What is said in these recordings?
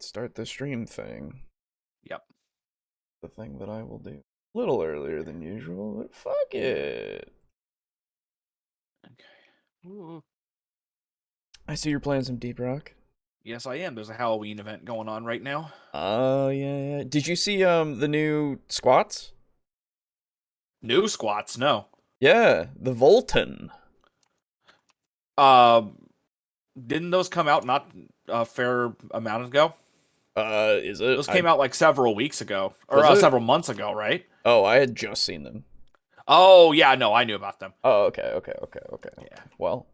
start the stream thing. Yep. The thing that I will do a little earlier than usual, but fuck it. Okay. Ooh. I see you're playing some Deep Rock. Yes, I am. There's a Halloween event going on right now. Oh, yeah. Did you see the new squats? New squats, no. Yeah, the Volton. Didn't those come out not a fair amount ago? Is it? Those came out like several weeks ago, or Was it? several months ago, right? Oh, I had just seen them. Oh yeah, no, I knew about them. Oh, okay. Yeah, Well,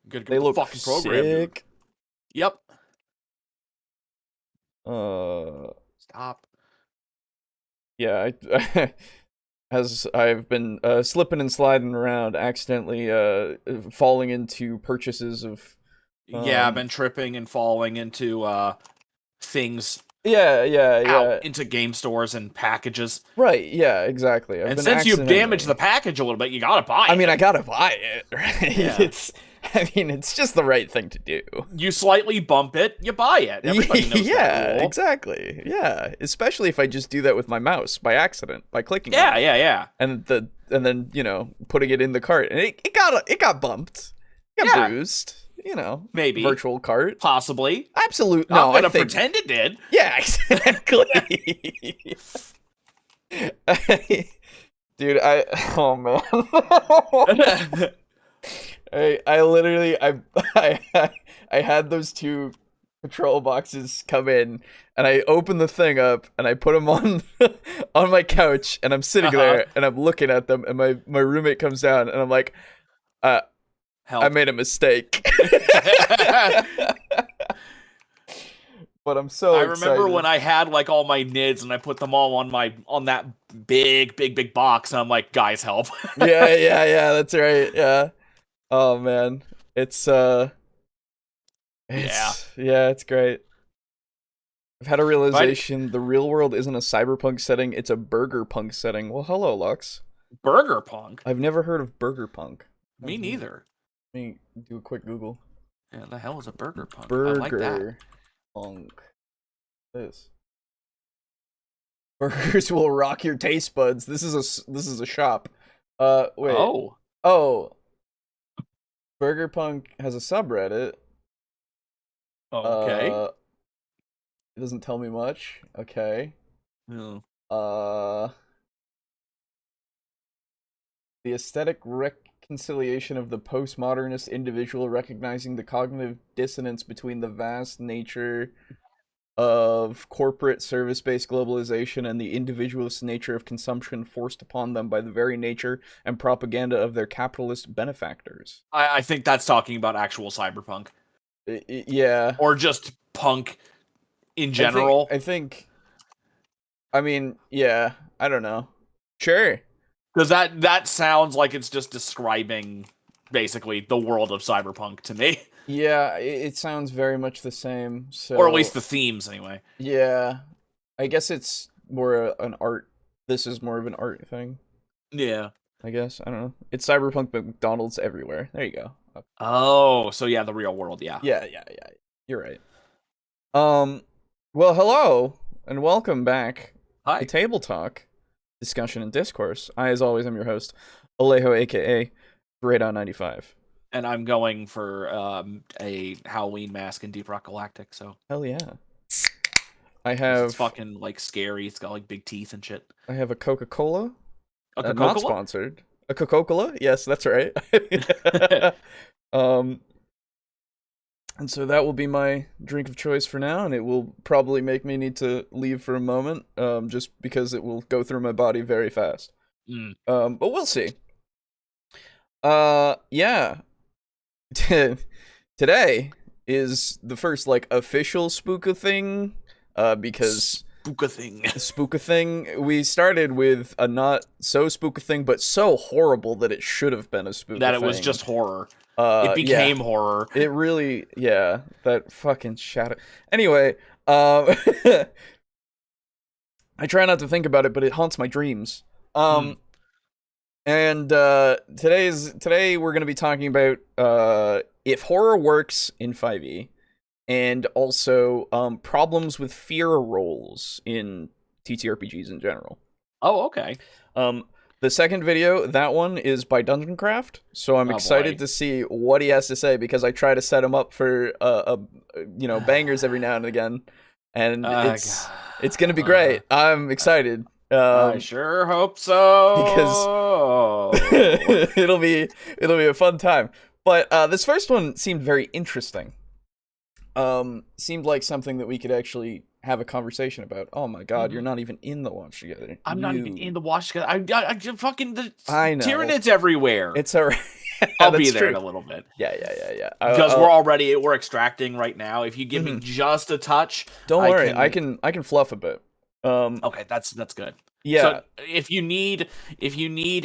good they look fucking program, dude. sick. Yep. Stop. Yeah, as I've been slipping and sliding around, accidentally falling into purchases of. Yeah, I've been tripping and falling into things. Yeah. Out into game stores and packages. Right. Yeah. Exactly. And since you've damaged the package a little bit, you gotta buy it. I mean, I gotta buy it, right? Yeah. It's just the right thing to do. You slightly bump it, you buy it. Everybody knows that rule. Exactly. Yeah, especially if I just do that with my mouse by accident by clicking. Yeah. And then putting it in the cart, and it got bumped, bruised. Maybe virtual cart, possibly. Absolutely. No, I'm gonna pretend it did. Yeah, exactly. Dude, oh man. I literally I had those two patrol boxes come in, and I opened the thing up and I put them on on my couch, and I'm sitting there and I'm looking at them, and my roommate comes down and I'm like, Help. I made a mistake. But I'm so I excited. remember when I had like all my NIDs and I put them all on that big box, and I'm like, guys, help. yeah, that's right. Yeah. Oh man. It's it's great. I've had a realization the real world isn't a cyberpunk setting, it's a burger punk setting. Well, hello, Lux. Burger punk? I've never heard of burger punk. Me neither. Let me do a quick Google. Yeah, the hell is a burger punk? Burger I like that. Punk. This. Burgers will rock your taste buds. This is a shop. Wait. Oh. Burger Punk has a subreddit. Okay. It doesn't tell me much. Okay. No. The aesthetic reconciliation of the postmodernist individual, recognizing the cognitive dissonance between the vast nature of corporate service-based globalization and the individualist nature of consumption forced upon them by the very nature and propaganda of their capitalist benefactors. I think that's talking about actual cyberpunk. Yeah. Or just punk in general. I mean, yeah, I don't know. Sure. Because that sounds like it's just describing, basically, the world of cyberpunk to me. Yeah, it sounds very much the same. So, or at least the themes, anyway. Yeah. I guess it's more an art. This is more of an art thing. Yeah. I guess. I don't know. It's cyberpunk McDonald's everywhere. There you go. Okay. Oh, so yeah, the real world, yeah. Yeah. You're right. Well, hello, and welcome back to TableTalk, Discussion and Discourse. I, as always, am your host, Alejo, a.k.a. Radon95. And I'm going for a Halloween mask in Deep Rock Galactic, so... Hell yeah. I have... It's fucking, like, scary. It's got, like, big teeth and shit. I have a Coca-Cola. A Coca-Cola? Not sponsored. A Coca-Cola? Yes, that's right. And so that will be my drink of choice for now, and it will probably make me need to leave for a moment, just because it will go through my body very fast. But we'll see. Yeah. Today is the first, like, official Spooka thing, because... Spooka thing. We started with a not so spooka thing, but so horrible that it should have been a spooka thing. That it was just horror. It became horror. It really, yeah, that fucking shadow. Anyway, I try not to think about it, but it haunts my dreams. And today we're going to be talking about if horror works in 5e, and also problems with fear rolls in TTRPGs in general. Oh, okay. The second video, that one is by Dungeoncraft, so I'm excited to see what he has to say, because I try to set him up for bangers every now and again, and it's gonna be great. I'm excited. I sure hope so. Because it'll be a fun time. But this first one seemed very interesting. Seemed like something that we could actually have a conversation about. Oh my god, you're not even in the watch together. I'm not even in the watch together. I fucking I know. Tyranids everywhere. It's alright. I'll be there in a little bit. Yeah. Because we're extracting right now. If you give me just a touch, don't worry. I can fluff a bit. Okay, that's good. Yeah. So if you need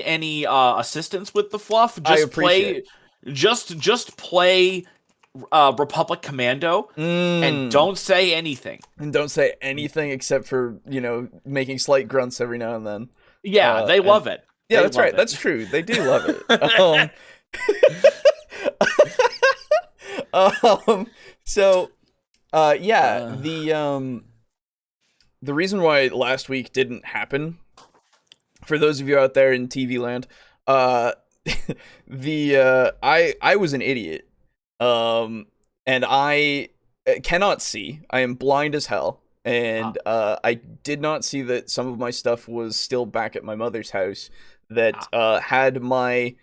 any assistance with the fluff, just play Republic Commando and don't say anything. And don't say anything except for, making slight grunts every now and then. Yeah, they love it. Yeah, that's right. That's true. They do love it. The reason why last week didn't happen, for those of you out there in TV land, I was an idiot. And I cannot see. I am blind as hell. And I did not see that some of my stuff was still back at my mother's house that had my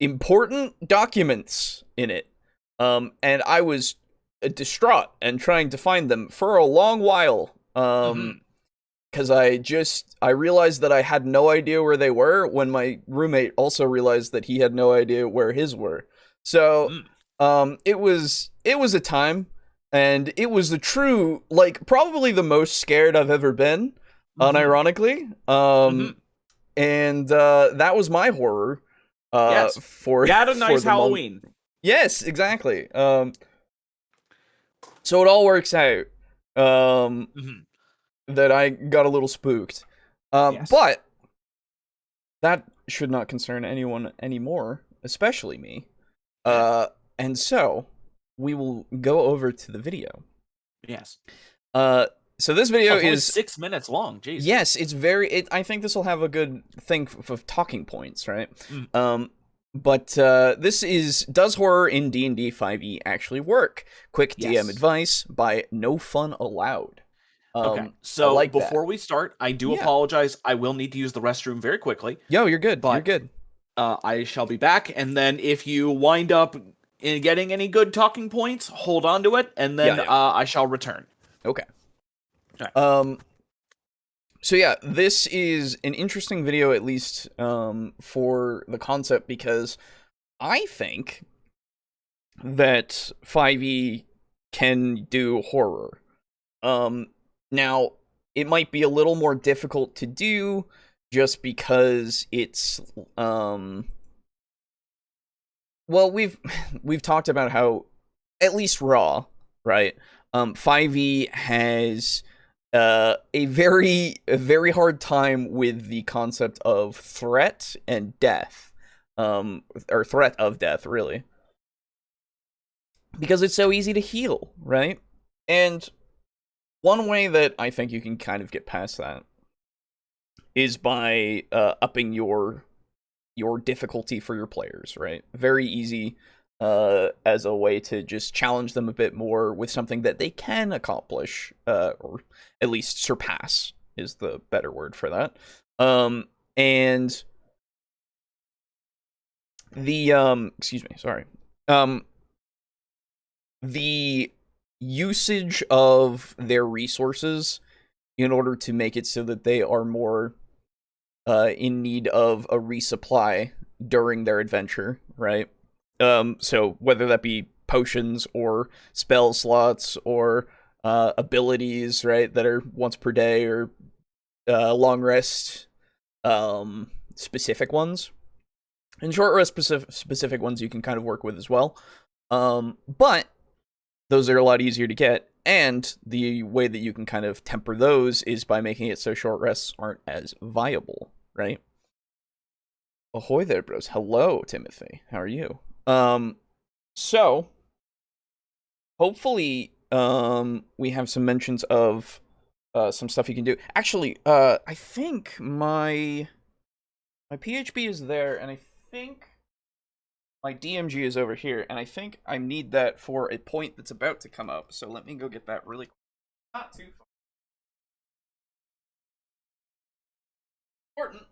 important documents in it. And I was distraught and trying to find them for a long while. Because I realized that I had no idea where they were, when my roommate also realized that he had no idea where his were. So it was a time, and it was the true, probably the most scared I've ever been, unironically. And that was my horror. Yes. For you had a nice Halloween. Yes, exactly. So it all works out. That I got a little spooked. But that should not concern anyone anymore, especially me. And so we will go over to the video. Yes. So this video is 6 minutes long. Jeez. Yes, it's I think this will have a good thing of talking points, right? But this is, does horror in D&D 5e actually work? Quick DM advice by No Fun Allowed. Okay, so before we start, I do apologize. I will need to use the restroom very quickly. Yo, you're good. You're good. I shall be back, and then if you wind up in getting any good talking points, hold on to it, and then I shall return. Okay. All right. So yeah, this is an interesting video, at least for the concept, because I think that 5e can do horror. Now, it might be a little more difficult to do just because it's well, we've talked about how, at least Raw, right? 5e has a very hard time with the concept of threat and death, or threat of death, really, because it's so easy to heal, right? And one way that I think you can kind of get past that is by upping your difficulty for your players, right? Very easy as a way to just challenge them a bit more with something that they can accomplish, or at least surpass is the better word for that. And the excuse me, sorry. The usage of their resources in order to make it so that they are more in need of a resupply during their adventure, right? So whether that be potions or spell slots or abilities, right, that are once per day, or long rest specific ones, and short rest specific ones you can kind of work with as well. But those are a lot easier to get, and the way that you can kind of temper those is by making it so short rests aren't as viable, right? Ahoy there, bros. Hello, Timothy. How are you? So, hopefully, we have some mentions of some stuff you can do. Actually, I think my PHP is there, and I think my DMG is over here, and I think I need that for a point that's about to come up. So let me go get that really quick. Not too far. Important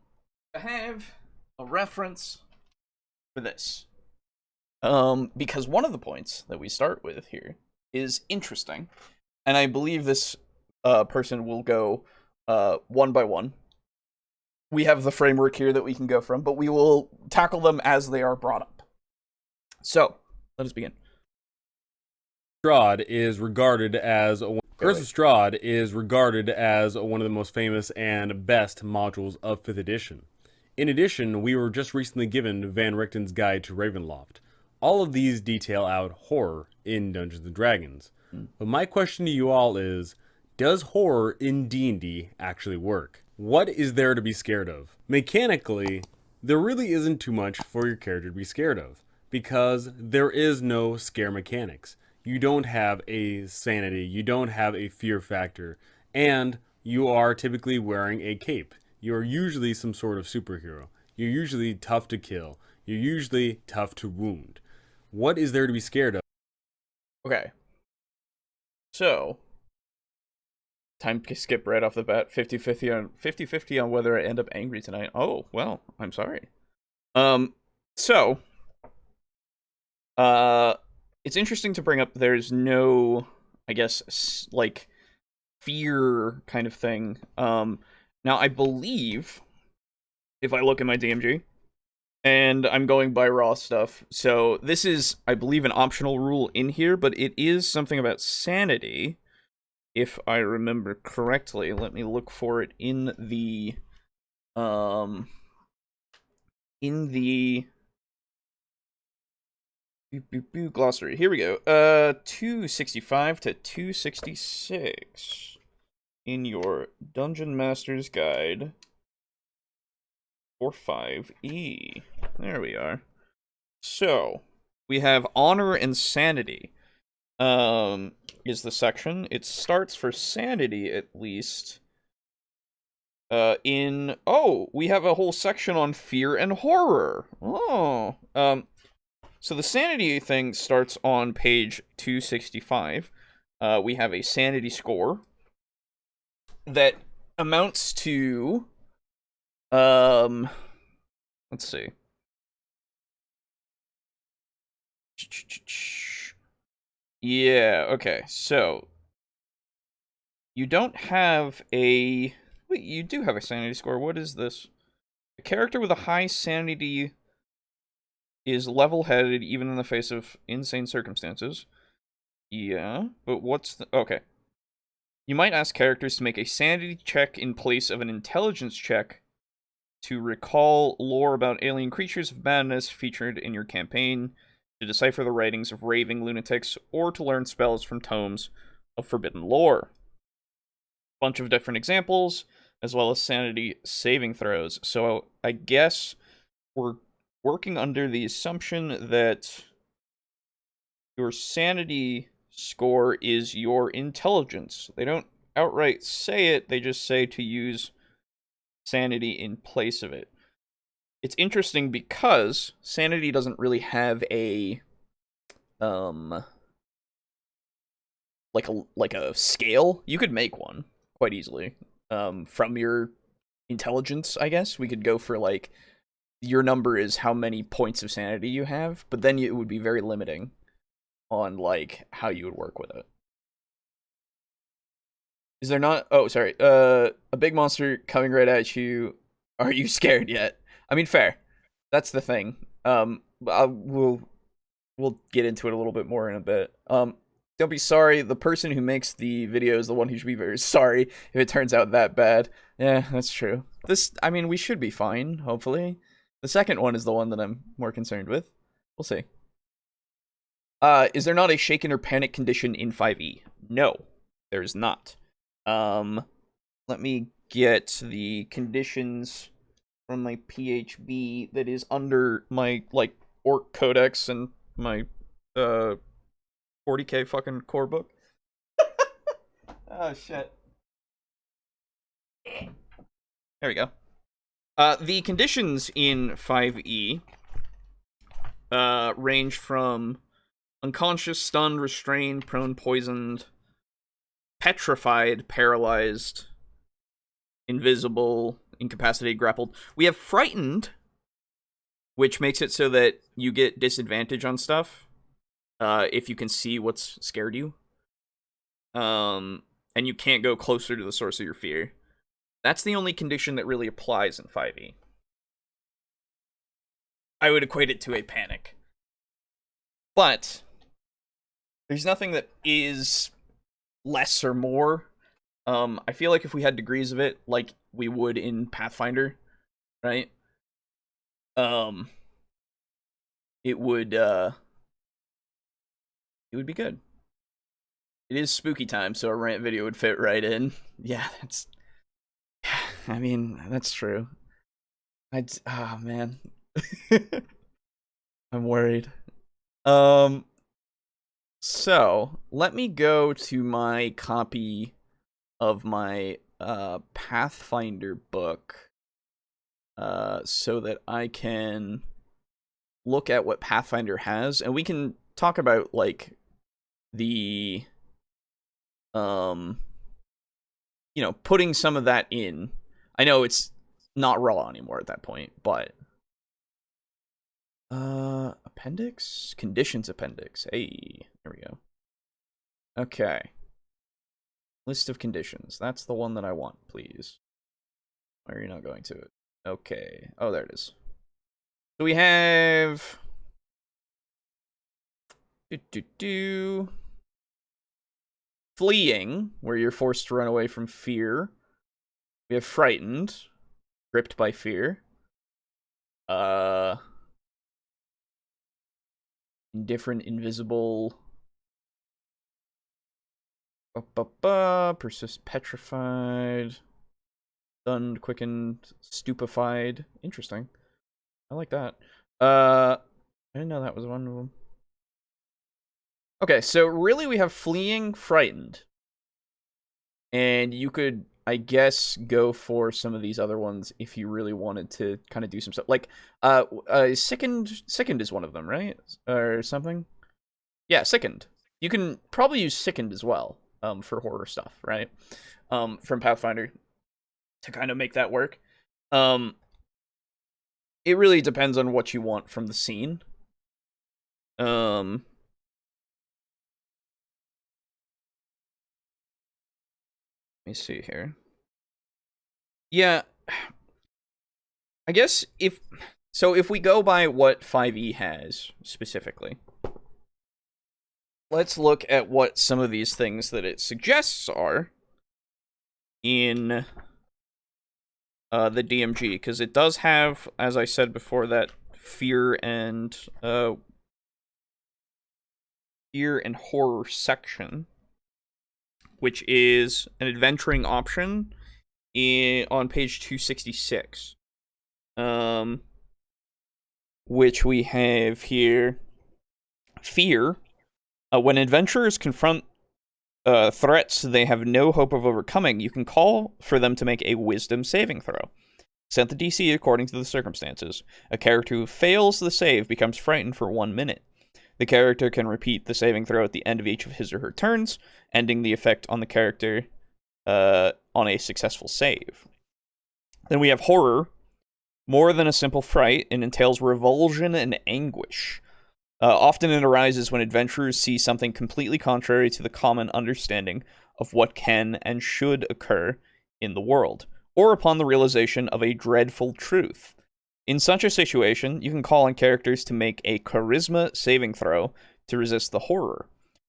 to have a reference for this. Because one of the points that we start with here is interesting, and I believe this person will go one by one. We have the framework here that we can go from, but we will tackle them as they are brought up. So, let us begin. Strahd is regarded as Curse of Strahd is regarded as one of the most famous and best modules of 5th edition. In addition, we were just recently given Van Richten's Guide to Ravenloft. All of these detail out horror in Dungeons & Dragons. But my question to you all is, does horror in D&D actually work? What is there to be scared of? Mechanically, there really isn't too much for your character to be scared of, because there is no scare mechanics. You don't have a sanity, you don't have a fear factor, and you are typically wearing a cape. You're usually some sort of superhero. You're usually tough to kill. You're usually tough to wound. What is there to be scared of? Okay. So, time to skip right off the bat. 50-50 on whether I end up angry tonight. Oh, well, I'm sorry. So, it's interesting to bring up there's no, I guess, like, fear kind of thing. Now, I believe, if I look at my DMG, and I'm going by raw stuff, so this is, I believe, an optional rule in here, but it is something about sanity, if I remember correctly. Let me look for it in the glossary. Here we go. 265 to 266 in your Dungeon Master's Guide for 5e. There we are. So, we have honor and sanity. Is the section. It starts for sanity, at least. We have a whole section on fear and horror. Oh. So the sanity thing starts on page 265. We have a sanity score that amounts to, let's see. Yeah, okay, so you don't have a... Wait, you do have a sanity score. What is this? A character with a high sanity is level-headed even in the face of insane circumstances. Yeah, but what's the... Okay. You might ask characters to make a sanity check in place of an intelligence check to recall lore about alien creatures of madness featured in your campaign, to decipher the writings of raving lunatics, or to learn spells from tomes of forbidden lore. Bunch of different examples, as well as sanity saving throws. So I guess we're working under the assumption that your sanity score is your intelligence. They don't outright say it, they just say to use sanity in place of it. It's interesting because sanity doesn't really have a like a scale. You could make one quite easily from your intelligence, I guess. We could go for like your number is how many points of sanity you have, but then it would be very limiting on like how you would work with it. Is there not? Oh, sorry. A big monster coming right at you. Are you scared yet? I mean, fair. That's the thing. We'll get into it a little bit more in a bit. Don't be sorry. The person who makes the video is the one who should be very sorry if it turns out that bad. Yeah, that's true. I mean, we should be fine, hopefully. The second one is the one that I'm more concerned with. We'll see. Is there not a shaken or panic condition in 5e? No, there is not. Let me get the conditions from my PHB that is under my, like, Orc Codex and my, 4th 40k fucking core book. Oh shit. There we go. The conditions in 5e range from unconscious, stunned, restrained, prone, poisoned, petrified, paralyzed, invisible, incapacitated, grappled. We have frightened, which makes it so that you get disadvantage on stuff if you can see what's scared you. And you can't go closer to the source of your fear. That's the only condition that really applies in 5e. I would equate it to a panic. But there's nothing that is less or more. I feel like if we had degrees of it, like we would in Pathfinder, right? It would be good. It is spooky time, so a rant video would fit right in. Yeah, I mean, that's true. Oh man. I'm worried. So let me go to my copy of my Pathfinder book so that I can look at what Pathfinder has, and we can talk about like the putting some of that in. I know it's not raw anymore at that point, but appendix? Conditions appendix. Hey, there we go. Okay. List of conditions. That's the one that I want, please. Why are you not going to it? Okay. Oh, there it is. So we have fleeing, where you're forced to run away from fear. We have frightened, gripped by fear. Indifferent, invisible. Persist, petrified. Stunned, quickened, stupefied. Interesting. I like that. I didn't know that was one of them. Okay, so really we have fleeing, frightened. And you could, I guess, go for some of these other ones if you really wanted to kind of do some stuff. Like, sickened is one of them, right? Or something? Yeah, sickened. You can probably use sickened as well, for horror stuff, right? From Pathfinder to kind of make that work. It really depends on what you want from the scene. Let me see here. Yeah, I guess if we go by what 5e has specifically, let's look at what some of these things that it suggests are in the DMG, because it does have, as I said before, that fear and horror section, which is an adventuring option on page 266. Which we have here. Fear. When adventurers confront threats they have no hope of overcoming, you can call for them to make a wisdom saving throw. Set the DC according to the circumstances. A character who fails the save becomes frightened for 1 minute. The character can repeat the saving throw at the end of each of his or her turns, ending the effect on the character on a successful save. Then we have horror. More than a simple fright, it entails revulsion and anguish. Often it arises when adventurers see something completely contrary to the common understanding of what can and should occur in the world, or upon the realization of a dreadful truth. In such a situation, you can call on characters to make a charisma saving throw to resist the horror.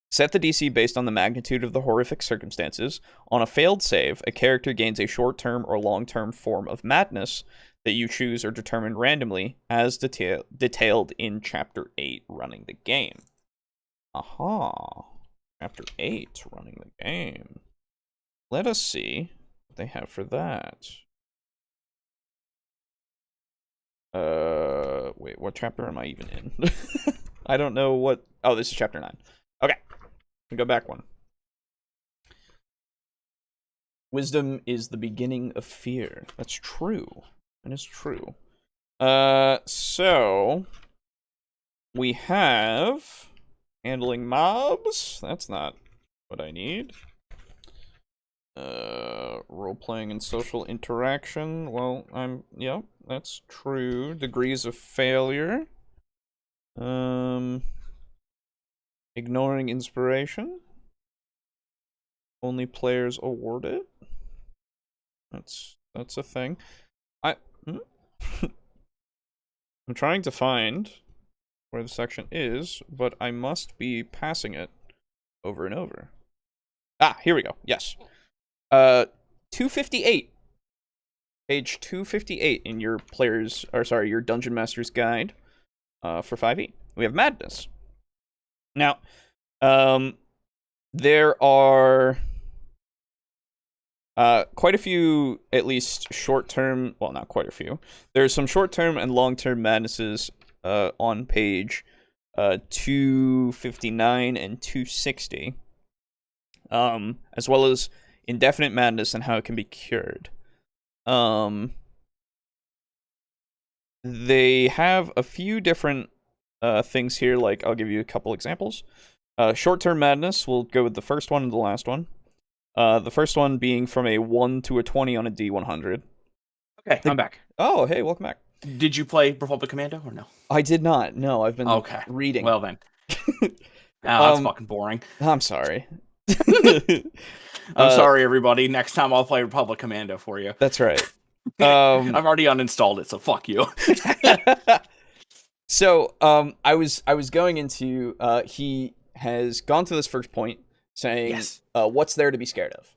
Set the DC based on the magnitude of the horrific circumstances. On a failed save, a character gains a short-term or long-term form of madness that you choose or determine randomly, as detailed in Chapter 8, Running the Game. Aha. Chapter 8, Running the Game. Let us see what they have for that. Wait, what chapter am I even in? I don't know what... Oh, this is Chapter 9. Okay. We go back one. Wisdom is the beginning of fear. That's true. That is true. So we have handling mobs. That's not what I need. Role-playing and social interaction. Well, yeah, that's true. Degrees of failure. Ignoring inspiration. Only players awarded. That's a thing. I'm trying to find where the section is, but I must be passing it over and over. Ah, here we go. Yes. 258. Page 258 in your your Dungeon Master's Guide for 5e. We have Madness. Now, there are quite a few, at least short-term, well, not quite a few. There's some short-term and long-term madnesses on page 259 and 260, as well as indefinite madness and how it can be cured. They have a few different things here, like I'll give you a couple examples. Short-term madness, we'll go with the first one and the last one. The first one being from a 1 to a 20 on a D100. Okay, I'm back. Oh, hey, welcome back. Did you play Republic Commando or no? I did not. No, I've been reading. Well then. That's fucking boring. I'm sorry. I'm sorry, everybody. Next time I'll play Republic Commando for you. That's right. I've already uninstalled it, so fuck you. So, I was going into, he has gone to this first point, saying, yes. What's there to be scared of?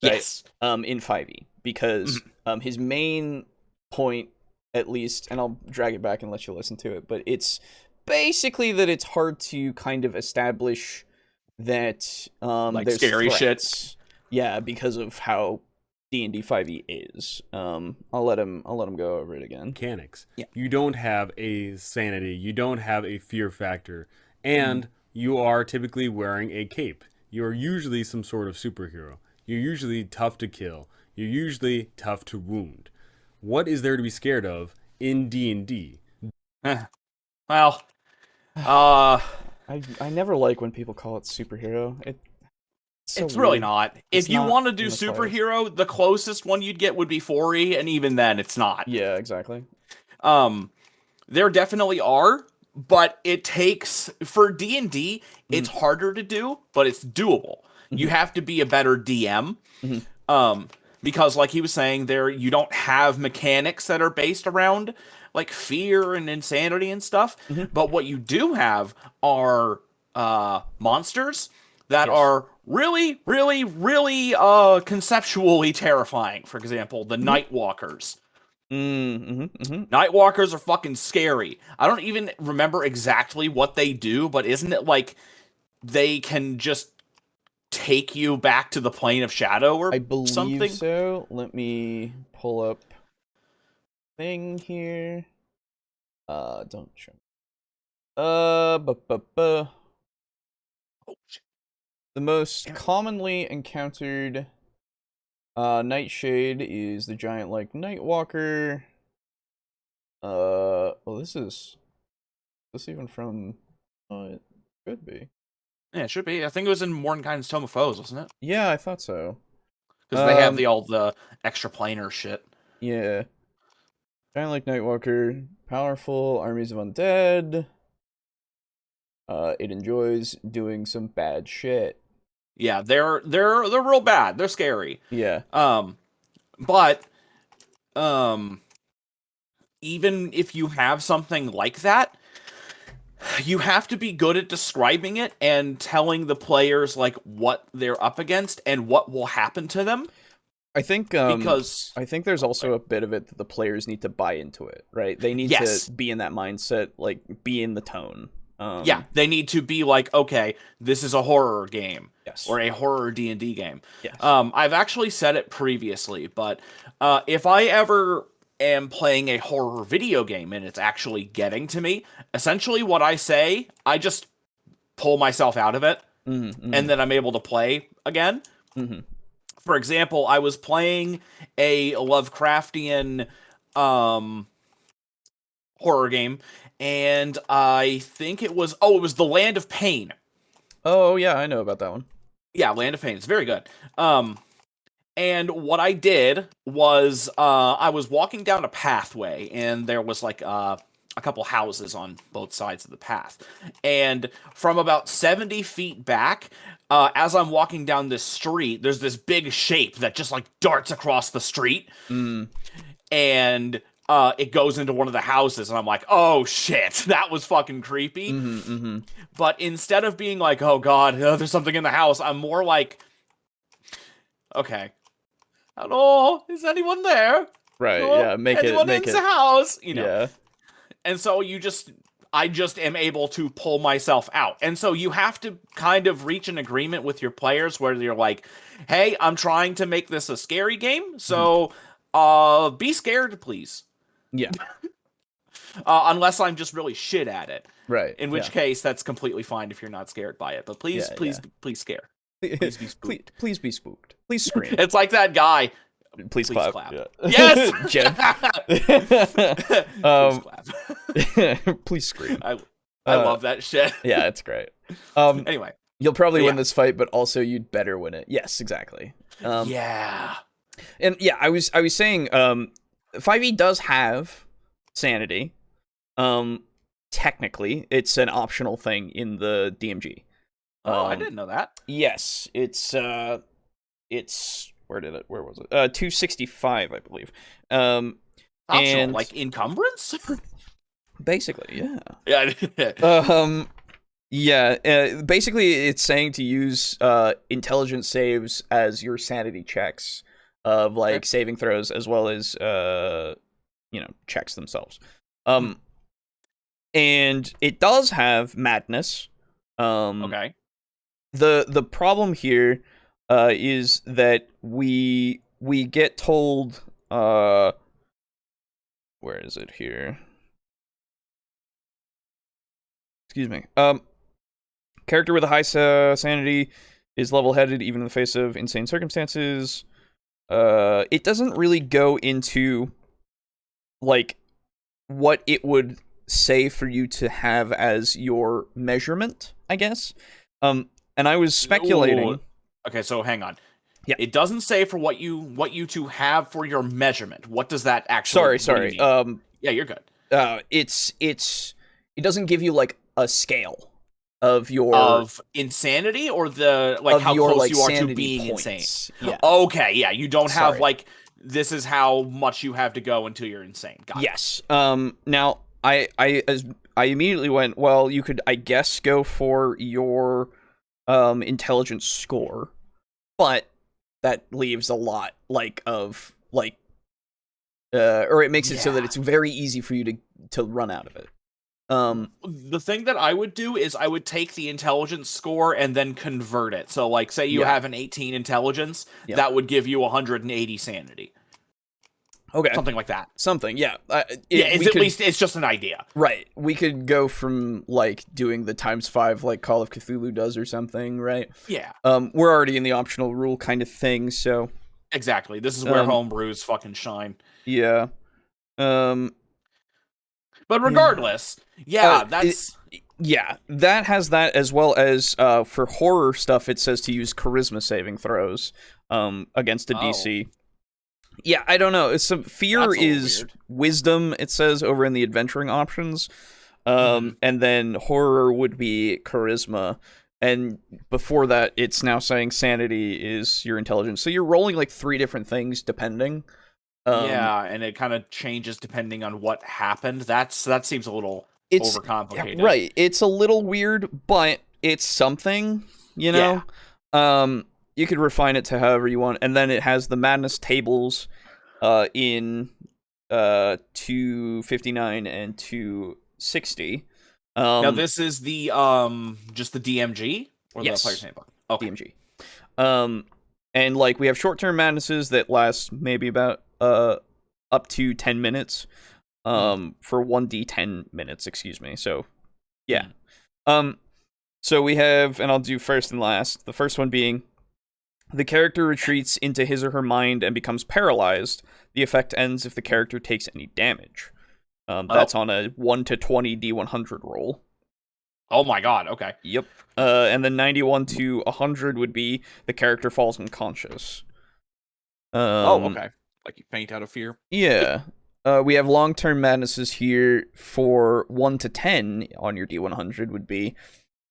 Right? Yes. In 5e, because his main point, at least, and I'll drag it back and let you listen to it, but it's basically that it's hard to kind of establish that like there's scary threats. shit. Yeah, because of how D&D 5e is. I'll let him go over it again. Mechanics. Yeah. You don't have a sanity. You don't have a fear factor, and you are typically wearing a cape. You're usually some sort of superhero. You're usually tough to kill. You're usually tough to wound. What is there to be scared of in D&D? Well, I never like when people call it superhero. It's really not. If you want to do superhero, the closest one you'd get would be 4E, and even then, it's not. Yeah, exactly. There definitely are, but it takes, for D&D, it's harder to do, but it's doable. You have to be a better DM, because like he was saying there, you don't have mechanics that are based around like fear and insanity and stuff, but what you do have are monsters that are really, really, really conceptually terrifying. For example, the Nightwalkers. Nightwalkers are fucking scary. I don't even remember exactly what they do, but isn't it like they can just take you back to the plane of shadow or something? I believe so. Let me pull up thing here. Don't show. Oh, shit. The most commonly encountered nightshade is the giant like Nightwalker. Well, this even from? It could be. Yeah, it should be. I think it was in Mordenkainen's Tome of Foes, wasn't it? Yeah, I thought so. Because they have all the extra planar shit. Yeah. Giant like Nightwalker, powerful armies of undead. It enjoys doing some bad shit. Yeah, they're real bad. They're scary. Yeah. But even if you have something like that, you have to be good at describing it and telling the players like what they're up against and what will happen to them. I think because I think there's also a bit of it that the players need to buy into it, right? They need to be in that mindset, like be in the tone. Yeah, they need to be like, okay, this is a horror game, or a horror D&D game. Yes. I've actually said it previously, but if I ever am playing a horror video game and it's actually getting to me, essentially what I say, I just pull myself out of it and then I'm able to play again. Mm-hmm. For example, I was playing a Lovecraftian horror game, and I think it was The Land of Pain. Oh yeah, I know about that one. Yeah, Land of Pain. It's very good. And what I did was I was walking down a pathway, and there was like a couple houses on both sides of the path. And from about 70 feet back, as I'm walking down this street, there's this big shape that just like darts across the street. And it goes into one of the houses, and I'm like, oh shit, that was fucking creepy. But instead of being like, oh god, there's something in the house, I'm more like, okay, hello, is anyone there? Right, Hello? yeah, make anyone it in the house, you know. Yeah. And so I just am able to pull myself out. And so you have to kind of reach an agreement with your players where you're like, hey, I'm trying to make this a scary game, so be scared, please. Yeah. Unless I'm just really shit at it. Right. In which case, that's completely fine if you're not scared by it. But please scare. Please be spooked. Please be spooked. Please scream. It's like that guy. Please clap. Yeah. Yes! Jed. Please clap. Please scream. I love that shit. Yeah, it's great. Anyway. You'll probably win this fight, but also you'd better win it. Yes, exactly. Yeah. And yeah, I was saying 5e does have sanity. Technically, it's an optional thing in the DMG. I didn't know that. Yes, it's where was it? 265, I believe. Optional, and like encumbrance? Basically, yeah. Yeah. Basically it's saying to use intelligence saves as your sanity checks of like saving throws as well as checks themselves. And it does have madness. Okay. The problem here is that we get told where is it here? Excuse me. Character with a high sanity is level-headed even in the face of insane circumstances. It doesn't really go into like what it would say for you to have as your measurement, I guess. And I was speculating. Ooh. Okay, so hang on. Yeah. It doesn't say for what you to have for your measurement. What does that actually Sorry. mean? Yeah, you're good. It doesn't give you like a scale of insanity or the like how your, close like, you are to sanity being points. insane. Yeah. Okay, yeah, you don't have Sorry. like this is how much you have to go until you're insane. Got it. Yes. Now I immediately went, well, you could, I guess, go for your intelligence score, but that leaves a lot or it makes it so that it's very easy for you to run out of it. The thing that I would do is I would take the intelligence score and then convert it. So like say you have an 18 intelligence, that would give you 180 sanity. Okay. Something like that. Yeah. Least it's just an idea. Right. We could go from like doing the ×5 like Call of Cthulhu does or something, right? Yeah. We're already in the optional rule kind of thing, so exactly. This is where homebrews fucking shine. Yeah. But regardless, that's that has that, as well as for horror stuff it says to use charisma saving throws against a DC. Yeah, I don't know. It's some fear is weird. Wisdom, it says over in the adventuring options. And then horror would be charisma. And before that, it's now saying sanity is your intelligence. So you're rolling like 3 different things depending. And it kind of changes depending on what happened. That seems a little overcomplicated. Yeah, right. It's a little weird, but it's something, you know? Yeah. You could refine it to however you want. And then it has the madness tables in 259 and 260. Now this is the just the DMG or the player's handbook? Okay. DMG. And like we have short-term madnesses that last maybe about up to 10 minutes for 1d10 minutes, excuse me. So yeah. So we have, and I'll do first and last. The first one being, the character retreats into his or her mind and becomes paralyzed. The effect ends if the character takes any damage. That's on a 1 to 20 D100 roll. Oh my god, okay. Yep. And then 91 to 100 would be the character falls unconscious. Okay. Like you faint out of fear? Yeah. We have long-term madnesses here for 1 to 10 on your D100 would be,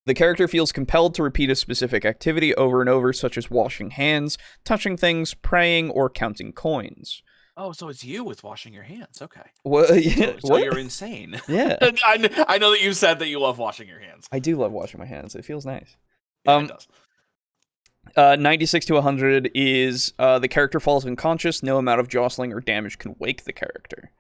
the character feels compelled to repeat a specific activity over and over, such as washing hands, touching things, praying, or counting coins. Oh, so it's you with washing your hands. Okay. Well, yeah, So you're insane. Yeah. I know that you said that you love washing your hands. I do love washing my hands. It feels nice. Yeah, it does. 96 to 100 is the character falls unconscious. No amount of jostling or damage can wake the character.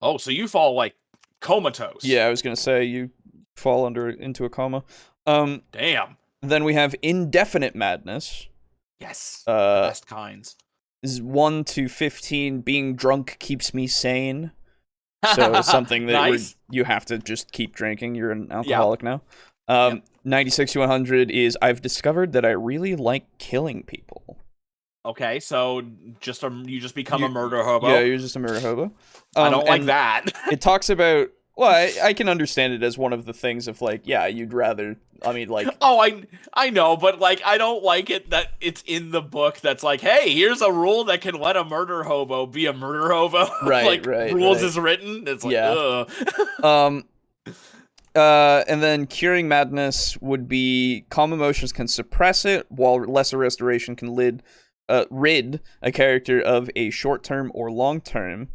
Oh, so you fall like comatose. Yeah, I was going to say you fall into a coma. Damn. Then we have indefinite madness. Yes. The best kinds. Is 1 to 15. Being drunk keeps me sane. So it's something that Nice. you have to just keep drinking. You're an alcoholic now. 96 to 100 is I've discovered that I really like killing people. Okay, so you just become a murder hobo. Yeah, you're just a murder hobo. I don't like that. It talks about, well, I can understand it as one of the things of like, yeah, you'd rather, I mean, like... Oh, I know, but like, I don't like it that it's in the book that's like, hey, here's a rule that can let a murder hobo be a murder hobo. Right, like, right. rules is written. It's like, ugh. And then curing madness would be calm emotions can suppress it, while lesser restoration can rid a character of a short-term or long-term.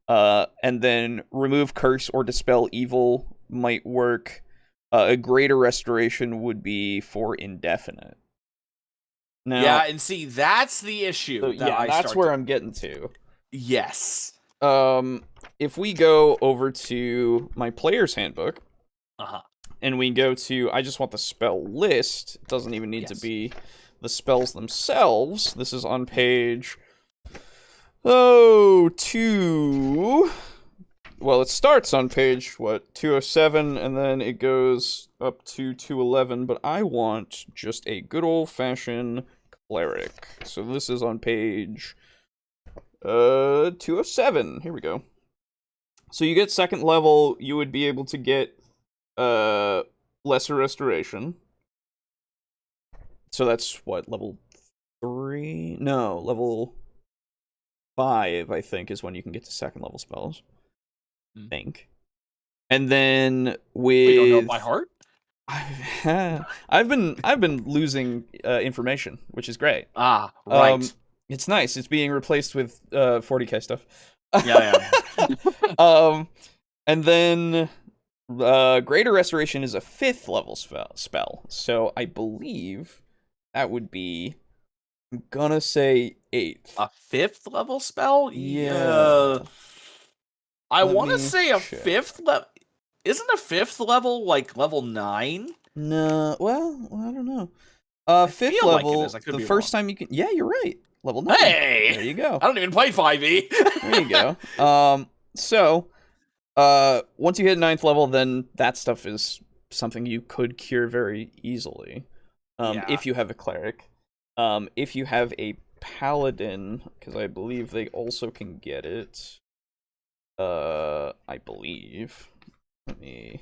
And then remove curse or dispel evil might work. A greater restoration would be for indefinite. Now, Yeah, and see, that's the issue. That's where I'm getting to. Yes. If we go over to my player's handbook, and we go to, I just want the spell list. It doesn't even need to be the spells themselves. This is on page 2. Well, it starts on page 207, and then it goes up to 211. But I want just a good old-fashioned cleric. So this is on page 207. Here we go. So you get second level. You would be able to get lesser restoration. So that's what, level 3? No, level 5, I think, is when you can get to second level spells. I think. And then with We don't know it by heart? I've been losing information, which is great. Right. It's nice. It's being replaced with 40k stuff. Yeah. And then Greater Restoration is a 5th level spell. So I believe that would be, I'm gonna say 8th. A 5th level spell? Yeah. I want to say a 5th level. Isn't a 5th level like level 9? No, well, I don't know. 5th level, like the first time you can... Yeah, you're right. Level 9. Hey! There you go. I don't even play 5e. There you go. So, once you hit 9th level, then that stuff is something you could cure very easily. If you have a cleric. If you have a paladin, because I believe they also can get it. I believe. Let me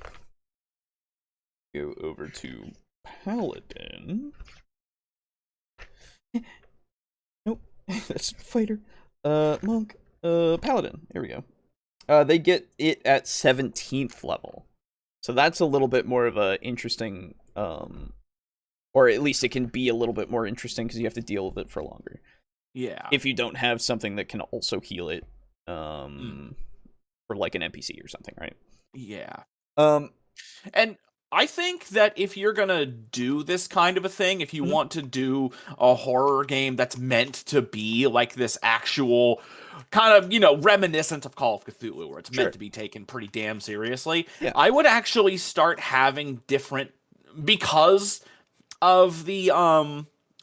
go over to paladin. Nope, that's fighter. Monk. Paladin. Here we go. They get it at 17th level, so that's a little bit more of a interesting. Or at least it can be a little bit more interesting because you have to deal with it for longer. Yeah. If you don't have something that can also heal it, for like an NPC or something, right? Yeah. And I think that if you're gonna do this kind of a thing, if you want to do a horror game that's meant to be like this actual kind of, reminiscent of Call of Cthulhu, where it's meant to be taken pretty damn seriously, I would actually start having different, because of the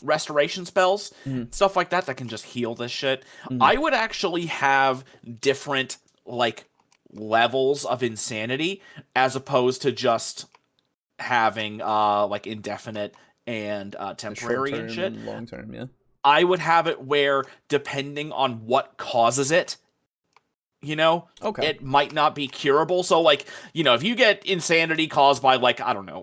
restoration spells, stuff like that can just heal this shit. I would actually have different like levels of insanity as opposed to just having like indefinite and temporary and shit. Long term, yeah. I would have it where, depending on what causes it, Okay. it might not be curable. So, like, if you get insanity caused by, like, I don't know,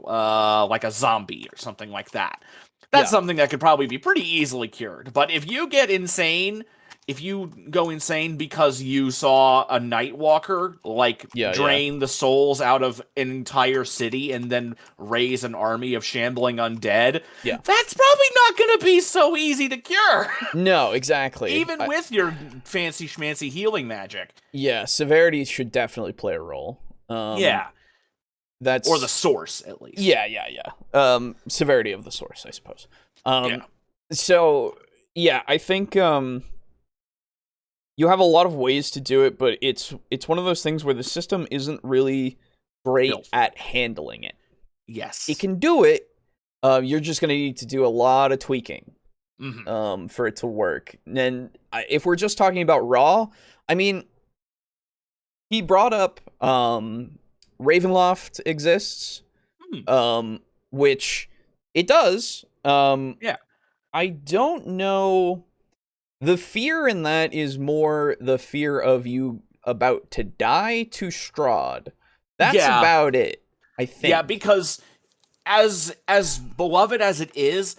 like a zombie or something like that, that's something that could probably be pretty easily cured. But if you get insane, if you go insane because you saw a night walker, like, drain the souls out of an entire city and then raise an army of shambling undead, that's probably not going to be so easy to cure. No, exactly. Even with your fancy schmancy healing magic. Yeah, severity should definitely play a role. That's or the source, at least. Yeah. Severity of the source, I suppose. So, yeah, I think you have a lot of ways to do it, but it's one of those things where the system isn't really great at handling it. Yes. It can do it. You're just going to need to do a lot of tweaking for it to work. And if we're just talking about Raw, I mean, he brought up Ravenloft exists, which it does. I don't know. The fear in that is more the fear of you about to die to Strahd. That's about it, I think. Yeah, because as beloved as it is,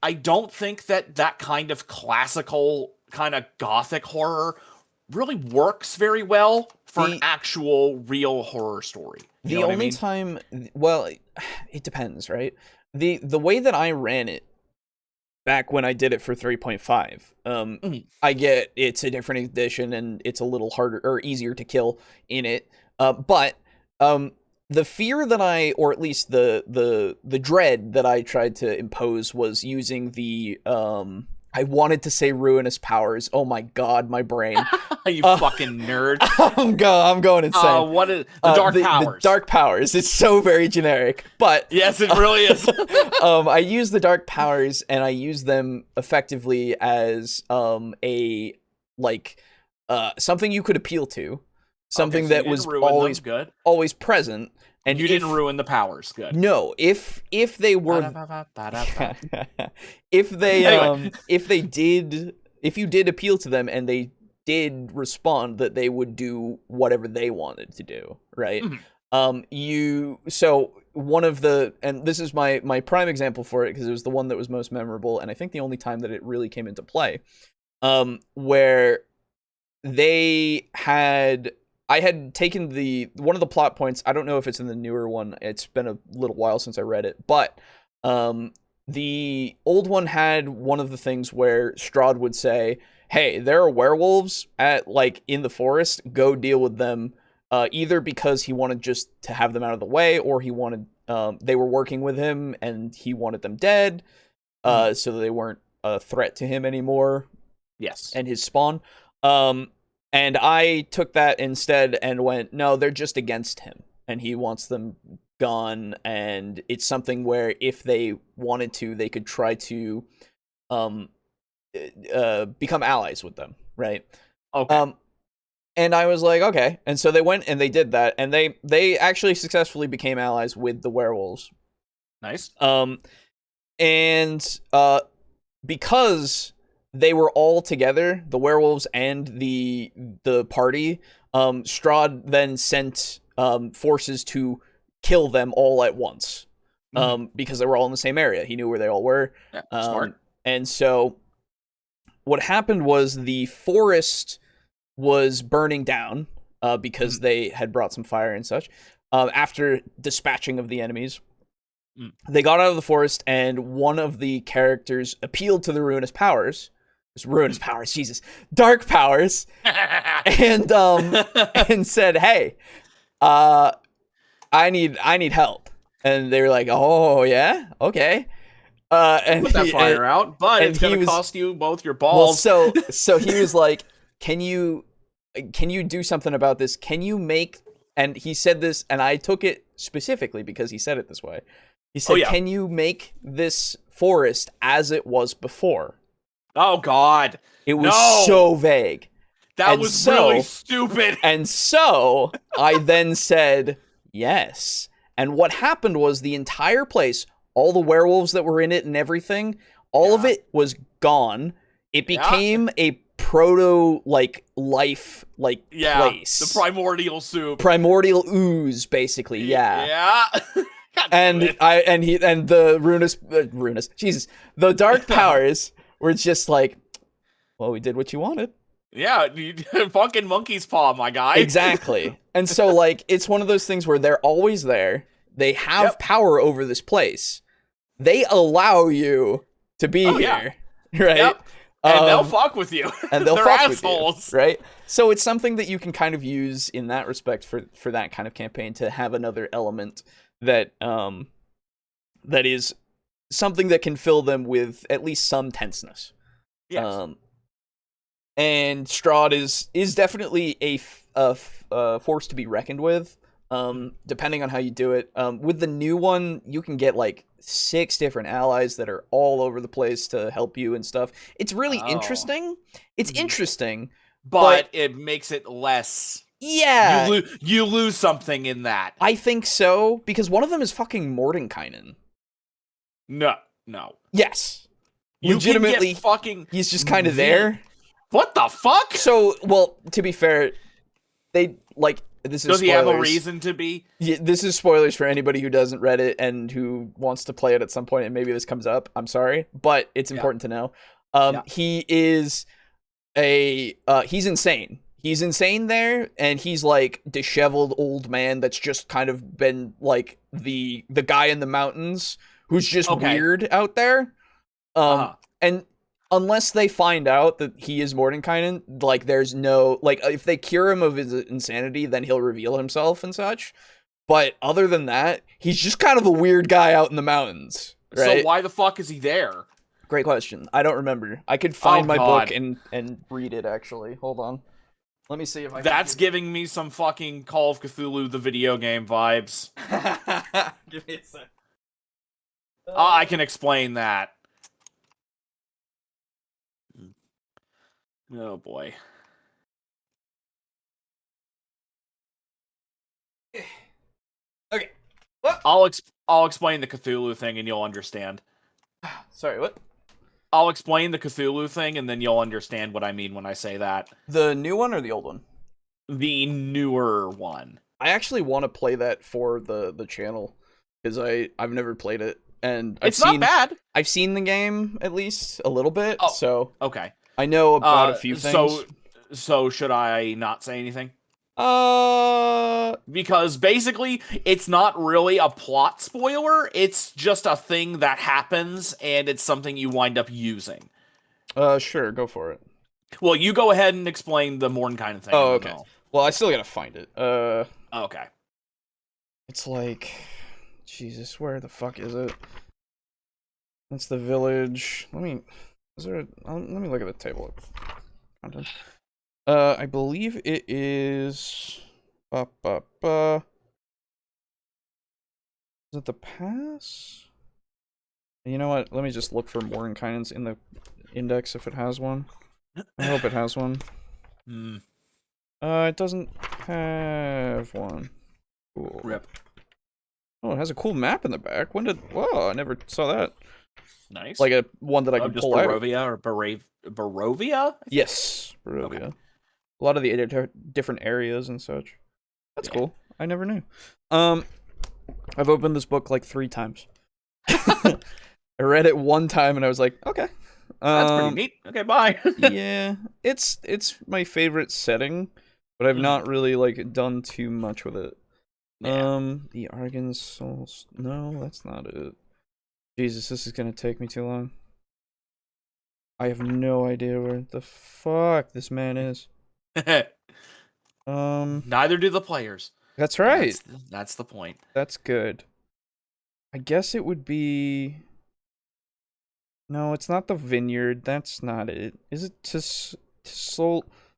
I don't think that kind of classical, kind of gothic horror really works very well for an actual real horror story. The only time, well, it depends, right? The way that I ran it back when I did it for 3.5, I get it's a different edition and it's a little harder or easier to kill in it. But the fear that or at least the dread that I tried to impose was using the I wanted to say ruinous powers. Oh my god, my brain. You fucking nerd. I'm going insane. What is the dark powers? The dark powers. It's so very generic, but yes, it really is. I use the dark powers and I use them effectively as something you could appeal to, something that was always present. And you didn't ruin the powers. Good. No, if they were, if you did appeal to them and they did respond, that they would do whatever they wanted to do, right? So one of and this is my prime example for it because it was the one that was most memorable, and I think the only time that it really came into play, where I had taken one of the plot points. I don't know if it's in the newer one. It's been a little while since I read it, but the old one had one of the things where Strahd would say, "Hey, there are werewolves in the forest. Go deal with them." Either because he wanted just to have them out of the way, or he wanted they were working with him and he wanted them dead, so that they weren't a threat to him anymore. Yes, and his spawn. And I took that instead and went, no, they're just against him, and he wants them gone, and it's something where if they wanted to, they could try to become allies with them, right? Okay. And I was like, okay. And so they went and they did that, and they actually successfully became allies with the werewolves. Nice. And because they were all together, the werewolves and the party, Strahd then sent forces to kill them all at once, because they were all in the same area. He knew where they all were. Yeah, smart. And so what happened was the forest was burning down because they had brought some fire and such. After dispatching of the enemies, they got out of the forest, and one of the characters appealed to the ruinous powers. Ruinous powers, Jesus, dark powers, and said, "Hey, I need help." And they were like, "Oh yeah, okay." And put that fire out, but it's gonna cost you both your balls. Well, so he was like, "Can you do something about this? Can you make?" And he said this, and I took it specifically because he said it this way. He said, "Can you make this forest as it was before?" Oh, God. It was so vague. That was really stupid. And so I then said, yes. And what happened was the entire place, all the werewolves that were in it and everything, all of it was gone. It became a proto life place. The primordial soup. Primordial ooze, basically, Yeah. and the Runus, Jesus, the dark powers were just like, well, we did what you wanted. Yeah, fucking monkey's paw, my guy. Exactly. And so, like, it's one of those things where they're always there. They have power over this place. They allow you to be here, right? Yep. And they'll fuck with you. And they'll They're fuck assholes. with you, right? So it's something that you can kind of use in that respect for that kind of campaign, to have another element that that is something that can fill them with at least some tenseness. Yes. And Strahd is definitely a force to be reckoned with, depending on how you do it. With the new one, you can get like 6 different allies that are all over the place to help you and stuff. It's really interesting. It's interesting, but it makes it less. Yeah, you lose something in that. I think so, because one of them is fucking Mordenkainen. No. Yes, You legitimately, can get fucking. he's just kind of there. What the fuck? So, well, to be fair, they like this is. Does he spoilers. have a reason to be? Yeah, this is spoilers for anybody who doesn't read it and who wants to play it at some point, and maybe this comes up. I'm sorry, but it's important to know. He is he's insane. He's insane there, and he's like disheveled old man that's just kind of been like the guy in the mountains who's just weird out there. And unless they find out that he is Mordenkainen, like, there's no, like, if they cure him of his insanity, then he'll reveal himself and such. But other than that, he's just kind of a weird guy out in the mountains, right? So why the fuck is he there? Great question. I don't remember. I could find my book and read it, actually. Hold on. Let me see if I That's giving me some fucking Call of Cthulhu, the video game vibes. Give me a sec. I can explain that. Oh boy. Okay. What? I'll explain the Cthulhu thing and you'll understand. Sorry, what? I'll explain the Cthulhu thing and then you'll understand what I mean when I say that. The new one or the old one? The newer one. I actually want to play that for the channel, because I've never played it, and It's not bad. I've seen the game at least a little bit, so okay. I know about a few things. So should I not say anything? Because basically, it's not really a plot spoiler. It's just a thing that happens, and it's something you wind up using. Sure, go for it. Well, you go ahead and explain the Mordenkainen thing. Oh, okay. Well, I still gotta find it. Okay. It's like, Jesus, where the fuck is it? That's the village. Let me look at the table of contents. I believe it is. Is it the pass? You know what? Let me just look for Mordenkainen's in the index if it has one. I hope it has one. It doesn't have one. Cool. Rip. Oh, it has a cool map in the back. Whoa, I never saw that. Nice. Like a one that I can pull out. Barovia or Barovia? Yes, Barovia. Okay. A lot of the different areas and such. That's cool. I never knew. I've opened this book like 3 times. I read it one time and I was like, okay. That's pretty neat. Okay, bye. Yeah, it's my favorite setting, but I've not really like done too much with it. Yeah. The Argan Souls. No, that's not it. Jesus, this is gonna take me too long. I have no idea where the fuck this man is. Neither do the players. That's right. That's the point. That's good. I guess it would be. No, it's not the vineyard. That's not it. Is it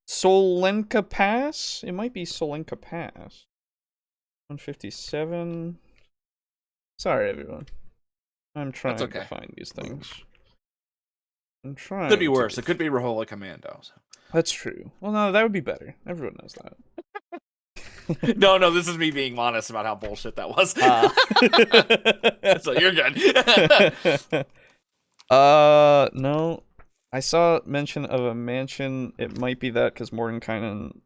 Solenka Pass? It might be Solenka Pass. 157. Sorry, everyone. I'm trying to find these things. I'm trying. Could be worse. It could be Rahola Commando. So. That's true. Well, no, that would be better. Everyone knows that. No, this is me being honest about how bullshit that was. So you're good. No. I saw mention of a mansion. It might be that because Mordenkainen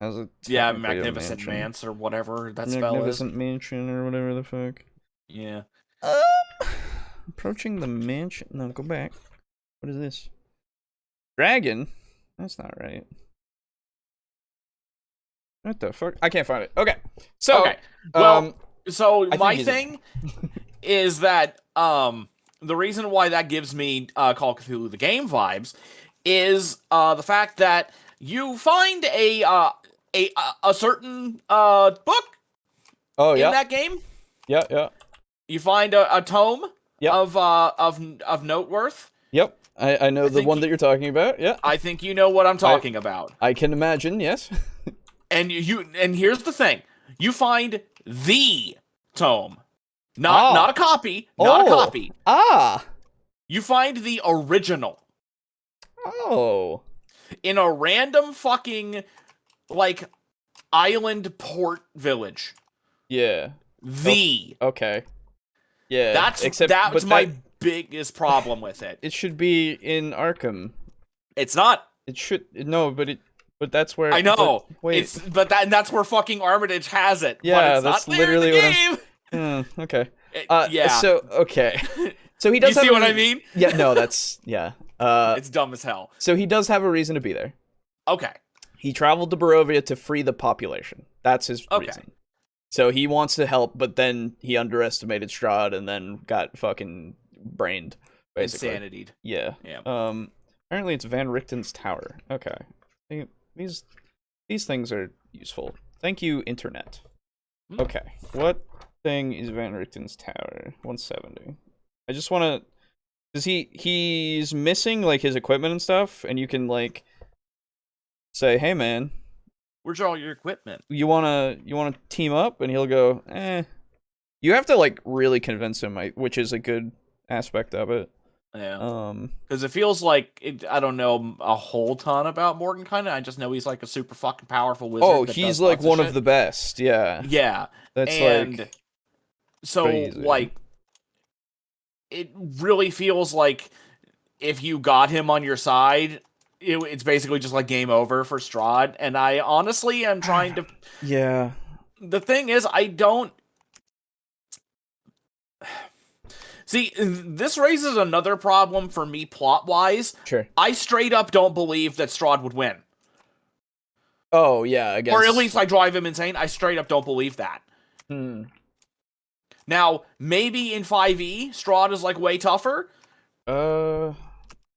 has a Yeah, technically a Magnificent mansion. Manse or whatever that spell is. Magnificent Mansion or whatever the fuck. Yeah. Approaching the mansion. No, go back. What is this? Dragon? That's not right. What the fuck? I can't find it. Okay. So, okay. Well, so I my think thing is that the reason why that gives me Call of Cthulhu the game vibes is the fact that you find a certain book in that game. Yeah. You find a tome Yep. of note worth. Yep. I know the one that you're talking about. Yeah. I think you know what I'm talking about. I can imagine, yes. And and here's the thing. You find the tome. Not a copy. Not a copy. You find the original. Oh. In a random fucking like island port village. Yeah. Okay. Yeah. That's my biggest problem with it. It should be in Arkham. It's not. It should but that's where I know. Wait. That's where fucking Armitage has it. Yeah, but it's that's not literally there in the game. Okay. Yeah. So okay. So he does. You see what I mean? Yeah. No, that's yeah. It's dumb as hell. So he does have a reason to be there. Okay. He traveled to Barovia to free the population. That's his reason. So he wants to help, but then he underestimated Strahd and then got fucking brained. Basically. Insanitied. Yeah. Apparently it's Van Richten's tower. Okay. These things are useful. Thank you, internet. Okay. What thing is Van Richten's tower? 170. I just want to... Does he's missing, like, his equipment and stuff, and you can, like, say, hey, man. Where's all your equipment? You wanna team up? And he'll go, eh. You have to, like, really convince him, which is a good aspect of it. Yeah. Because it feels like I don't know a whole ton about Mordenkainen. I just know he's like a super fucking powerful wizard. Oh, he's like one of the best. Yeah. Yeah. That's like so crazy. like it really feels like if you got him on your side, it's basically just like game over for Strahd. And I honestly am trying to. Yeah. The thing is, I don't. See, this raises another problem for me plot-wise. Sure. I straight up don't believe that Strahd would win. Oh, yeah, I guess. Or at least I drive him insane. I straight up don't believe that. Now, maybe in 5e, Strahd is, like, way tougher.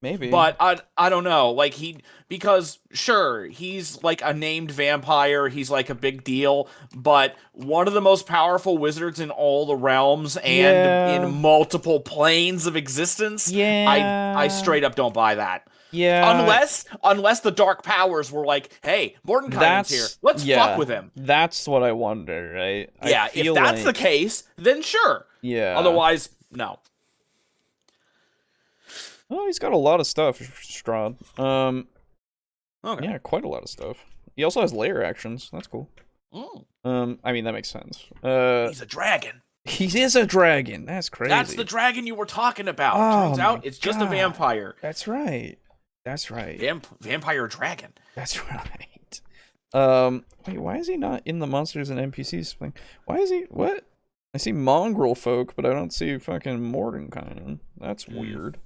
Maybe. But I don't know. Like, because, sure, he's, like, a named vampire. He's, like, a big deal. But one of the most powerful wizards in all the realms and in multiple planes of existence. Yeah. I straight up don't buy that. Yeah. Unless the dark powers were like, hey, Mordenkainen's here. Let's fuck with him. That's what I wonder, right? Yeah, if that's the case, then sure. Yeah. Otherwise, no. Oh, he's got a lot of stuff, Strahd. Okay. Yeah, quite a lot of stuff. He also has layer actions. That's cool. I mean, that makes sense. He's a dragon. He is a dragon. That's crazy. That's the dragon you were talking about. Turns out it's just a vampire. That's right. Vampire dragon. That's right. Wait, why is he not in the monsters and NPCs thing? Why is he? What? I see mongrel folk, but I don't see fucking Mordenkainen. That's weird.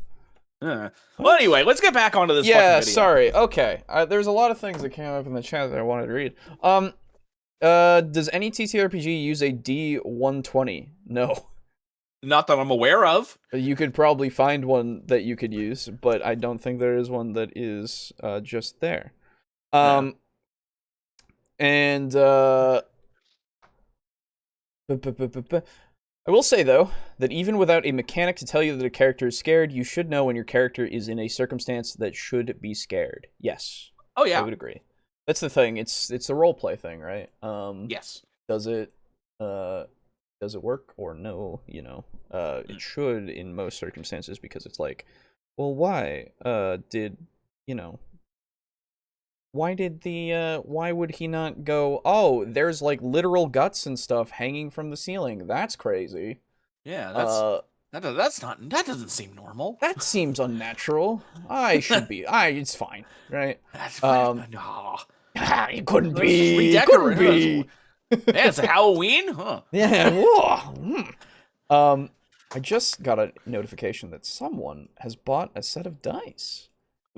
Well, anyway, let's get back onto this. Yeah, fucking video. sorry. Okay, there's a lot of things that came up in the chat that I wanted to read. Does any TTRPG use a D120? No. Not that I'm aware of. You could probably find one that you could use, but I don't think there is one that is just there. And I will say, though, that even without a mechanic to tell you that a character is scared, you should know when your character is in a circumstance that should be scared. Yes. Oh, yeah. I would agree. That's the thing. It's a roleplay thing, right? Yes. Does it work or no? You know, it should in most circumstances, because it's like, well, why did, you know, why would he not go, oh, there's like literal guts and stuff hanging from the ceiling. That's crazy. Yeah, that doesn't seem normal. That seems unnatural. It's fine, right? That's No. It couldn't Let's be. It redecorate couldn't her. be. Yeah, it's a Halloween, huh? Yeah. Whoa. I just got a notification that someone has bought a set of dice.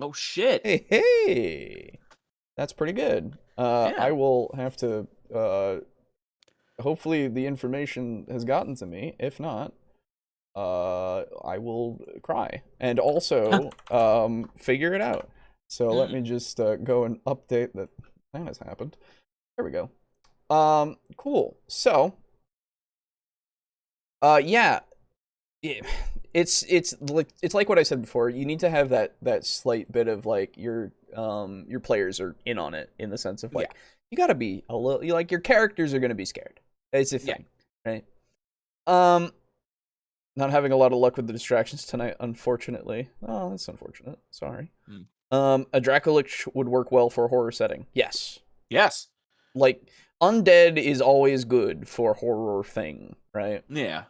Oh shit. Hey. That's pretty good. Yeah. I will have to hopefully the information has gotten to me. If not, I will cry and also figure it out. So let me just go and update that has happened. There we go. Cool. So yeah, it's like what I said before. You need to have that slight bit of like your players are in on it, in the sense of like you gotta be a little, like, your characters are gonna be scared. It's a thing, right? Not having a lot of luck with the distractions tonight, unfortunately. Oh, that's unfortunate. Sorry. A Dracolich would work well for a horror setting. Yes. Like, undead is always good for a horror thing, right? Yeah.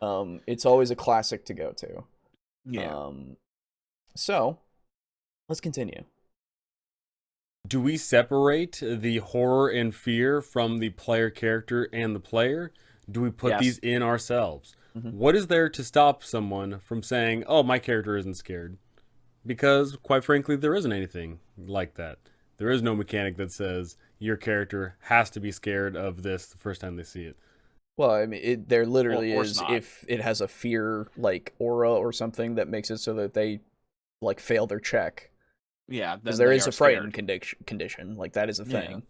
It's always a classic to go to. Yeah. So, let's continue. Do we separate the horror and fear from the player character and the player? Do we put these in ourselves? What is there to stop someone from saying, oh, my character isn't scared? Because, quite frankly, there isn't anything like that. There is no mechanic that says your character has to be scared of this the first time they see it. Well, I mean, there literally is, not. if it has a fear, like, aura or something that makes it so that they, like, fail their check. Yeah. Because there is a frightened condition. Like, that is a thing.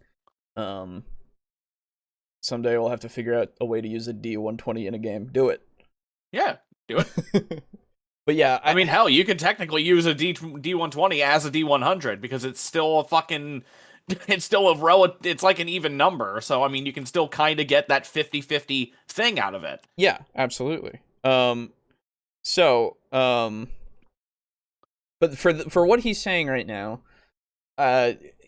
Someday we'll have to figure out a way to use a D120 in a game. Do it. Yeah, do it. But yeah, I mean, hell, you can technically use a D120 as a D100 because it's still a fucking, it's still it's like an even number. So, I mean, you can still kind of get that 50-50 thing out of it. Yeah, absolutely. But for what he's saying right now,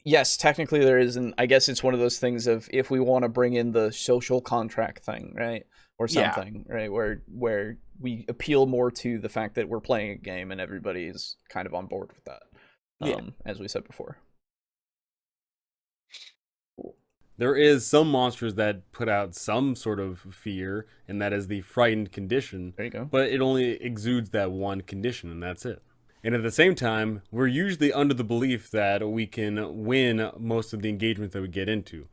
yes, technically there is, and I guess it's one of those things of, if we want to bring in the social contract thing, right? Or something, right? Where we appeal more to the fact that we're playing a game and everybody is kind of on board with that. As we said before. Cool. There is some monsters that put out some sort of fear, and that is the frightened condition. There you go. But it only exudes that one condition, and that's it. And at the same time, we're usually under the belief that we can win most of the engagement that we get into.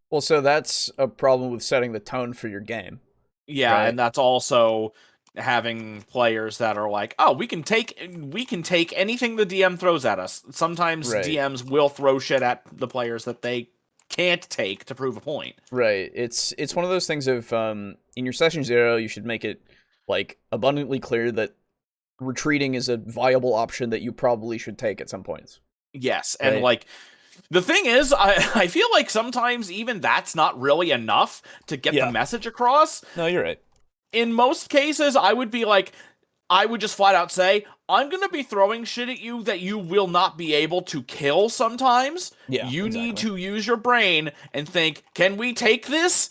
Well, so that's a problem with setting the tone for your game. Yeah, right? And that's also having players that are like, oh, we can take anything the DM throws at us. Sometimes DMs will throw shit at the players that they can't take to prove a point. Right. It's one of those things of, in your session 0, you should make it, like, abundantly clear that retreating is a viable option that you probably should take at some points. Yes, and like, the thing is, I feel like sometimes even that's not really enough to get the message across. No, you're right. In most cases, I would just flat out say, I'm going to be throwing shit at you that you will not be able to kill sometimes. Yeah, you need to use your brain and think, can we take this?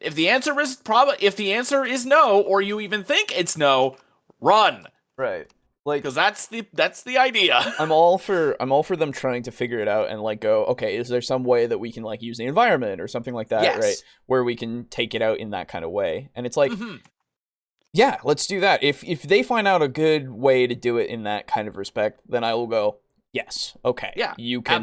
If the answer is no, or you even think it's no, run. Right. Like, because that's the idea. I'm all for them trying to figure it out and, like, go, okay, is there some way that we can, like, use the environment or something like that, right? Where we can take it out in that kind of way. And it's like, yeah, let's do that. If they find out a good way to do it in that kind of respect, then I will go, yes, okay. Yeah, you can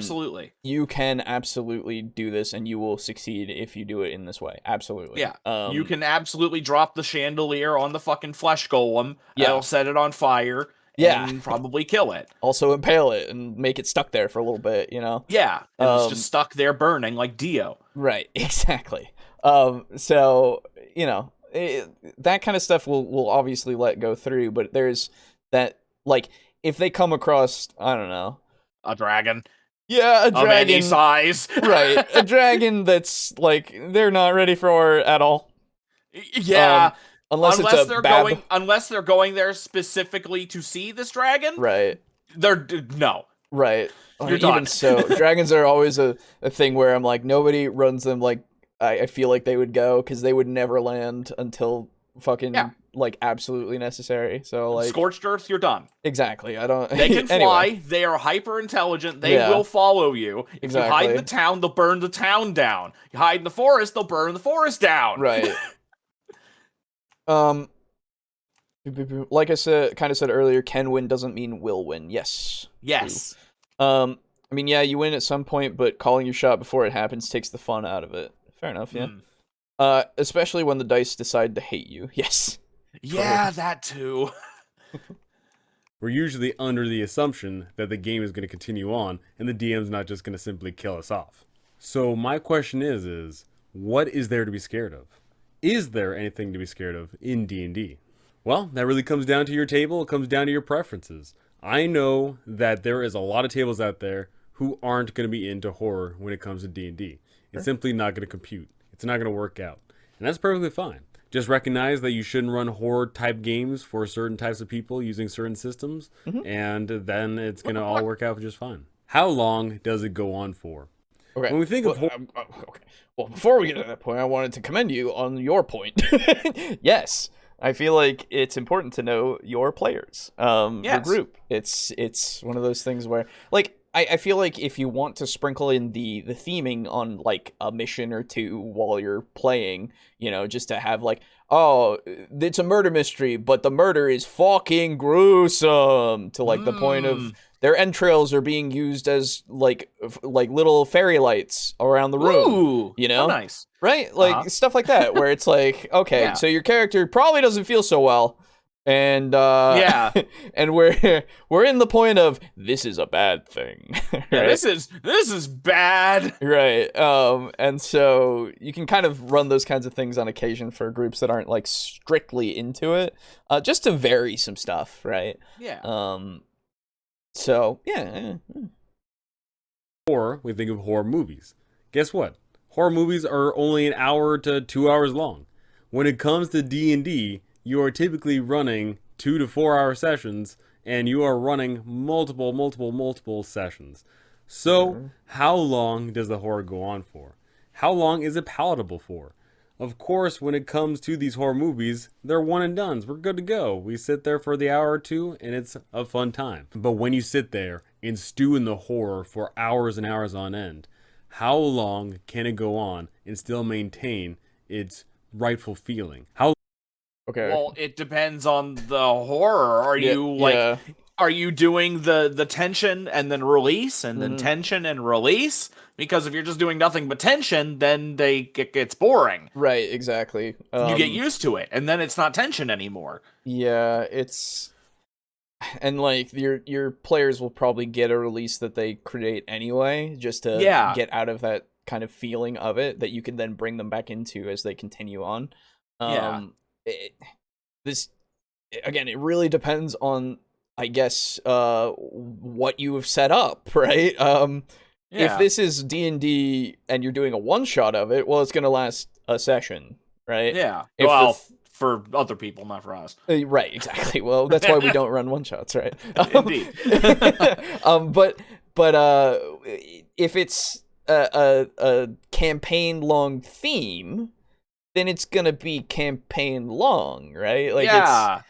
absolutely do this, and you will succeed if you do it in this way. Absolutely. Yeah. You can absolutely drop the chandelier on the fucking flesh golem. Yeah. I'll set it on fire. And probably kill it. Also impale it and make it stuck there for a little bit, you know? Yeah, and it's just stuck there burning like Dio. Right, exactly. So, you know, that kind of stuff will obviously let go through, but there's that, like, if they come across, I don't know. A dragon. Yeah, a dragon. Of any size. Right, a dragon that's, like, they're not ready for at all. Yeah. Unless they're going there specifically to see this dragon, right? No. Right. You're Even done. so, dragons are always a thing where I'm like, nobody runs them like I feel like they would go, because they would never land until fucking Yeah. like absolutely necessary. So like Scorched Earth, you're done. exactly. I don't. They can Anyway, fly. They are hyper intelligent. They Yeah. will follow you. If you hide in Exactly. the town, they'll burn the town down. You hide in the forest, they'll burn the forest down. Right. Um. Like I said earlier, can win doesn't mean will win. Yes. Yes. True. I mean, yeah, you win at some point, but calling your shot before it happens takes the fun out of it. Fair enough. Yeah. Especially when the dice decide to hate you. Yes. Yeah, that too. We're usually under the assumption that the game is going to continue on and the DM's not just going to simply kill us off. So my question is what is there to be scared of? Is there anything to be scared of in D&D? Well, that really comes down to your table. It comes down to your preferences. I know that there is a lot of tables out there who aren't going to be into horror when it comes to D&D. It's simply not going to compute. It's not going to work out. And that's perfectly fine. Just recognize that you shouldn't run horror-type games for certain types of people using certain systems, and then it's going to all work out just fine. How long does it go on for? Okay. When we think of okay. Well, before we get to that point, I wanted to commend you on your point. Yes. I feel like it's important to know your players, your group. It's one of those things where, like, I feel like if you want to sprinkle in the theming on, like, a mission or two while you're playing, you know, just to have, like, oh, it's a murder mystery, but the murder is fucking gruesome, to, like, the point of their entrails are being used as, like little fairy lights around the room. Ooh, you know? Oh, nice. Right? Like, stuff like that, where it's like, okay, so your character probably doesn't feel so well, and Yeah. and we're in the point of, this is a bad thing. Right? Yeah, this is bad. Right. And so you can kind of run those kinds of things on occasion for groups that aren't, like, strictly into it, just to vary some stuff, right? Yeah. So, yeah. Or we think of horror movies. Guess what? Horror movies are only an hour to 2 hours long. When it comes to D&D, you are typically running 2 to 4 hour sessions, and you are running multiple sessions. So, how long does the horror go on for? How long is it palatable for? Of course, when it comes to these horror movies, they're one and dones. We're good to go. We sit there for the hour or two, and it's a fun time. But when you sit there and stew in the horror for hours and hours on end, how long can it go on and still maintain its rightful feeling? Okay. Well, it depends on the horror. Are you like, are you doing the tension and then release and then tension and release? Because if you're just doing nothing but tension, then it gets boring. Right, exactly. You get used to it, and then it's not tension anymore. Yeah, it's, and like your players will probably get a release that they create anyway, just to get out of that kind of feeling of it that you can then bring them back into as they continue on. This, again, it really depends on, I guess, what you have set up, right? If this is D&D and you're doing a one-shot of it, well, it's going to last a session, right? Yeah. If for other people, not for us. Right, exactly. Well, that's why we don't run one-shots, right? Indeed. But if it's a campaign-long theme, then it's going to be campaign-long, right? Like, I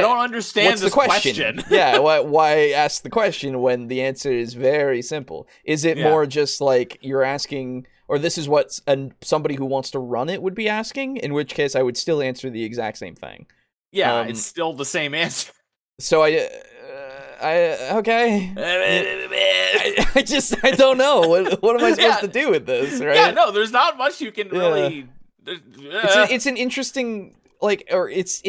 don't understand this question. Yeah, why ask the question when the answer is very simple? Is it more just like you're asking, or this is what somebody who wants to run it would be asking? In which case, I would still answer the exact same thing. Yeah, it's still the same answer. So okay. I don't know. What am I supposed to do with this? Right? Yeah, no, there's not much you can really. It's an interesting, like, or it's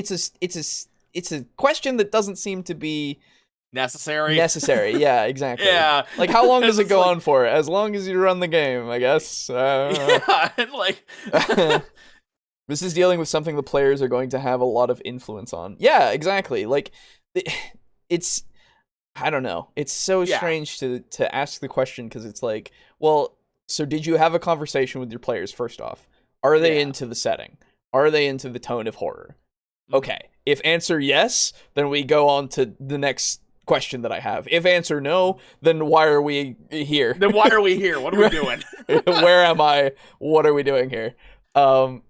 a question that doesn't seem to be necessary. Yeah, exactly. Yeah. Like, how long does it go on for? As long as you run the game, I guess. Yeah, and like. This is dealing with something the players are going to have a lot of influence on. Yeah, exactly. Like, it's, I don't know. It's so strange to ask the question, because it's like, well, so did you have a conversation with your players first off? Are they into the setting? Are they into the tone of horror? Okay. If answer yes, then we go on to the next question that I have. If answer no, then why are we here? Then why are we here? What are we doing? Where am I? What are we doing here? How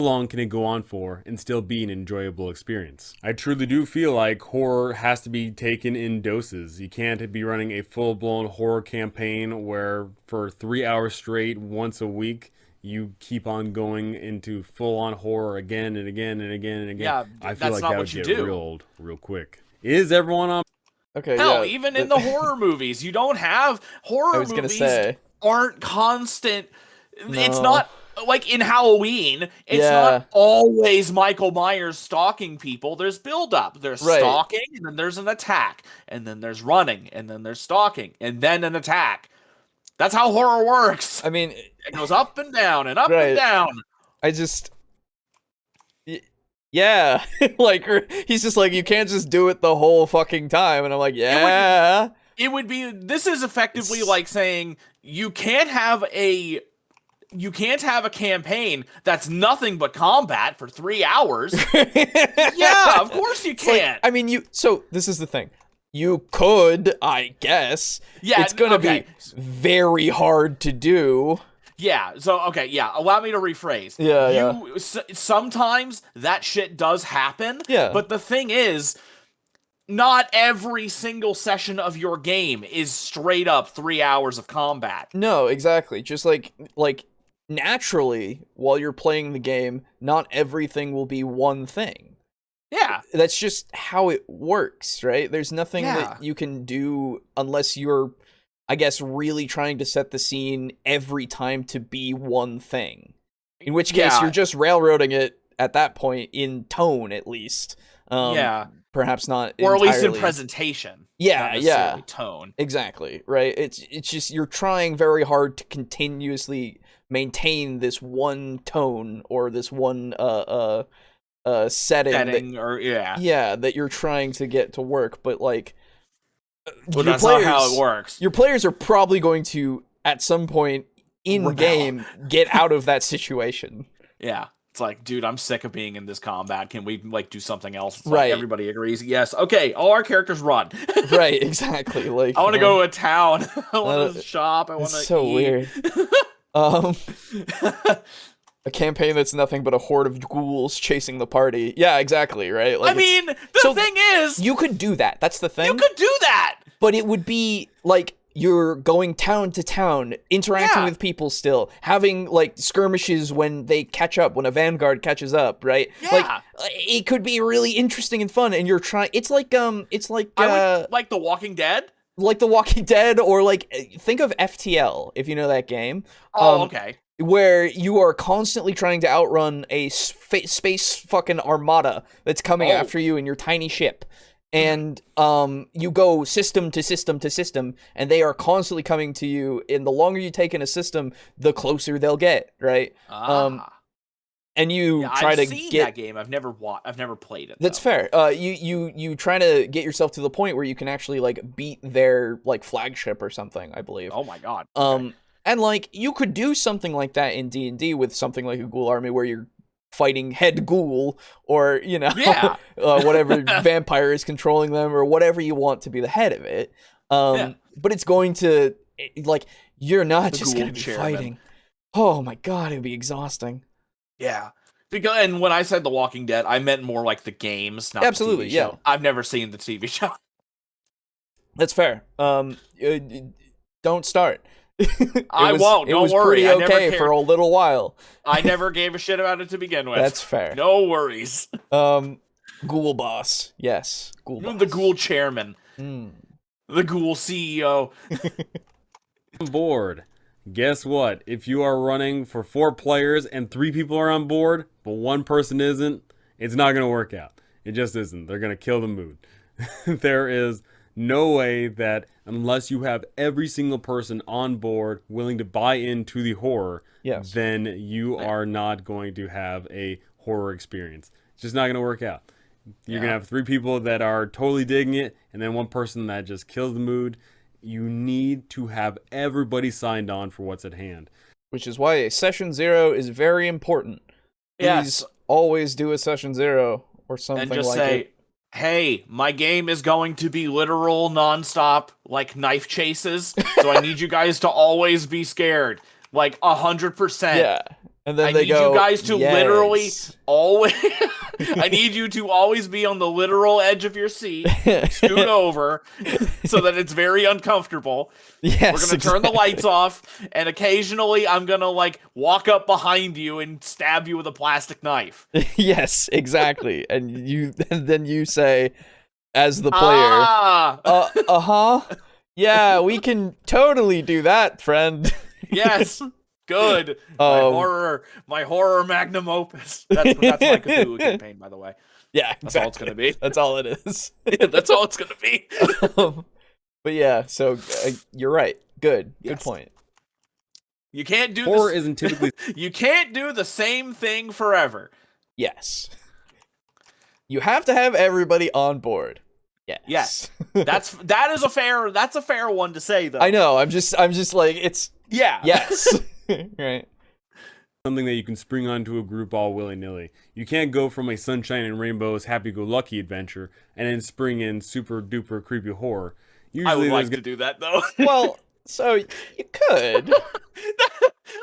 long can it go on for and still be an enjoyable experience? I truly do feel like horror has to be taken in doses. You can't be running a full-blown horror campaign where for 3 hours straight, once a week, you keep on going into full-on horror again and again and again and again. Yeah, I feel that's like not that what would you get do. real old real quick. Is everyone on? Okay, Hell, yeah. even in the horror movies, you don't have horror I was gonna movies say. aren't constant. It's No. not like in Halloween. It's Yeah. not always Michael Myers stalking people. There's build-up. There's Right. stalking, and then there's an attack, and then there's running, and then there's stalking, and then an attack. That's how horror works. I mean, It goes up and down and up Right. and down. I just... Yeah. Like, he's just like, you can't just do it the whole fucking time. And I'm like, yeah. It would be. This is effectively like saying you can't have a campaign that's nothing but combat for 3 hours. Yeah, of course you It's like, can't. I mean, so this is the thing. You could, I guess. Yeah, It's gonna okay. be very hard to do. Yeah, so, okay, yeah, allow me to rephrase. Yeah, Sometimes that shit does happen, Yeah. but the thing is, not every single session of your game is straight up 3 hours of combat. No, exactly. Just like naturally, while you're playing the game, not everything will be one thing. Yeah. That's just how it works, right? There's nothing Yeah. that you can do unless you're, I guess, really trying to set the scene every time to be one thing. In which case, Yeah. you're just railroading it at that point in tone, at least. Yeah. Perhaps not Or at least in entirely. presentation. Yeah, not necessarily yeah. tone. Exactly, right? It's just you're trying very hard to continuously maintain this one tone or this one setting Setting, or, yeah. that you're trying to get to work, but like Well, that's not how it works. Your players are probably going to at some point in Rebel. game get out of that situation. Yeah. It's like, dude, I'm sick of being in this combat. Can we, like, do something else? It's Right. Like, everybody agrees. Yes. Okay, all our characters run. Right, exactly. Like I want to go to a town. I want to shop. I want to It's so eat. weird. A campaign that's nothing but a horde of ghouls chasing the party. Yeah, exactly, right? Like I mean, the thing is, you could do that. That's the thing. you could do that. But it would be like you're going town to town, interacting Yeah. with people still, having like skirmishes when they catch up, when a vanguard catches up, right? Yeah. Like it could be really interesting and fun, and you're trying. It's like I would like The Walking Dead. like The Walking Dead, or like think of FTL if you know that game. Oh, okay. Where you are constantly trying to outrun a space fucking armada that's coming Oh. after you in your tiny ship. And you go system to system to system, and they are constantly coming to you. And the longer you take in a system, the closer they'll get, right? And you try I've to seen get that game. I've never played it. That's though. fair. You try to get yourself to the point where you can actually like beat their like flagship or something, I believe. Oh my god. And like you could do something like that in D&D with something like a ghoul army where you're fighting head ghoul or Yeah. whatever vampire is controlling them or whatever you want to be the head of it. But it's going to like you're not The just ghoul going to be chairman. fighting. Oh my god, it would be exhausting. Yeah. And when I said The Walking Dead, I meant more like the games, not Absolutely, the TV show. I've never seen the TV show. That's fair. Don't start. I won't. Don't It was worry. pretty I never okay cared. for a little while. I never gave a shit about it to begin with. That's fair. No worries. Ghoul boss. Yes. Ghoul boss. The ghoul chairman. Mm. The ghoul CEO. On board. Guess what? If you are running for 4 players and 3 people are on board, but 1 person isn't, it's not going to work out. It just isn't. They're going to kill the mood. There is no way that unless you have every single person on board willing to buy into the horror, Yes. then you are not going to have a horror experience. It's just not going to work out. You're going to have 3 people that are totally digging it, and then 1 person that just kills the mood. You need to have everybody signed on for what's at hand. Which is why a session 0 is very important. Please Yes. always do a session 0 or something And just like say, it. hey, my game is going to be literal nonstop, like, knife chases, so I need you guys to always be scared. Like, 100%. Yeah. And then I they need go, you guys to literally yes. always... I need you to always be on the literal edge of your seat, scoot over, so that it's very uncomfortable. Yes, We're gonna turn the lights off, and occasionally I'm gonna, like, walk up behind you and stab you with a plastic knife. Yes, exactly. And then you say, as the player, Ah! uh-huh. Yeah, we can totally do that, friend. Yes. Good. My horror magnum opus. That's my Cthulhu campaign, by the way. Yeah, That's all it's gonna be. That's all it is. That's all it's gonna be. But yeah, so you're right. Good Yes. point. You can't do Horror this. isn't typically You can't do the same thing forever. Yes. You have to have everybody on board. Yes. That's a fair one to say, though. I know. I'm just like, it's Yeah. yes. Right. something that you can spring onto a group all willy-nilly. You can't go from a sunshine and rainbows happy-go-lucky adventure and then spring in super-duper creepy horror. I would Usually like to do that, though. Well, so you could.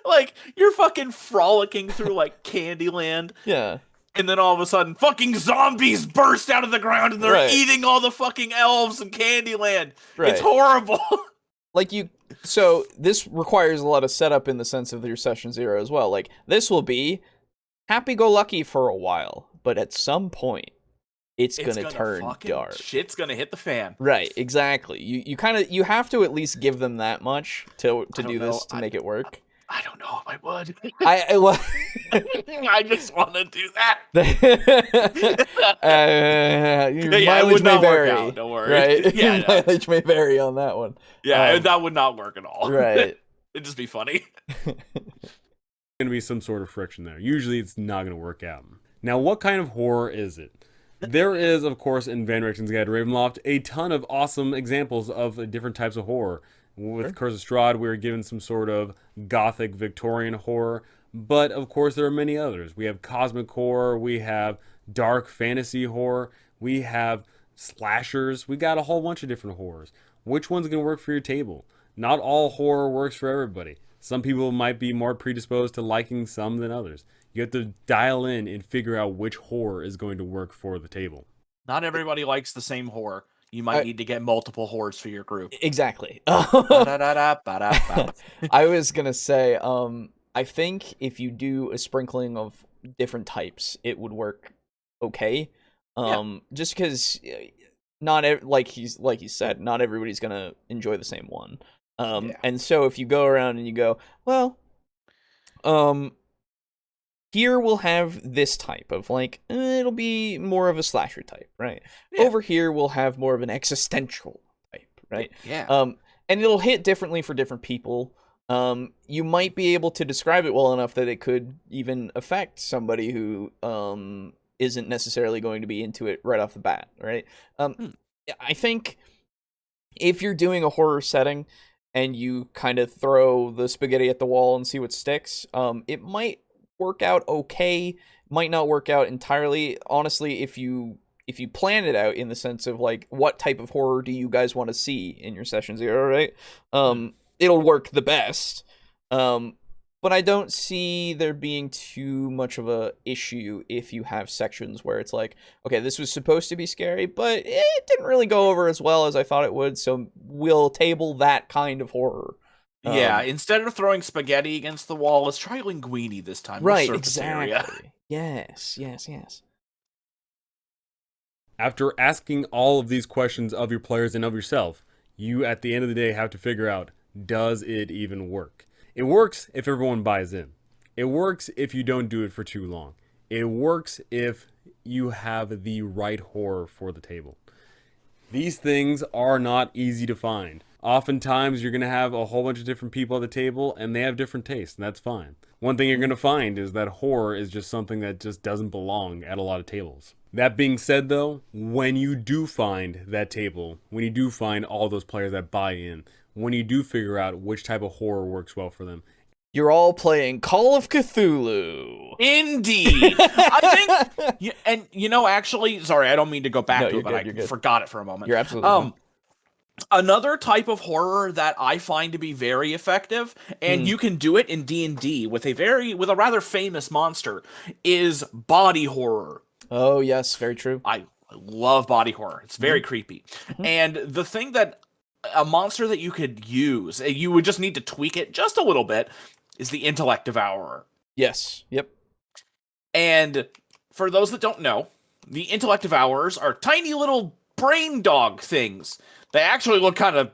Like, you're fucking frolicking through, like, Candyland. Yeah. And then all of a sudden, fucking zombies burst out of the ground and they're Right. eating all the fucking elves in Candyland. Right. It's horrible. Like so this requires a lot of setup in the sense of your session 0 as well. Like, this will be happy-go-lucky for a while, but at some point, it's gonna turn dark. Shit's gonna hit the fan. Right, exactly. You have to at least give them that much to do this to make it work. I don't know if I would. I I just want to do that. Your Yeah, it mileage would may not work vary, out, don't worry. right? Yeah, Your no. mileage may vary on that one. Yeah, that would not work at all. Right. It'd just be funny. going to be some sort of friction there. Usually it's not going to work out. Now, what kind of horror is it? There is, of course, in Van Richten's Guide to Ravenloft, a ton of awesome examples of different types of horror. With Curse of Strahd, we were given some sort of gothic Victorian horror, but of course there are many others. We have cosmic horror, we have dark fantasy horror, we have slashers, we got a whole bunch of different horrors. Which one's going to work for your table? Not all horror works for everybody. Some people might be more predisposed to liking some than others. You have to dial in and figure out which horror is going to work for the table. Not everybody likes the same horror. You might need to get multiple horrors for your group. Exactly. Ba-da-da-da-ba-da-ba. I was gonna say, I think if you do a sprinkling of different types, it would work okay. Just because like he said, not everybody's gonna enjoy the same one. And so if you go around and you go, well, here we'll have this type of, like, it'll be more of a slasher type, right? Yeah. Over here we'll have more of an existential type, right? Yeah. And it'll hit differently for different people. You might be able to describe it well enough that it could even affect somebody who isn't necessarily going to be into it right off the bat, right? I think if you're doing a horror setting and you kind of throw the spaghetti at the wall and see what sticks, it might work out okay, might not work out entirely. Honestly, if you plan it out in the sense of, like, what type of horror do you guys want to see in your session 0, right? It'll work the best. But I don't see there being too much of a issue if you have sections where it's like, okay, this was supposed to be scary, but it didn't really go over as well as I thought it would, so we'll table that kind of horror. Yeah, instead of throwing spaghetti against the wall, let's try linguine this time. Right, exactly. Yes. After asking all of these questions of your players and of yourself, you at the end of the day have to figure out, does it even work? It works if everyone buys in. It works if you don't do it for too long. It works if you have the right horror for the table. These things are not easy to find. Oftentimes, you're going to have a whole bunch of different people at the table, and they have different tastes, and that's fine. One thing you're going to find is that horror is just something that just doesn't belong at a lot of tables. That being said, though, when you do find that table, when you do find all those players that buy in, when you do figure out which type of horror works well for them, You're all playing Call of Cthulhu. Indeed. I think, and actually, sorry, I don't mean to go back to it, but I forgot it for a moment. You're absolutely fine. Another type of horror that I find to be very effective, and you can do it in D&D with a rather famous monster, is body horror. Oh, yes, very true. I love body horror. It's very creepy. And the thing that a monster that you could use, you would just need to tweak it just a little bit, is the Intellect Devourer. Yes. Yep. And for those that don't know, the Intellect Devourers are tiny little brain dog things. They actually look kind of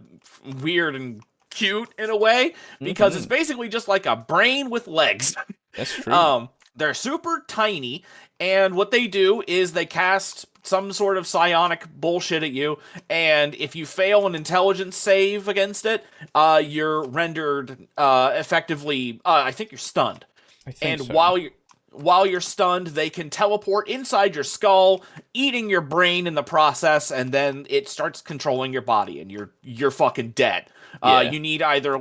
weird and cute in a way, because it's basically just like a brain with legs. That's true. They're super tiny, and what they do is they cast some sort of psionic bullshit at you, and if you fail an intelligence save against it, you're rendered effectively, I think you're stunned. While you're stunned, they can teleport inside your skull, eating your brain in the process, and then it starts controlling your body, and you're fucking dead. You need either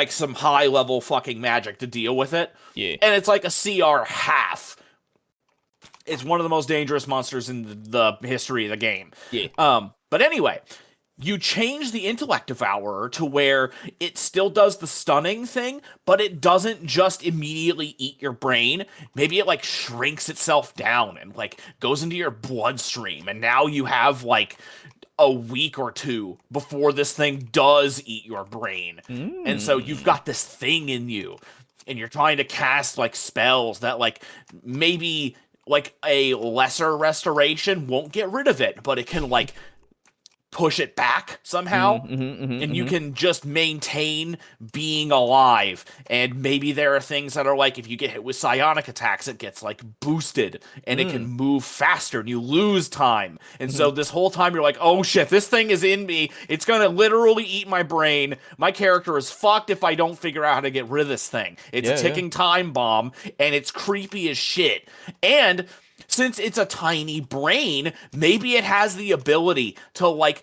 some high level fucking magic to deal with it. Yeah. And it's like a CR half. It's one of the most dangerous monsters in the history of the game. Yeah. But anyway, you change the Intellect Devourer to where it still does the stunning thing, but it doesn't just immediately eat your brain. Maybe it shrinks itself down and goes into your bloodstream, and now you have a week or two before this thing does eat your brain. And so you've got this thing in you, and you're trying to cast spells that maybe a lesser restoration won't get rid of it, but it can push it back somehow, and you can just maintain being alive. And maybe there are things that are if you get hit with psionic attacks, it gets boosted, and it can move faster, and you lose time. And so this whole time you're oh shit, this thing is in me, it's gonna literally eat my brain, my character is fucked if I don't figure out how to get rid of this thing. It's a ticking time bomb, and it's creepy as shit. And since it's a tiny brain, maybe it has the ability to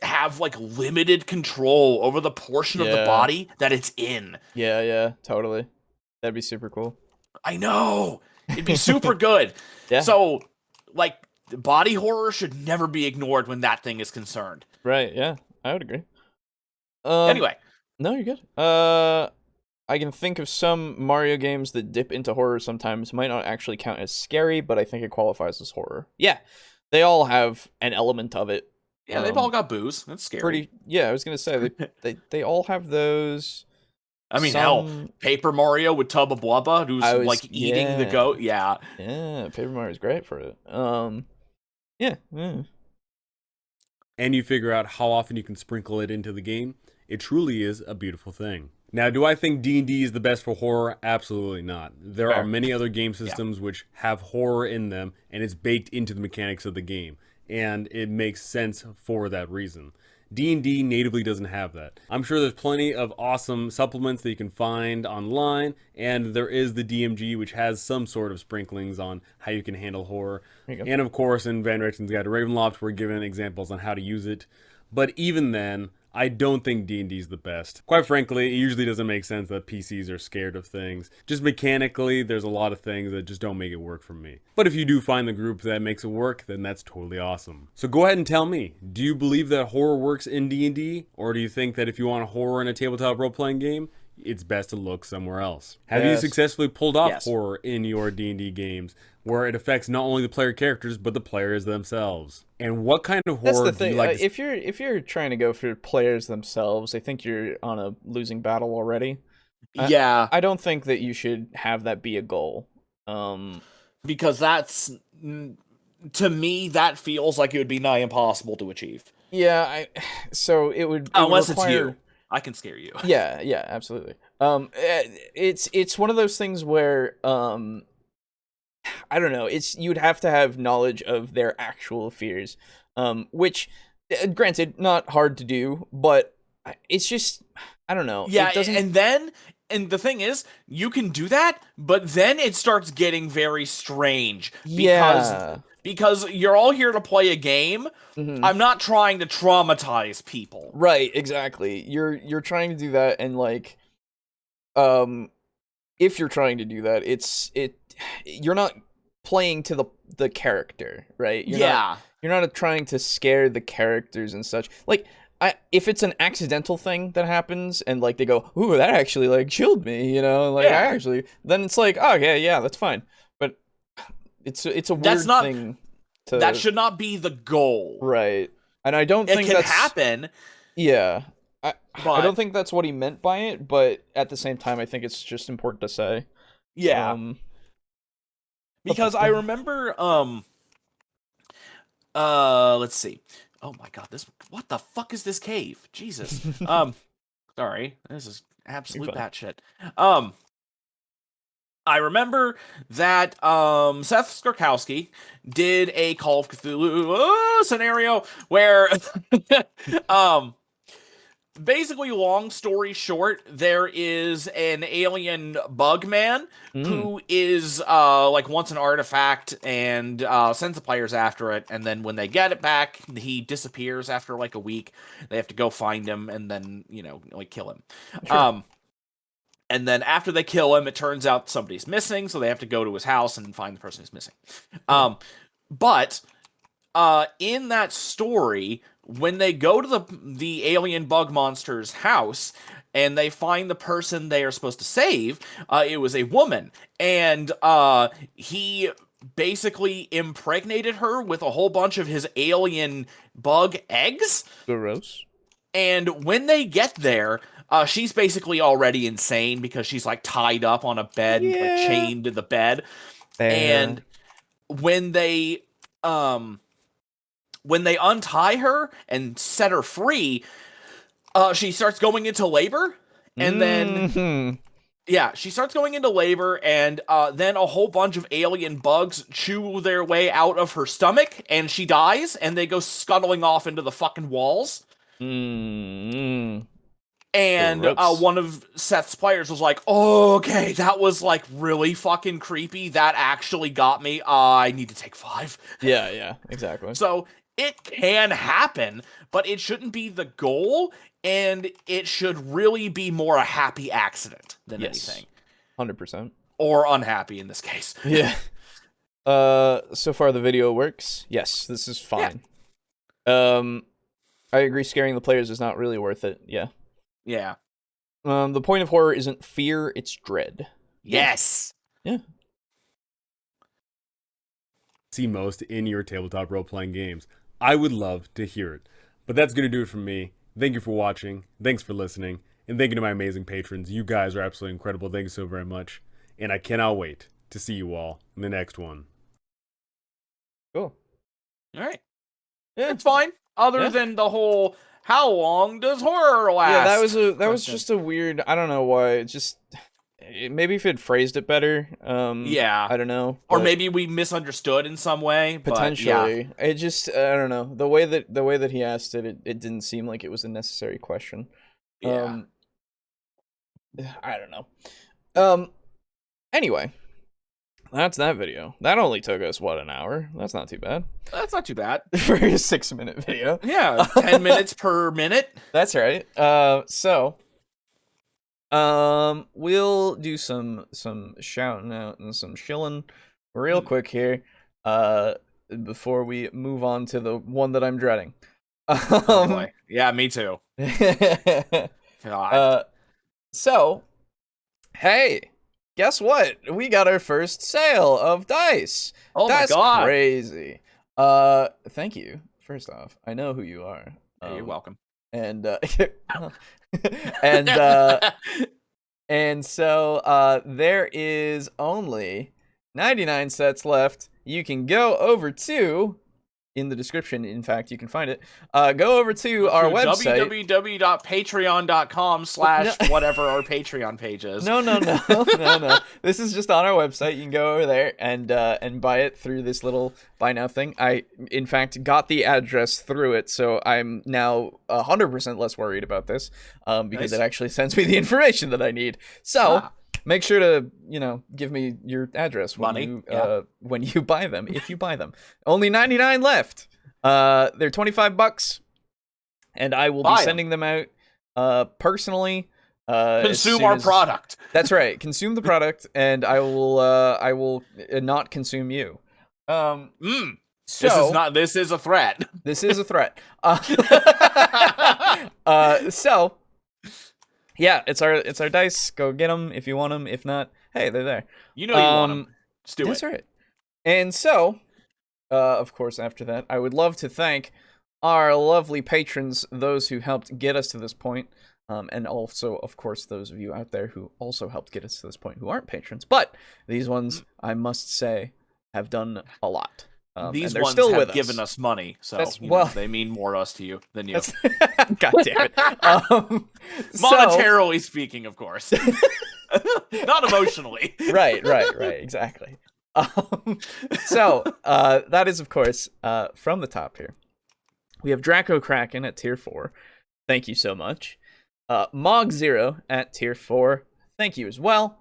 have limited control over the portion of the body that it's in. Yeah, totally. That'd be super cool. I know. It'd be super good. Yeah. So body horror should never be ignored when that thing is concerned. Right, yeah. I would agree. Anyway. No, you're good. I can think of some Mario games that dip into horror sometimes. Might not actually count as scary, but I think it qualifies as horror. Yeah, they all have an element of it. Yeah, they've all got booze. That's scary. I was gonna say they all have those. I mean, hell, Paper Mario with Tubba Blubba, who's eating the goat. Yeah, Paper Mario's great for it. Yeah. And you figure out how often you can sprinkle it into the game. It truly is a beautiful thing. Now, do I think D&D is the best for horror? Absolutely not. There are many other game systems which have horror in them, and it's baked into the mechanics of the game, and it makes sense for that reason. D&D natively doesn't have that. I'm sure there's plenty of awesome supplements that you can find online, and there is the DMG, which has some sort of sprinklings on how you can handle horror. And of course, in Van Rechten's Guide to Ravenloft, we're given examples on how to use it. But even then, I don't think D&D is the best. Quite frankly, it usually doesn't make sense that PCs are scared of things. Just mechanically, there's a lot of things that just don't make it work for me. But if you do find the group that makes it work, then that's totally awesome. So go ahead and tell me, do you believe that horror works in D&D? Or do you think that if you want horror in a tabletop role-playing game, it's best to look somewhere else? Have you successfully pulled off horror in your D&D games, where it affects not only the player characters but the players themselves? And what kind of horror That's the thing. do you like? If you're trying to go for players themselves, I think you're on a losing battle already. Yeah, I don't think that you should have that be a goal. Because that's, to me, that feels like it would be nigh impossible to achieve. Yeah, so it would unless require... it's you. I can scare you. Yeah, absolutely. It's one of those things where I don't know. You'd have to have knowledge of their actual fears, which, granted, not hard to do, but it's just, I don't know. Yeah, and the thing is, you can do that, but then it starts getting very strange. Because you're all here to play a game. Mm-hmm. I'm not trying to traumatize people. Right, exactly. You're trying to do that, and if you're trying to do that, you're not playing to the character, right? You're not trying to scare the characters and such. Like, if it's an accidental thing that happens and like they go, ooh, that actually like chilled me, like then it's like, oh yeah, that's fine. But it's a weird thing. That should not be the goal, right? And I don't think it can happen. Yeah, I don't think that's what he meant by it, but at the same time, I think it's just important to say. Yeah. Because I remember, let's see. Oh my god, what the fuck is this cave? Jesus. Sorry, this is absolute batshit. I remember that Seth Skorkowski did a Call of Cthulhu scenario where basically, long story short, there is an alien bug man who is like wants an artifact and sends the players after it, and then when they get it back, he disappears after like a week. They have to go find him and then like kill him. Sure. And then after they kill him, it turns out somebody's missing, so they have to go to his house and find the person who's missing. But in that story, when they go to the alien bug monster's house and they find the person they are supposed to save, it was a woman. And he basically impregnated her with a whole bunch of his alien bug eggs. Gross. And when they get there, she's basically already insane because she's like tied up on a bed, like chained to the bed. And when they untie her and set her free, she starts going into labor, and then she starts going into labor, and then a whole bunch of alien bugs chew their way out of her stomach, and she dies, and they go scuttling off into the fucking walls. And one of Seth's players was like, oh, okay, that was like really fucking creepy. That actually got me. I need to take 5. Yeah, exactly. So it can happen, but it shouldn't be the goal, and it should really be more a happy accident than anything. 100%. Or unhappy in this case. Yeah. So far the video works. Yes, this is fine. Yeah. I agree, scaring the players is not really worth it. Yeah. Yeah. The point of horror isn't fear, it's dread. Yes. Yeah. See most in your tabletop role-playing games. I would love to hear it. But that's going to do it from me. Thank you for watching. Thanks for listening. And thank you to my amazing patrons. You guys are absolutely incredible. Thank you so very much. And I cannot wait to see you all in the next one. Cool. All right. Yeah. It's fine. Other than the whole, how long does horror last? Yeah, that was just a weird, I don't know why, maybe if it phrased it better. I don't know. Or maybe we misunderstood in some way. Potentially. But it just, I don't know. The way that he asked it, it didn't seem like it was a necessary question. Yeah. I don't know. Anyway. That's that video. That only took us, an hour? That's not too bad. That's not too bad. For a 6-minute video. Yeah, 10 minutes per minute. That's right. We'll do some shouting out and some shilling real quick here, before we move on to the one that I'm dreading. Oh boy. Yeah, me too. God. So, hey, guess what? We got our first sale of dice. Oh That's my god. Crazy. Thank you. First off, I know who you are. You're welcome. And and so there is only 99 sets left. You can go over to, in the description, in fact, you can find it. Go over to our website. www.patreon.com/whatever our Patreon page is. No. This is just on our website. You can go over there and buy it through this little buy now thing. I, in fact, got the address through it, so I'm now 100% less worried about this, because it actually sends me the information that I need. So make sure to, give me your address when you buy them, if you buy them. Only 99 left. They're $25, and I will be sending them out personally. As Consume soon our as- product. That's right. Consume the product, and I will not consume you. So This is a threat. this is a threat. So yeah, it's our dice. Go get them if you want them. If not, hey, they're there. You know you want them. Just do That's it. right. And so, of course, after that, I would love to thank our lovely patrons, those who helped get us to this point, and also, of course, those of you out there who also helped get us to this point who aren't patrons. But these ones, I must say, have done a lot. These and they're ones still have with given us. us money, so That's- you well- know, they mean more us to you than you. God damn it. Monetarily speaking, of course. Not emotionally. Right, exactly. So, that is, of course, from the top here. We have Draco Kraken at tier 4. Thank you so much. Mog Zero at tier 4. Thank you as well.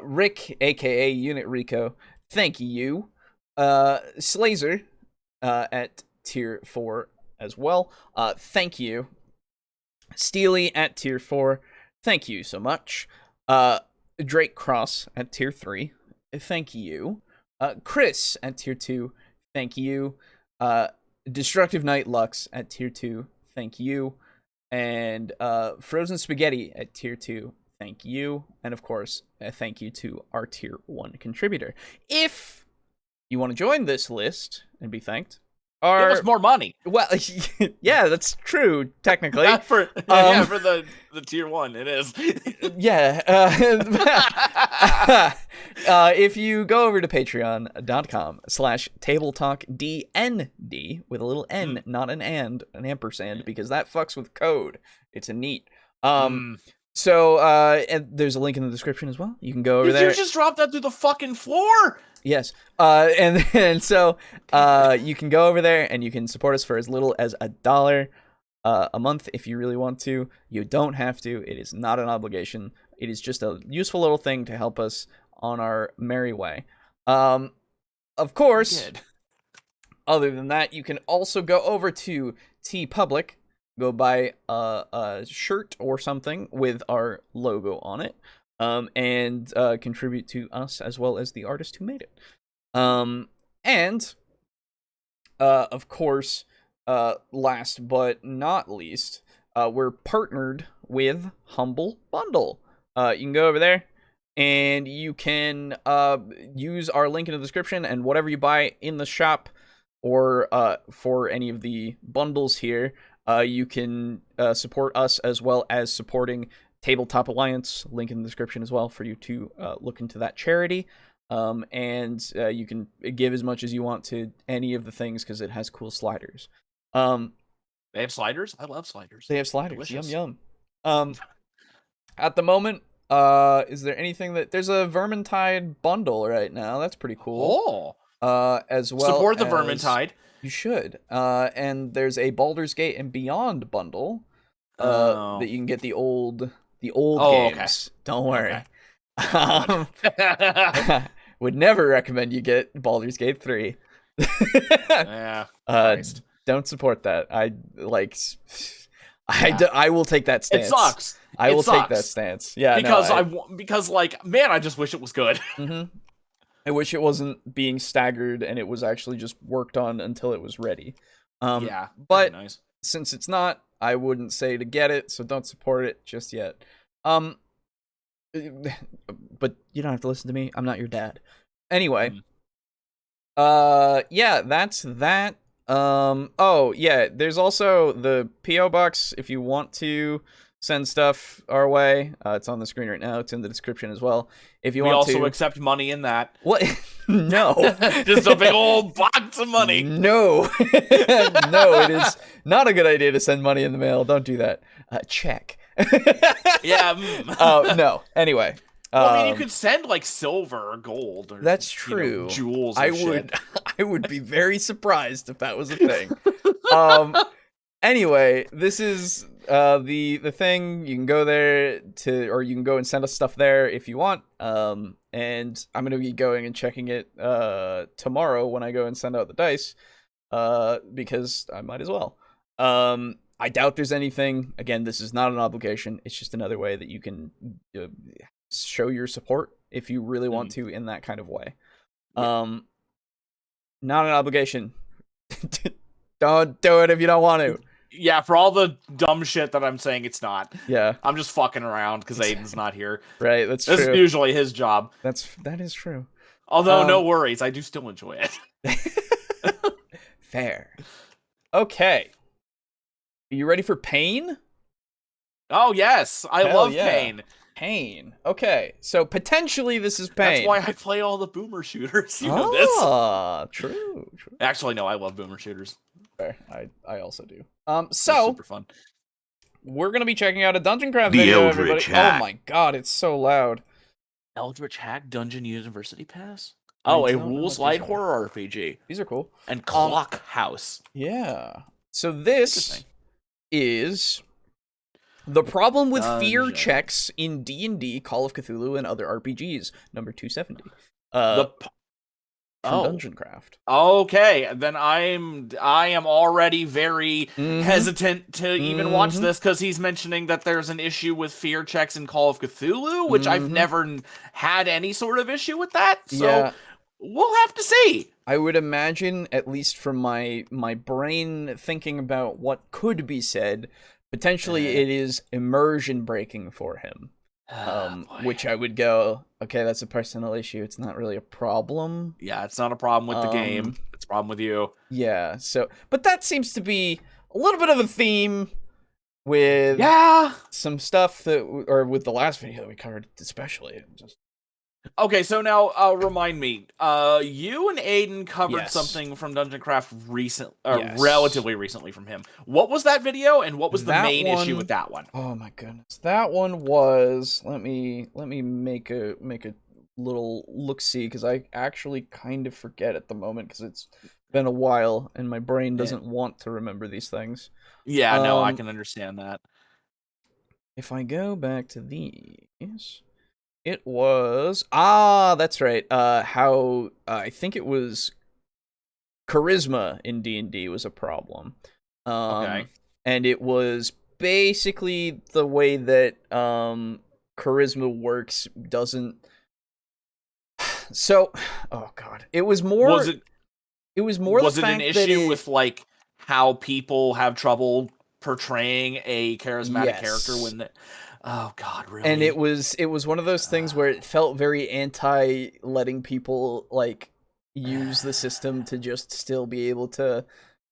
Rick, aka Unit Rico. Thank you. Slazer at tier 4 as well. Thank you. Steely at tier 4. Thank you so much. Drake Cross at tier 3. Thank you. Chris at tier 2. Thank you. Destructive Knight Lux at tier 2. Thank you. And Frozen Spaghetti at tier 2. Thank you. And of course, thank you to our tier 1 contributor. If you want to join this list and be thanked, Give us more money. well, yeah, that's true, technically. Not for for the tier 1, it is. Yeah. If you go over to patreon.com/tabletalkdnd with a little N, not an ampersand, because that fucks with code. It's a neat. So, and there's a link in the description as well. You can go over there. You just dropped that through the fucking floor? Yes. And so you can go over there and you can support us for as little as $1 a month if you really want to. You don't have to. It is not an obligation. It is just a useful little thing to help us on our merry way. Of course, other than that, you can also go over to TeePublic, go buy a shirt or something with our logo on it. And contribute to us as well as the artist who made it. And of course, last but not least, we're partnered with Humble Bundle. You can go over there and you can use our link in the description, and whatever you buy in the shop or for any of the bundles here, you can support us as well as supporting Tabletop Alliance, link in the description as well for you to look into that charity. And you can give as much as you want to any of the things because it has cool sliders. They have sliders? I love sliders. They have sliders. Delicious. Yum. At the moment, is there anything that... There's a Vermintide bundle right now. That's pretty cool. As well Support the as, Vermintide. You should. And there's a Baldur's Gate and Beyond bundle that you can get the old games. Okay. Don't worry. Okay. Would never recommend you get Baldur's Gate 3. Yeah. Don't support that. I will take that stance. It sucks. I will take that stance. Yeah, because man, I just wish it was good. I wish it wasn't being staggered and it was actually just worked on until it was ready. Yeah, but nice. Since it's not, I wouldn't say to get it, so don't support it just yet. But you don't have to listen to me. I'm not your dad. Anyway. Yeah, that's that. Oh, yeah, there's also the P.O. Box if you want to send stuff our way. It's on the screen right now. It's in the description as well. If you want to... We also accept money in that. What? No. Just a big old box of money. No. No, it is not a good idea to send money in the mail. Don't do that. Check. Yeah. No. Anyway. Well, I mean, you could send like silver or gold. Or, that's true. Jewels. Or I would be very surprised if that was a thing. Anyway, this is the thing. You can go there or you can go and send us stuff there if you want. And I'm gonna be going and checking it tomorrow when I go and send out the dice. Because I might as well. I doubt there's anything. Again, this is not an obligation. It's just another way that you can show your support if you really want to in that kind of way. Yeah. Not an obligation. Don't do it if you don't want to. Yeah, for all the dumb shit that I'm saying, it's not. Yeah. I'm just fucking around because Aiden's not here. Right, that's true. That's usually his job. That is true. Although, no worries, I do still enjoy it. Fair. Okay. Are you ready for pain? Oh, yes. I love pain. Pain. Okay, so potentially this is pain. That's why I play all the boomer shooters. You know this. Ah, true. Actually, no, I love boomer shooters. Fair. I also do. They're So super fun. we're gonna be checking out a Dungeon Craft The video, Eldritch everybody. Hack. Oh my god, it's so loud. Eldritch Hack Dungeon University Pass? Oh, a don't know what rules these light are. horror RPG. These are cool. And Clock House. Yeah. So this Interesting. is the problem with fear Dungeon. checks in D&D, Call of Cthulhu, and other RPGs. Number 270. From Dungeon Craft. Okay, then I am already very hesitant to even watch this because he's mentioning that there's an issue with fear checks in Call of Cthulhu, which I've never had any sort of issue with that. So we'll have to see. I would imagine, at least from my brain thinking about what could be said, potentially it is immersion breaking for him. Which I would go, okay, that's a personal issue. It's not really a problem. Yeah, it's not a problem with the game. It's a problem with you. Yeah, so, but that seems to be a little bit of a theme with some stuff that, or with the last video that we covered, especially. Okay, so now remind me. You and Aiden covered something from Dungeon Craft relatively recently from him. What was that video, and what was the main issue with that one? Oh my goodness, that one was. Let me make a little look-see because I actually kind of forget at the moment because it's been a while and my brain doesn't want to remember these things. Yeah, no, I can understand that. If I go back to these. It was that's right. How I think it was charisma in D&D was a problem. Okay. And it was basically the way that charisma works doesn't. So, oh god, it was more. Was it the an issue with like how people have trouble portraying a charismatic character when they? Oh god, really? And it was one of those things where it felt very anti letting people like use the system to just still be able to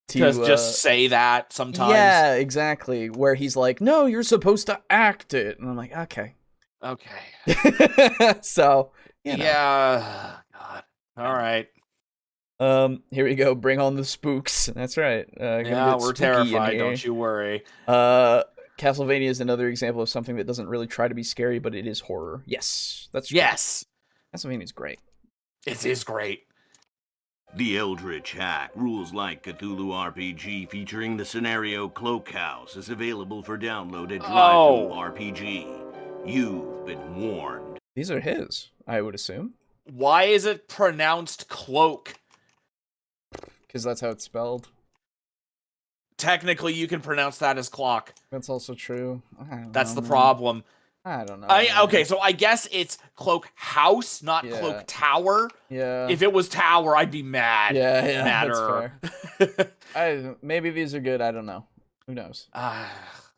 just say that sometimes. Yeah, exactly. Where he's like, "No, you're supposed to act it," and I'm like, "Okay." So, yeah, God. All right. Here we go. Bring on the spooks. That's right. We're terrified. Don't you worry. Castlevania is another example of something that doesn't really try to be scary, but it is horror. Yes, that's true. Yes. Castlevania is great. It is great. The Eldritch Hack, rules like Cthulhu RPG featuring the scenario Cloak House, is available for download at DriveThruRPG. You've been warned. These are his, I would assume. Why is it pronounced cloak? Because that's how it's spelled. Technically, you can pronounce that as clock. That's also true. That's the problem. I don't know. Okay, so I guess it's Cloak House, not Cloak Tower. Yeah. If it was Tower, I'd be mad. Yeah, Madder. that's fair. Maybe these are good. I don't know. Who knows? I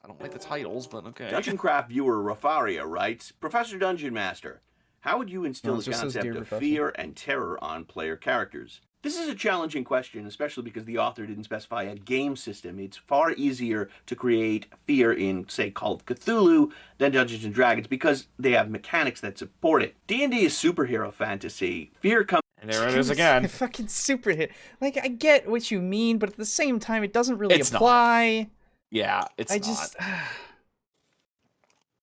don't like the titles, but okay. Dungeon Craft viewer Rafaria writes, Professor Dungeon Master, how would you instill the concept of fear and terror on player characters? This is a challenging question, especially because the author didn't specify a game system. It's far easier to create fear in, say, Call of Cthulhu than Dungeons & Dragons because they have mechanics that support it. D&D is superhero fantasy. Fear comes... And there it is again. Fucking superhero. Like, I get what you mean, but at the same time, it doesn't really apply. Not. Yeah, it's not.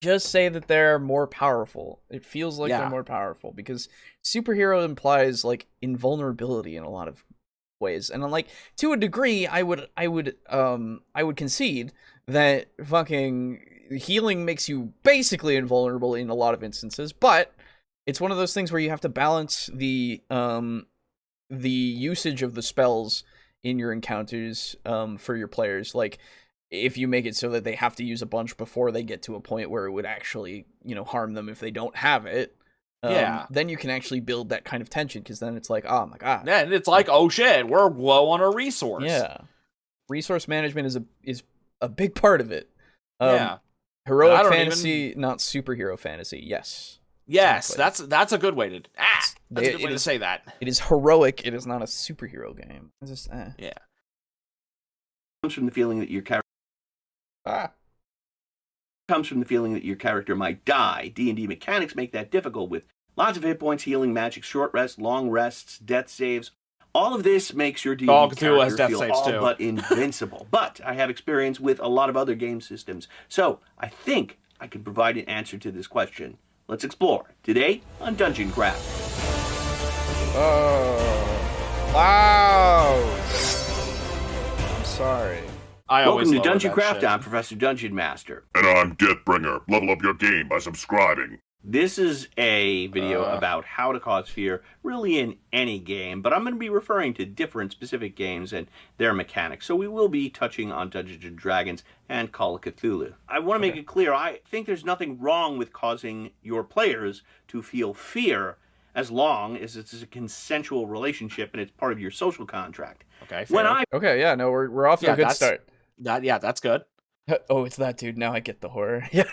Just say that they're more powerful. It feels like they're more powerful because superhero implies like invulnerability in a lot of ways, and like to a degree, I would concede that fucking healing makes you basically invulnerable in a lot of instances, but it's one of those things where you have to balance the usage of the spells in your encounters for your players. Like if you make it so that they have to use a bunch before they get to a point where it would actually, harm them if they don't have it, then you can actually build that kind of tension, because then it's like, oh my god. Then it's like, oh shit, we're low on a resource. Yeah. Resource management is a big part of it. Yeah. Heroic fantasy, not superhero fantasy. Yes. Yes, exactly. that's a good way to that's a good way to say that. It is heroic. It is not a superhero game. It's just, Yeah. Comes from the feeling that your character might die. D&D mechanics make that difficult, with lots of hit points, healing, magic, short rests, long rests, death saves. All of this makes your D&D character feel all but invincible. But I have experience with a lot of other game systems, so I think I can provide an answer to this question. Let's explore today on Dungeon Craft. Oh, wow! I'm sorry. Welcome to Dungeon Craft. I'm Professor Dungeon Master. And I'm Deathbringer. Level up your game by subscribing. This is a video about how to cause fear, really in any game, but I'm going to be referring to different specific games and their mechanics. So we will be touching on Dungeons & Dragons and Call of Cthulhu. I want to make it clear, I think there's nothing wrong with causing your players to feel fear, as long as it's a consensual relationship and it's part of your social contract. Okay, Okay, yeah, no, we're off to a good start. That's good. Oh, it's that dude. Now I get the horror. Yeah.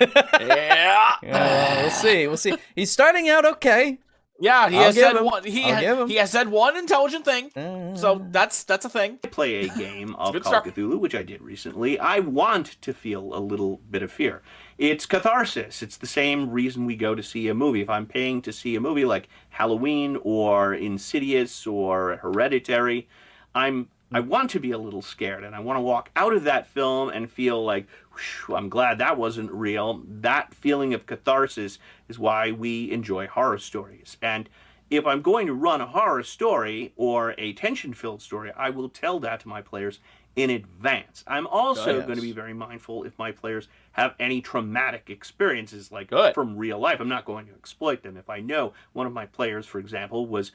We'll see. He's starting out okay. Yeah, he has said one. He has said one intelligent thing. So that's a thing. I play a game of Call of Cthulhu, which I did recently. I want to feel a little bit of fear. It's catharsis. It's the same reason we go to see a movie. If I'm paying to see a movie like Halloween or Insidious or Hereditary, I want to be a little scared, and I want to walk out of that film and feel like, I'm glad that wasn't real. That feeling of catharsis is why we enjoy horror stories. And if I'm going to run a horror story or a tension-filled story, I will tell that to my players in advance. I'm also going to be very mindful if my players have any traumatic experiences, like from real life. I'm not going to exploit them. If I know one of my players, for example, was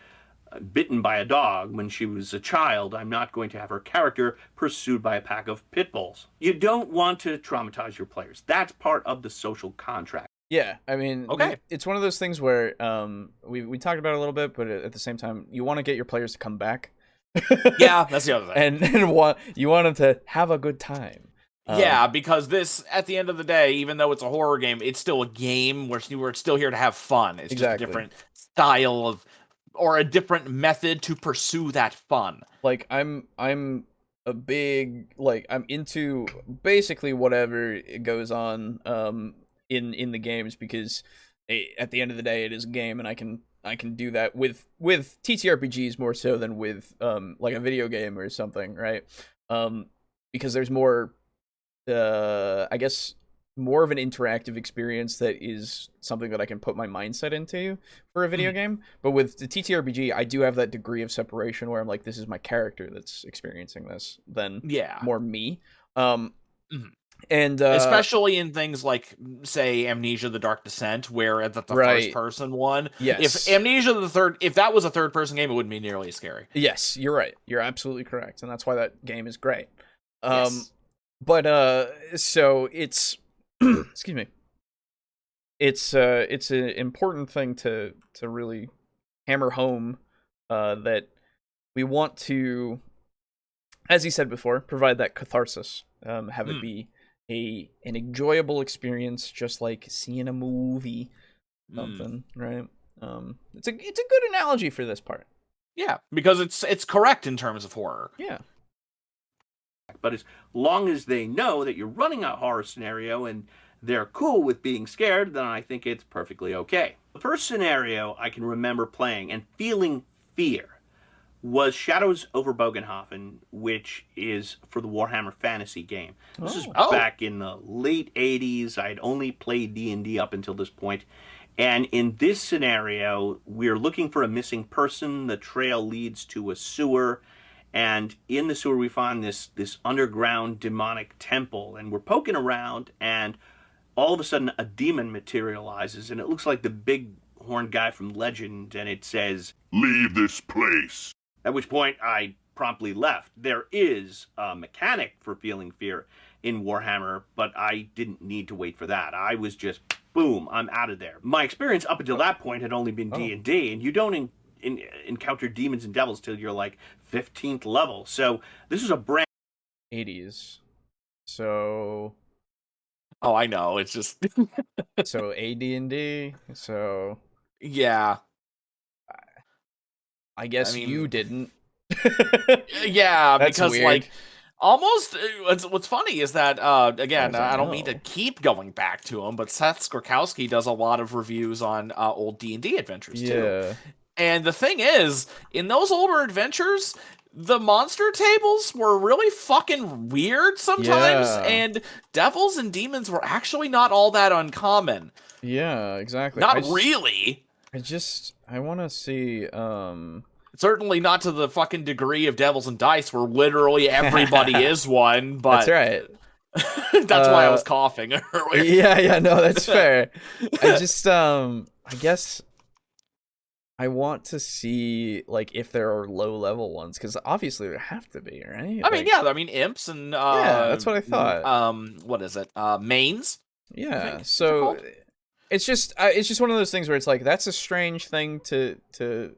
bitten by a dog when she was a child, I'm not going to have her character pursued by a pack of pit bulls. You don't want to traumatize your players. That's part of the social contract. Yeah, I mean, it's one of those things where we talked about it a little bit, but at the same time, you want to get your players to come back. Yeah, that's the other thing. And you want them to have a good time. Yeah, because this, at the end of the day, even though it's a horror game, it's still a game where we're still here to have fun. It's just a different style of, or a different method to pursue that fun. Like, I'm a big, like, I'm into basically whatever goes on in the games, because at the end of the day, it is a game, and I can do that with TTRPGs more so than with like a video game or something, right? Because there's more, I guess, more of an interactive experience that is something that I can put my mindset into for a video game. But with the TTRPG, I do have that degree of separation where I'm like, this is my character that's experiencing this, than more me. And especially in things like, say, Amnesia: The Dark Descent, where the first person one. Yes. If Amnesia if that was a third person game, it wouldn't be nearly as scary. Yes, you're right. You're absolutely correct, and that's why that game is great. Yes. But so it's excuse me. It's an important thing to really hammer home that we want to, as he said before, provide that catharsis. Have it be an enjoyable experience, just like seeing a movie, something, right? It's a good analogy for this part. Yeah, because it's correct in terms of horror. Yeah. But as long as they know that you're running a horror scenario and they're cool with being scared, then I think it's perfectly okay. The first scenario I can remember playing and feeling fear was Shadows over Bogenhofen, which is for the Warhammer Fantasy game. This is back in the late 80s. I'd only played D&D up until this point. And in this scenario, we're looking for a missing person. The trail leads to a sewer. And in the sewer, we find this underground demonic temple. And we're poking around, and all of a sudden, a demon materializes. And it looks like the big horned guy from Legend. And it says, "Leave this place." At which point, I promptly left. There is a mechanic for feeling fear, in Warhammer, but I didn't need to wait for that. I was just, boom, I'm out of there. My experience up until that point had only been D&D, and you don't encounter demons and devils till you're like 15th level. So this was a brand 80s. So Oh, I know. It's just so AD&D. So yeah. I guess you didn't. Yeah, That's because weird. like almost what's funny is that again, I don't mean to know. keep going back to him, but Seth Skorkowski does a lot of reviews on old D&D adventures too. Yeah. And the thing is, in those older adventures, the monster tables were really fucking weird sometimes, Yeah. and devils and demons were actually not all that uncommon. Yeah, exactly. Not really. I want to see Certainly not to the fucking degree of Devils and Dice, where literally everybody is one, but... That's right. That's why I was coughing earlier. Yeah, no, that's fair. I guess I want to see, like, if there are low-level ones, because obviously there have to be, right? I mean, imps and... yeah, that's what I thought. What is it? Mains? Yeah, so... It's just one of those things where it's like, that's a strange thing to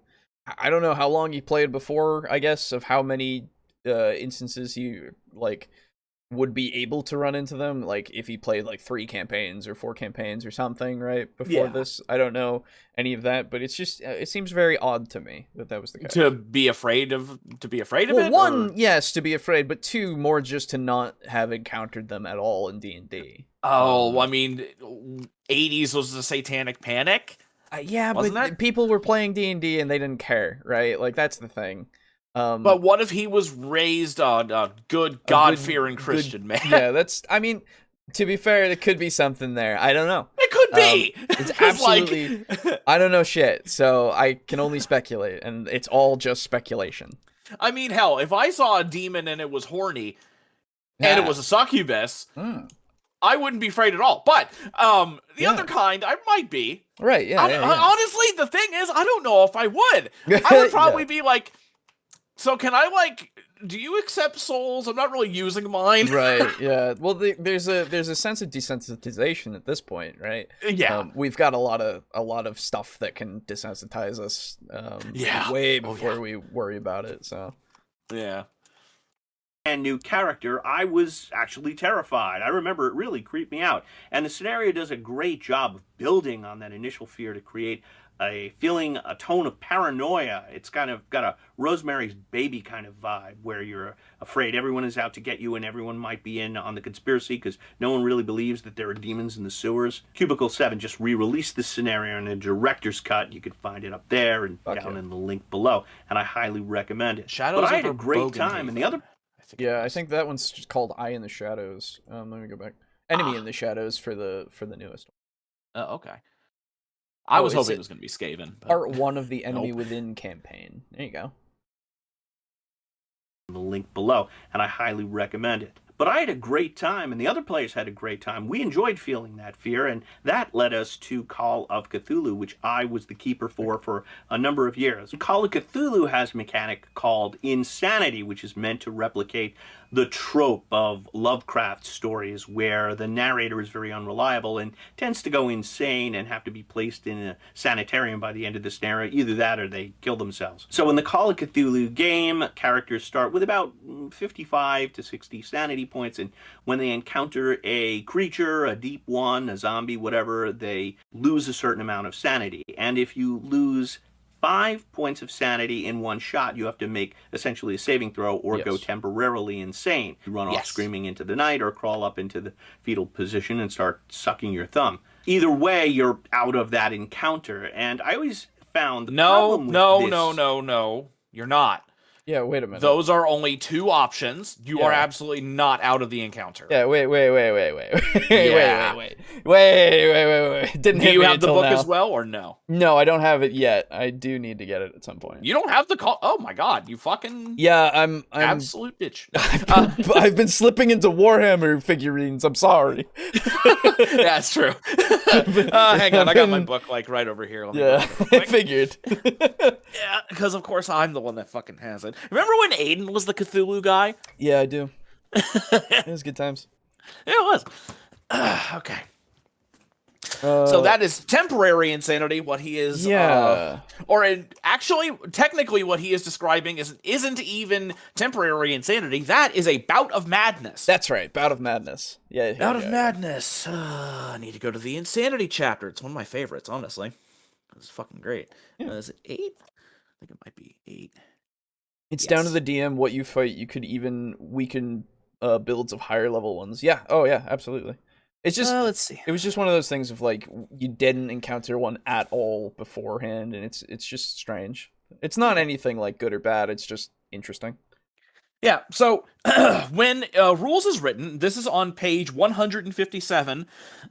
I don't know how long you played before, I guess, of how many instances you, like, would be able to run into them, like, if you played, like, 3 campaigns or 4 campaigns or something, right, before this. I don't know any of that, but it's just, it seems very odd to me that was the case. To be afraid of it? Well, one, yes, to be afraid, but 2, more just to not have encountered them at all in D&D. Oh, I mean, 80s was the Satanic Panic? Yeah, Wasn't but that? people were playing D&D and they didn't care, right? Like, that's the thing. But what if he was raised on a good God-fearing Christian man? Yeah, I mean, to be fair, there could be something there. I don't know. It could be! It's absolutely... I don't know shit, so I can only speculate, and it's all just speculation. I mean, hell, if I saw a demon and it was horny, and it was a succubus... I wouldn't be afraid at all. But the other kind, I might be. Right, yeah, honestly, the thing is, I don't know if I would. I would probably be like, so can I, like, do you accept souls? I'm not really using mine. Right, yeah. Well, there's a sense of desensitization at this point, right? Yeah. We've got a lot of stuff that can desensitize us way before we worry about it, so. Yeah. And new character, I was actually terrified. I remember it really creeped me out. And the scenario does a great job of building on that initial fear to create a feeling, a tone of paranoia. It's kind of got a Rosemary's Baby kind of vibe where you're afraid everyone is out to get you and everyone might be in on the conspiracy because no one really believes that there are demons in the sewers. Cubicle 7 just re-released this scenario in a director's cut. You could find it up there and down in the link below. And I highly recommend it. Shadows but I had a great time. And the other... I think that one's just called Eye in the Shadows. Let me go back. Enemy in the Shadows for the newest one. Oh, okay. I was hoping it was going to be Skaven. But... Part 1 of the Enemy Within campaign. There you go. The link below, and I highly recommend it. But I had a great time, and the other players had a great time. We enjoyed feeling that fear, and that led us to Call of Cthulhu, which I was the keeper for a number of years. Call of Cthulhu has a mechanic called Insanity, which is meant to replicate the trope of Lovecraft stories where the narrator is very unreliable and tends to go insane and have to be placed in a sanitarium by the end of the scenario. Either that or they kill themselves. So in the Call of Cthulhu game, characters start with about 55 to 60 sanity points, and when they encounter a creature, a deep one, a zombie, whatever, they lose a certain amount of sanity. And if you lose 5 points of sanity in one shot, you have to make essentially a saving throw or go temporarily insane. You run off screaming into the night or crawl up into the fetal position and start sucking your thumb. Either way, you're out of that encounter. And I always found the problem with No, you're not. Yeah, wait a minute. Those are only 2 options. You are absolutely not out of the encounter. Yeah, wait. Didn't Do you have the book as well, or no? No, I don't have it yet. I do need to get it at some point. You don't have the call. Oh my god, you fucking I'm absolute bitch. I've been slipping into Warhammer figurines. I'm sorry. Yeah, it's true. Hang on, I got my book like right over here. I figured. Yeah, because of course I'm the one that fucking has it. Remember when Aiden was the Cthulhu guy? Yeah, I do. It was good times. It was. Okay. So that is temporary insanity. What he is, actually, technically, what he is describing isn't even temporary insanity. That is a bout of madness. That's right, bout of madness. Yeah, bout of madness. I need to go to the insanity chapter. It's one of my favorites, honestly. It's fucking great. Yeah. Is it 8? I think it might be 8. It's down to the DM what you fight. You could even weaken builds of higher level ones. Yeah. Oh yeah, absolutely. It's just let's see. It was just one of those things of like you didn't encounter one at all beforehand, and it's just strange. It's not anything like good or bad. It's just interesting. Yeah. So when rules is written, this is on page 157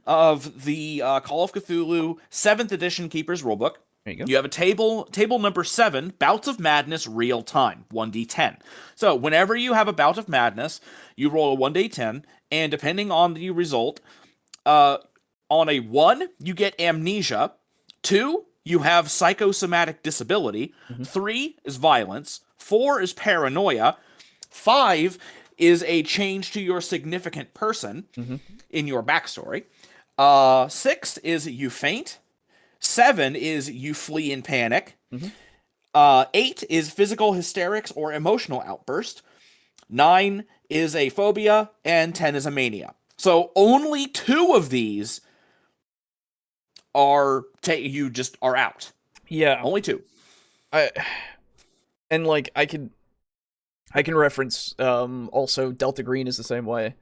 of the Call of Cthulhu 7th edition Keeper's Rulebook. There you go. You have a table number 7, Bouts of Madness real time, 1d10. So whenever you have a bout of madness, you roll a 1d10, and depending on the result, on a 1, you get amnesia. 2, you have psychosomatic disability. 3 is violence. 4 is paranoia. 5 is a change to your significant person in your backstory. 6 is you faint. 7 is you flee in panic. 8 is physical hysterics or emotional outburst. 9 is a phobia, and 10 is a mania. So only 2 of these are you just are out. Yeah, only 2. I can reference also Delta Green is the same way.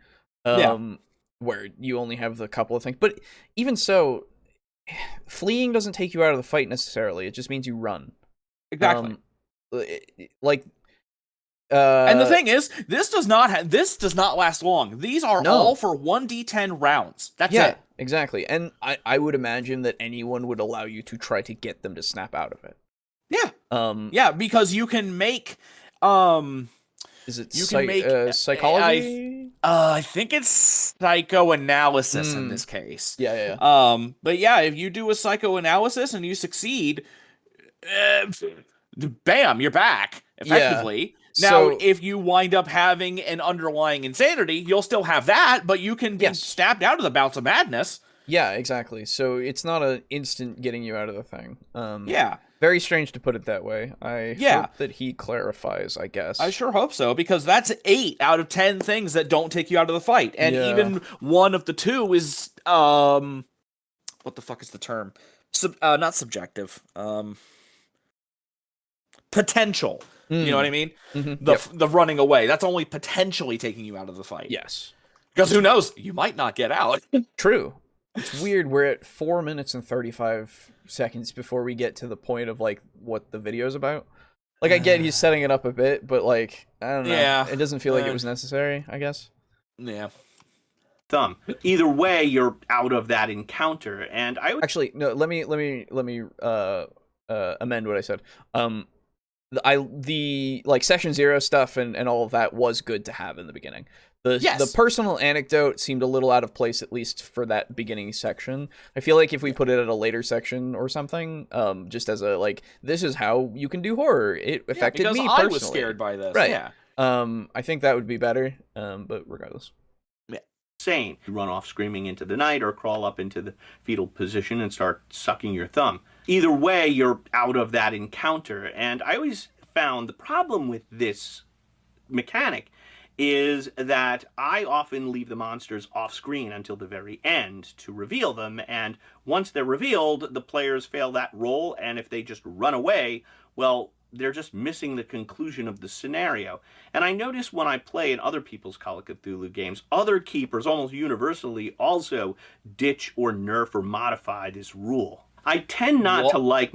Where you only have the couple of things, but even so, fleeing doesn't take you out of the fight necessarily. It just means you run. Exactly. And the thing is, this does not last long. These are all for 1d10 rounds. That's it. Exactly. And I would imagine that anyone would allow you to try to get them to snap out of it. Yeah. Because you can make is it psychology? I think it's psychoanalysis in this case. Yeah. But yeah, if you do a psychoanalysis and you succeed, bam, you're back effectively. Yeah. Now, if you wind up having an underlying insanity, you'll still have that, but you can be snapped out of the bouts of madness. Yeah, exactly. So it's not an instant getting you out of the thing. Yeah. Very strange to put it that way. I hope that he clarifies, I guess. I sure hope so, because that's 8 out of 10 things that don't take you out of the fight. And even one of the 2 is, what the fuck is the term? Not subjective. Potential. You know what I mean? The running away. That's only potentially taking you out of the fight. Yes. Because who knows? You might not get out. True. It's weird. We're at 4 minutes and 35 seconds before we get to the point of like what the video's about. Like I get he's setting it up a bit, but like I don't know. Yeah, it doesn't feel like it was necessary, I guess. Yeah. Thumb. Either way, you're out of that encounter, and I would actually no. Let me amend what I said. The like session 0 stuff and all of that was good to have in the beginning. The personal anecdote seemed a little out of place, at least for that beginning section. I feel like if we put it at a later section or something, just as a like, this is how you can do horror. It affected me personally. I was scared by this. Right. Yeah. I think that would be better. But regardless. Yeah. Sane. You run off screaming into the night or crawl up into the fetal position and start sucking your thumb. Either way, you're out of that encounter. And I always found the problem with this mechanic is that I often leave the monsters off screen until the very end to reveal them, and once they're revealed, the players fail that roll, and if they just run away, well, they're just missing the conclusion of the scenario. And I notice when I play in other people's Call of Cthulhu games, other keepers almost universally also ditch or nerf or modify this rule. I tend not to like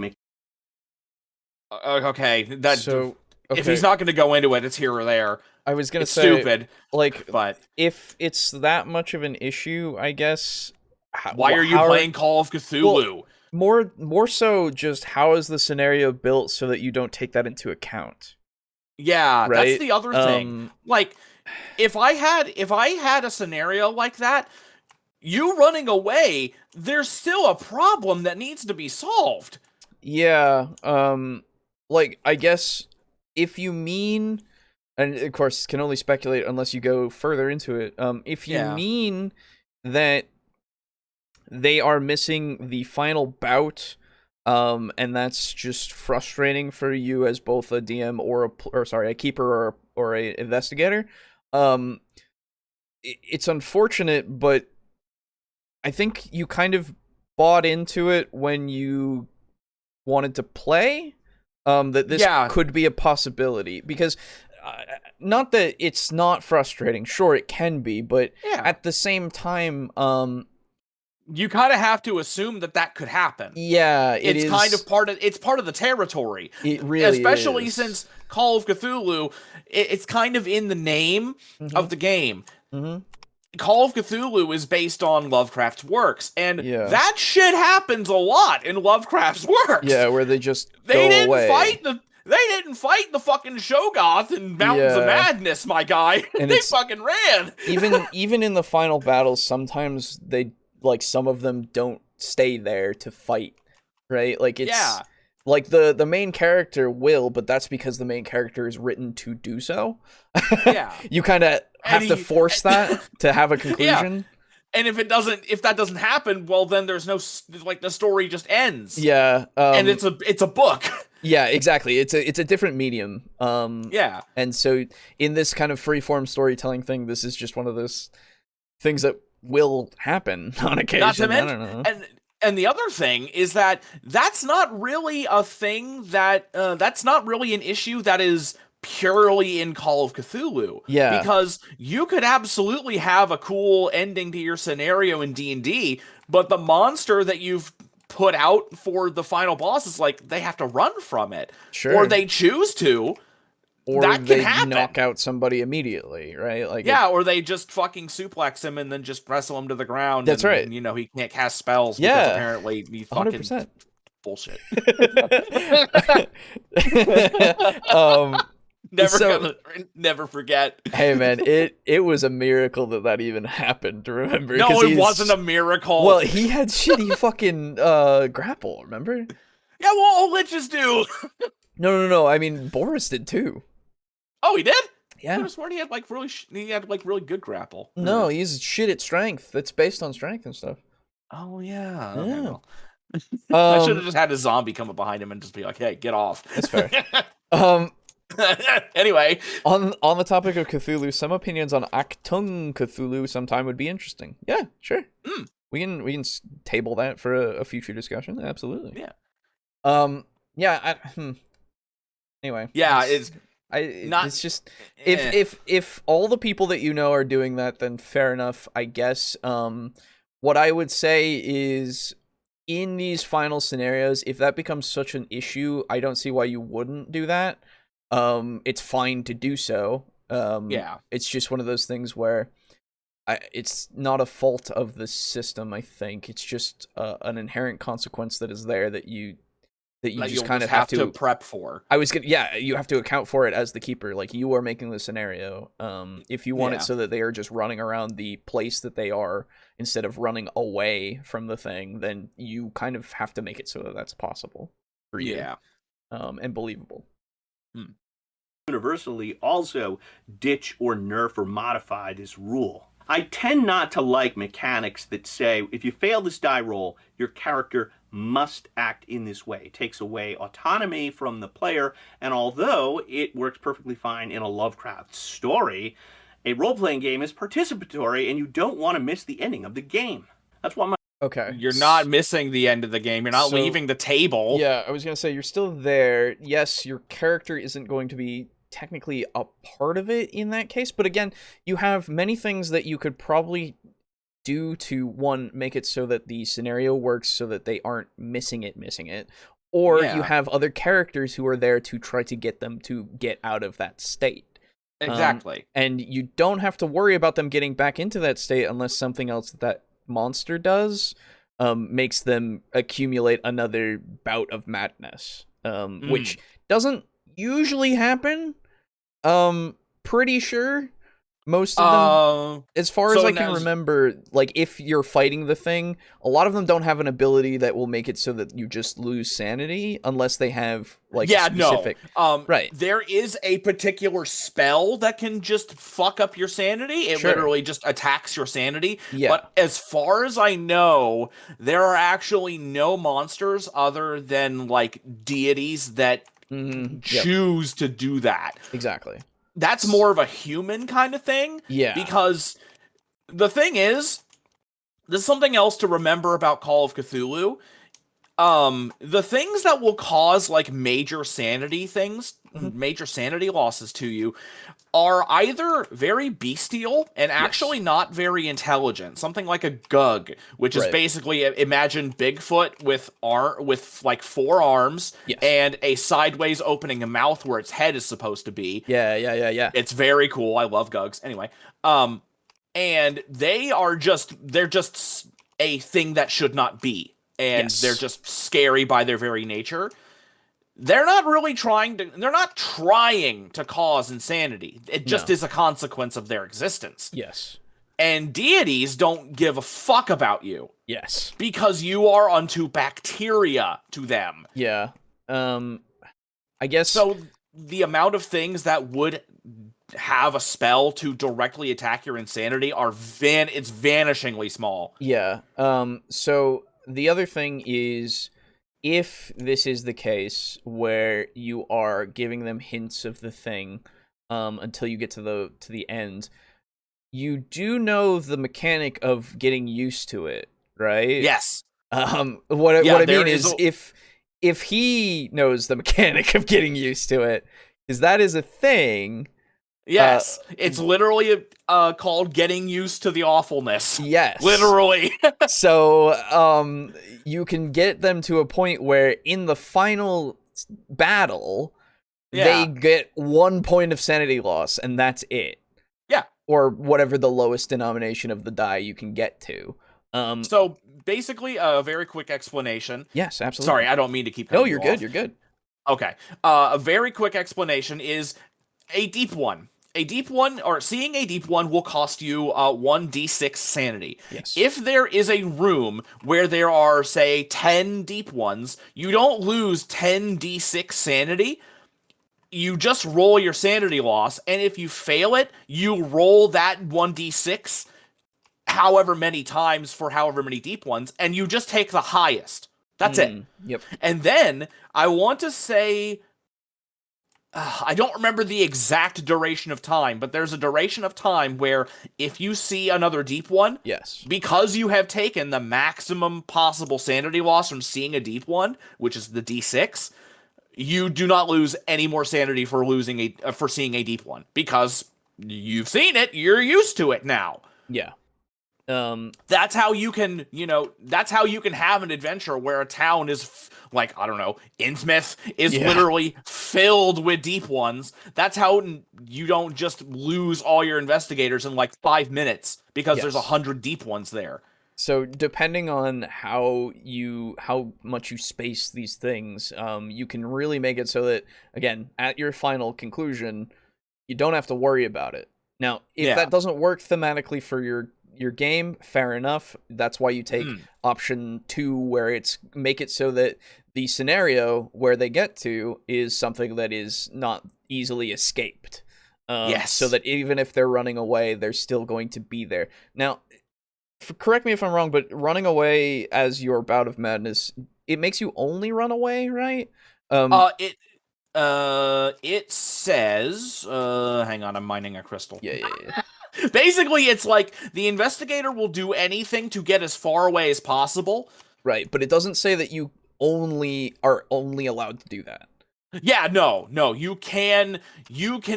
okay, if he's not going to go into it, it's here or there. I was gonna say, stupid. Like, but if it's that much of an issue, I guess. Why are you playing Call of Cthulhu? Well, more so, just how is the scenario built so that you don't take that into account? Yeah, right? That's the other thing. Like, if I had a scenario like that, you running away, there's still a problem that needs to be solved. Yeah. Like, I guess if you mean and of course can only speculate unless you go further into it. If you mean that they are missing the final bout, and that's just frustrating for you as both a DM or a keeper or a investigator, it's unfortunate, but I think you kind of bought into it when you wanted to play, that this could be a possibility, because not that it's not frustrating, sure it can be, but at the same time, you kind of have to assume that could happen. Yeah, it's kind of part of the territory. It really especially is. Since Call of Cthulhu, it's kind of in the name of the game. Call of Cthulhu is based on Lovecraft's works, and that shit happens a lot in Lovecraft's works. Yeah, where they just They didn't fight the fucking Shoggoth in Mountains of Madness, my guy. And they fucking ran. even in the final battles, sometimes some of them don't stay there to fight, right? Like it's like the main character will, but that's because the main character is written to do so. Yeah. You kind of have to force that to have a conclusion. Yeah. And if that doesn't happen, well, then there's no, the story just ends. Yeah. And it's a book. Yeah, exactly. It's a different medium. And so in this kind of freeform storytelling thing, this is just one of those things that will happen on occasion. Not to mention, I don't know. And the other thing is that's not really a thing that's not really an issue that is purely in Call of Cthulhu. Yeah. Because you could absolutely have a cool ending to your scenario in D&D, but the monster that you've put out for the final boss is they have to run from it. Sure. Or they choose to. Or that they can happen. Knock out somebody immediately, right? Or they just fucking suplex him and then just wrestle him to the ground. That's right. And, he can't cast spells because apparently he fucking 100%. Bullshit. Never forget. Hey man, it was a miracle that even happened. Remember? No, it wasn't a miracle. Well, he had shitty fucking grapple. Remember? Yeah, well, all liches do. No. I mean, Boris did too. Oh, he did? Yeah. I could have sworn he had really good grapple. No, he's shit at strength. It's based on strength and stuff. Oh yeah. Okay, well. I should have just had a zombie come up behind him and just be like, "Hey, get off." That's fair. Anyway, on the topic of Cthulhu, some opinions on Achtung Cthulhu sometime would be interesting. Yeah, sure. We can table that for a future discussion. Absolutely. Yeah. Anyway. Yeah, it's just if all the people that you know are doing that, then fair enough, I guess. What I would say is, in these final scenarios, if that becomes such an issue, I don't see why you wouldn't do that. It's fine to do so. It's just one of those things where it's not a fault of the system, I think. It's just an inherent consequence that is there that you just kind of have to prep for. You have to account for it as the keeper. Like, you are making the scenario. If you want it so that they are just running around the place that they are instead of running away from the thing, then you kind of have to make it so that that's possible for you. Yeah. And believable. Universally also ditch or nerf or modify this rule. I tend not to like mechanics that say, if you fail this die roll, your character must act in this way. It takes away autonomy from the player, and although it works perfectly fine in a Lovecraft story, a role-playing game is participatory, and you don't want to miss the ending of the game. That's why Okay. You're not missing the end of the game. You're not leaving the table. Yeah, I was going to say, you're still there. Yes, your character isn't going to be technically a part of it in that case, but again, you have many things that you could probably do to, one, make it so that the scenario works so that they aren't missing it, or you have other characters who are there to try to get them to get out of that state. Exactly. And you don't have to worry about them getting back into that state unless something else that monster does makes them accumulate another bout of madness, which doesn't usually happen. Pretty sure. Most of them, as far as I can now- remember, like, if you're fighting the thing, a lot of them don't have an ability that will make it so that you just lose sanity unless they have, like, specific... Right. There is a particular spell that can just fuck up your sanity. It literally just attacks your sanity. Yeah. But as far as I know, there are actually no monsters other than, like, deities that choose to do that. Exactly. That's more of a human kind of thing. Yeah. Because the thing is, there's something else to remember about Call of Cthulhu. The things that will cause, like, major sanity losses to you are either very bestial and actually not very intelligent. Something like a Gug, which is basically, imagine Bigfoot with like 4 arms and a sideways opening a mouth where its head is supposed to be. Yeah. It's very cool. I love Gugs. Anyway, and they're just a thing that should not be. And they're just scary by their very nature. They're not trying to cause insanity. It just is a consequence of their existence. Yes. And deities don't give a fuck about you. Yes. Because you are unto bacteria to them. Yeah. I guess... So the amount of things that would have a spell to directly attack your insanity it's vanishingly small. Yeah. So the other thing is, if this is the case where you are giving them hints of the thing until you get to the end, you do know the mechanic of getting used to it, right? Yes. What I mean is if he knows the mechanic of getting used to it, because that is a thing. Yes, it's literally called getting used to the awfulness. Yes. Literally. So, you can get them to a point where in the final battle, they get 1 point of sanity loss, and that's it. Yeah. Or whatever the lowest denomination of the die you can get to. So, basically, a very quick explanation. Yes, absolutely. Sorry, I don't mean to keep cutting you're you good, off. you're good. Okay. A very quick explanation is a deep one. Seeing a deep one will cost you 1d6 sanity. Yes. If there is a room where there are, say, 10 deep ones, you don't lose 10d6 sanity. You just roll your sanity loss, and if you fail it, you roll that 1d6 however many times for however many deep ones, and you just take the highest. That's it. Yep. And then, I want to say... I don't remember the exact duration of time, but there's a duration of time where if you see another deep one, because you have taken the maximum possible sanity loss from seeing a deep one, which is the D6, you do not lose any more sanity for seeing a deep one, because you've seen it, you're used to it now. Yeah. That's how you can, have an adventure where a town is like, I don't know, Innsmouth is literally filled with deep ones. That's how you don't just lose all your investigators in like 5 minutes because there's 100 deep ones there. So depending on how much you space these things, you can really make it so that, again, at your final conclusion, you don't have to worry about it. Now, if that doesn't work thematically for your game, fair enough. That's why you take option 2, where it's make it so that the scenario where they get to is something that is not easily escaped. So that even if they're running away, they're still going to be there. Now, correct me if I'm wrong, but running away as your bout of madness, it makes you only run away, right? It says, hang on, I'm mining a crystal. Yeah. Basically, it's like the investigator will do anything to get as far away as possible. Right, but it doesn't say that you are only allowed to do that. Yeah, no, you can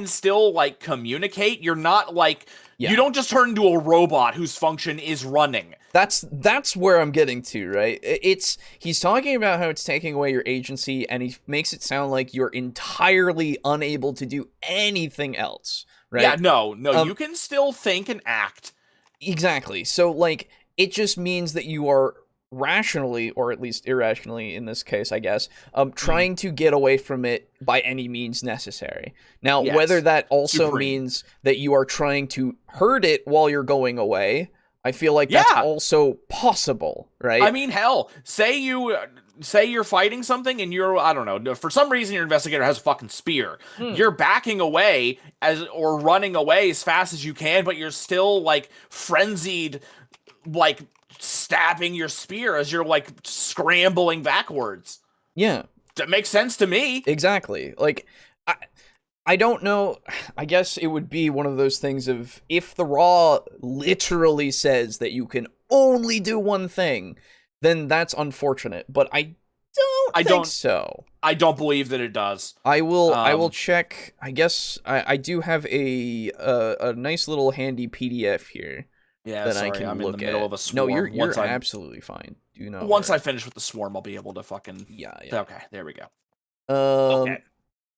still, like, communicate. You're not, like, you don't just turn into a robot whose function is running. That's where I'm getting to, right? He's talking about how it's taking away your agency, and he makes it sound like you're entirely unable to do anything else, right? Yeah, no, you can still think and act. Exactly. So, like, it just means that you are rationally, or at least irrationally in this case, I guess, trying to get away from it by any means necessary. Now, whether that also means that you are trying to hurt it while you're going away, I feel like that's also possible, right? I mean, hell, say you're fighting something and you're, I don't know, for some reason your investigator has a fucking spear. You're backing away or running away as fast as you can, but you're still like frenzied, like stabbing your spear as you're like scrambling backwards. Yeah. That makes sense to me. Exactly. Like, I don't know. I guess it would be one of those things of, if the raw literally says that you can only do one thing, then that's unfortunate. But I don't think so. I don't believe that it does. I will check. I guess I do have a nice little handy PDF here. Yeah, that sorry, I can I'm look in the middle at. of a swarm. No, you're absolutely fine. Do not. Once I finish with the swarm, I'll be able to fucking. Yeah. Okay, there we go. Okay.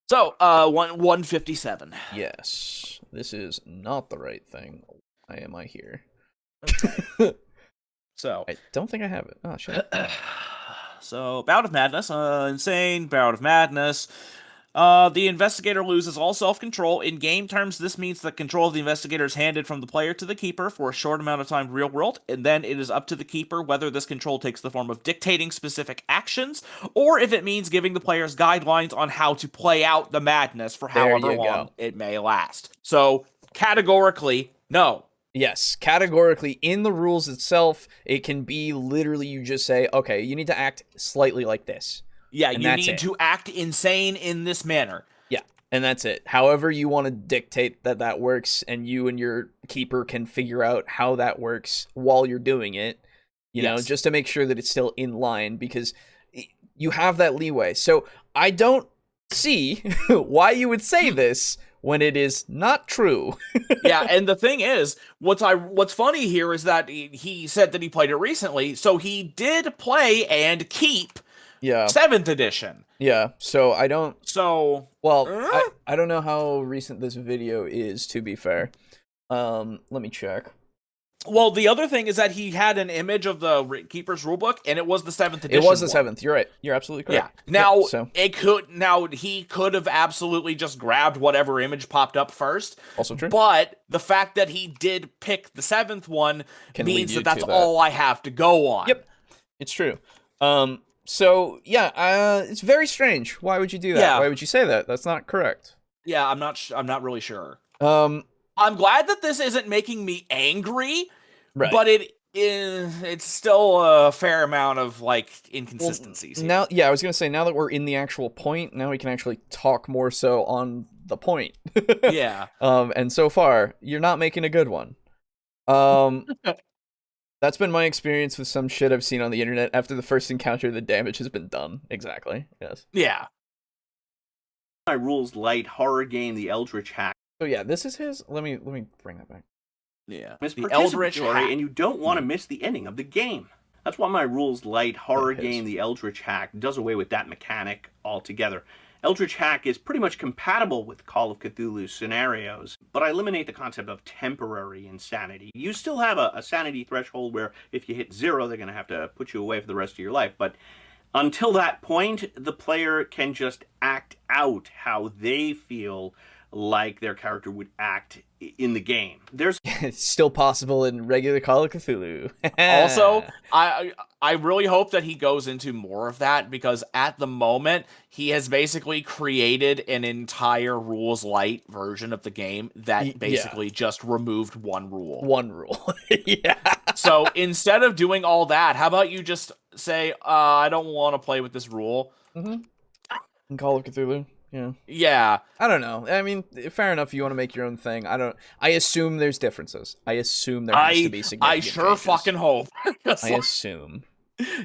So, 157. Yes, this is not the right thing. Why am I here? Okay. So, I don't think I have it. Oh shit. So, Bout of Madness, insane Bout of Madness. The investigator loses all self-control. In game terms, this means that control of the investigator is handed from the player to the keeper for a short amount of time real world, and then it is up to the keeper whether this control takes the form of dictating specific actions, or if it means giving the players guidelines on how to play out the madness for however long it may last. So, categorically, no. Yes, categorically, in the rules itself, it can be literally you just say, okay, you need to act slightly like this. Yeah, you need to act insane in this manner. Yeah, and that's it. However you want to dictate that works, and you and your keeper can figure out how that works while you're doing it, you know, just to make sure that it's still in line, because you have that leeway. So I don't see why you would say this when it is not true. Yeah, and the thing is, what's funny here is that he said that he played it recently, so he did play and keep 7th edition. Yeah, so I don't... So... Well, I don't know how recent this video is, to be fair. Let me check. Well, the other thing is that he had an image of the Keeper's Rulebook, and it was the 7th edition. It was the 7th, you're right. You're absolutely correct. Yeah. Now, he could have absolutely just grabbed whatever image popped up first. Also true. But the fact that he did pick the 7th one means that that's all I have to go on. Yep, it's true. So, yeah, it's very strange. Why would you do that? Yeah. Why would you say that? That's not correct. Yeah, I'm not really sure. I'm glad that this isn't making me angry, but it's still a fair amount of, like, inconsistencies. Well, now, I was going to say, now that we're in the actual point, now we can actually talk more so on the point. Yeah. And so far, you're not making a good one. That's been my experience with some shit I've seen on the internet. After the first encounter, the damage has been done. Exactly. Yes. Yeah. My rules light horror game, The Eldritch Hack. So yeah, this is his. Let me bring that back. Yeah. It's the Eldritch Hack, and you don't want to miss the ending of the game. That's why my rules light horror game, The Eldritch Hack, does away with that mechanic altogether. Eldritch Hack is pretty much compatible with Call of Cthulhu scenarios, but I eliminate the concept of temporary insanity. You still have a sanity threshold where if you hit 0, they're going to have to put you away for the rest of your life, but until that point, the player can just act out how they feel like their character would act in the game. It's still possible in regular Call of Cthulhu. Also, I really hope that he goes into more of that, because at the moment he has basically created an entire rules light version of the game that basically just removed one rule. One rule. Yeah. So instead of doing all that, how about you just say, I don't want to play with this rule. Mm-hmm. In Call of Cthulhu. Yeah. Yeah. I don't know. I mean, fair enough. You want to make your own thing. I assume there's differences. I assume there has to be significant I sure changes. Fucking hope. I assume.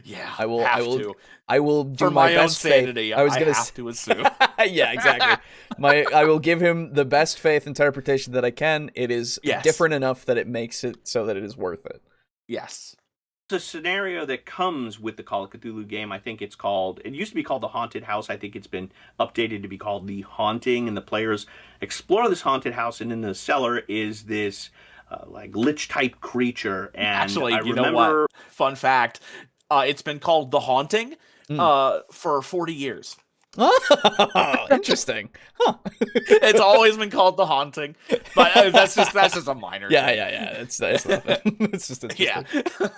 Yeah. I will do for my own best sanity. Faith. I was gonna have to assume. Yeah, exactly. I will give him the best faith interpretation that I can. It is different enough that it makes it so that it is worth it. Yes. A scenario that comes with the Call of Cthulhu game. I think it used to be called the Haunted House. I think it's been updated to be called the Haunting, and the players explore this haunted house, and in the cellar is this like lich type creature. And actually, I you know what? Fun fact, It's been called The Haunting for 40 years. Oh, interesting. Huh. It's always been called The Haunting, but that's just a minor thing. Yeah. It's nothing. It's just interesting. Yeah.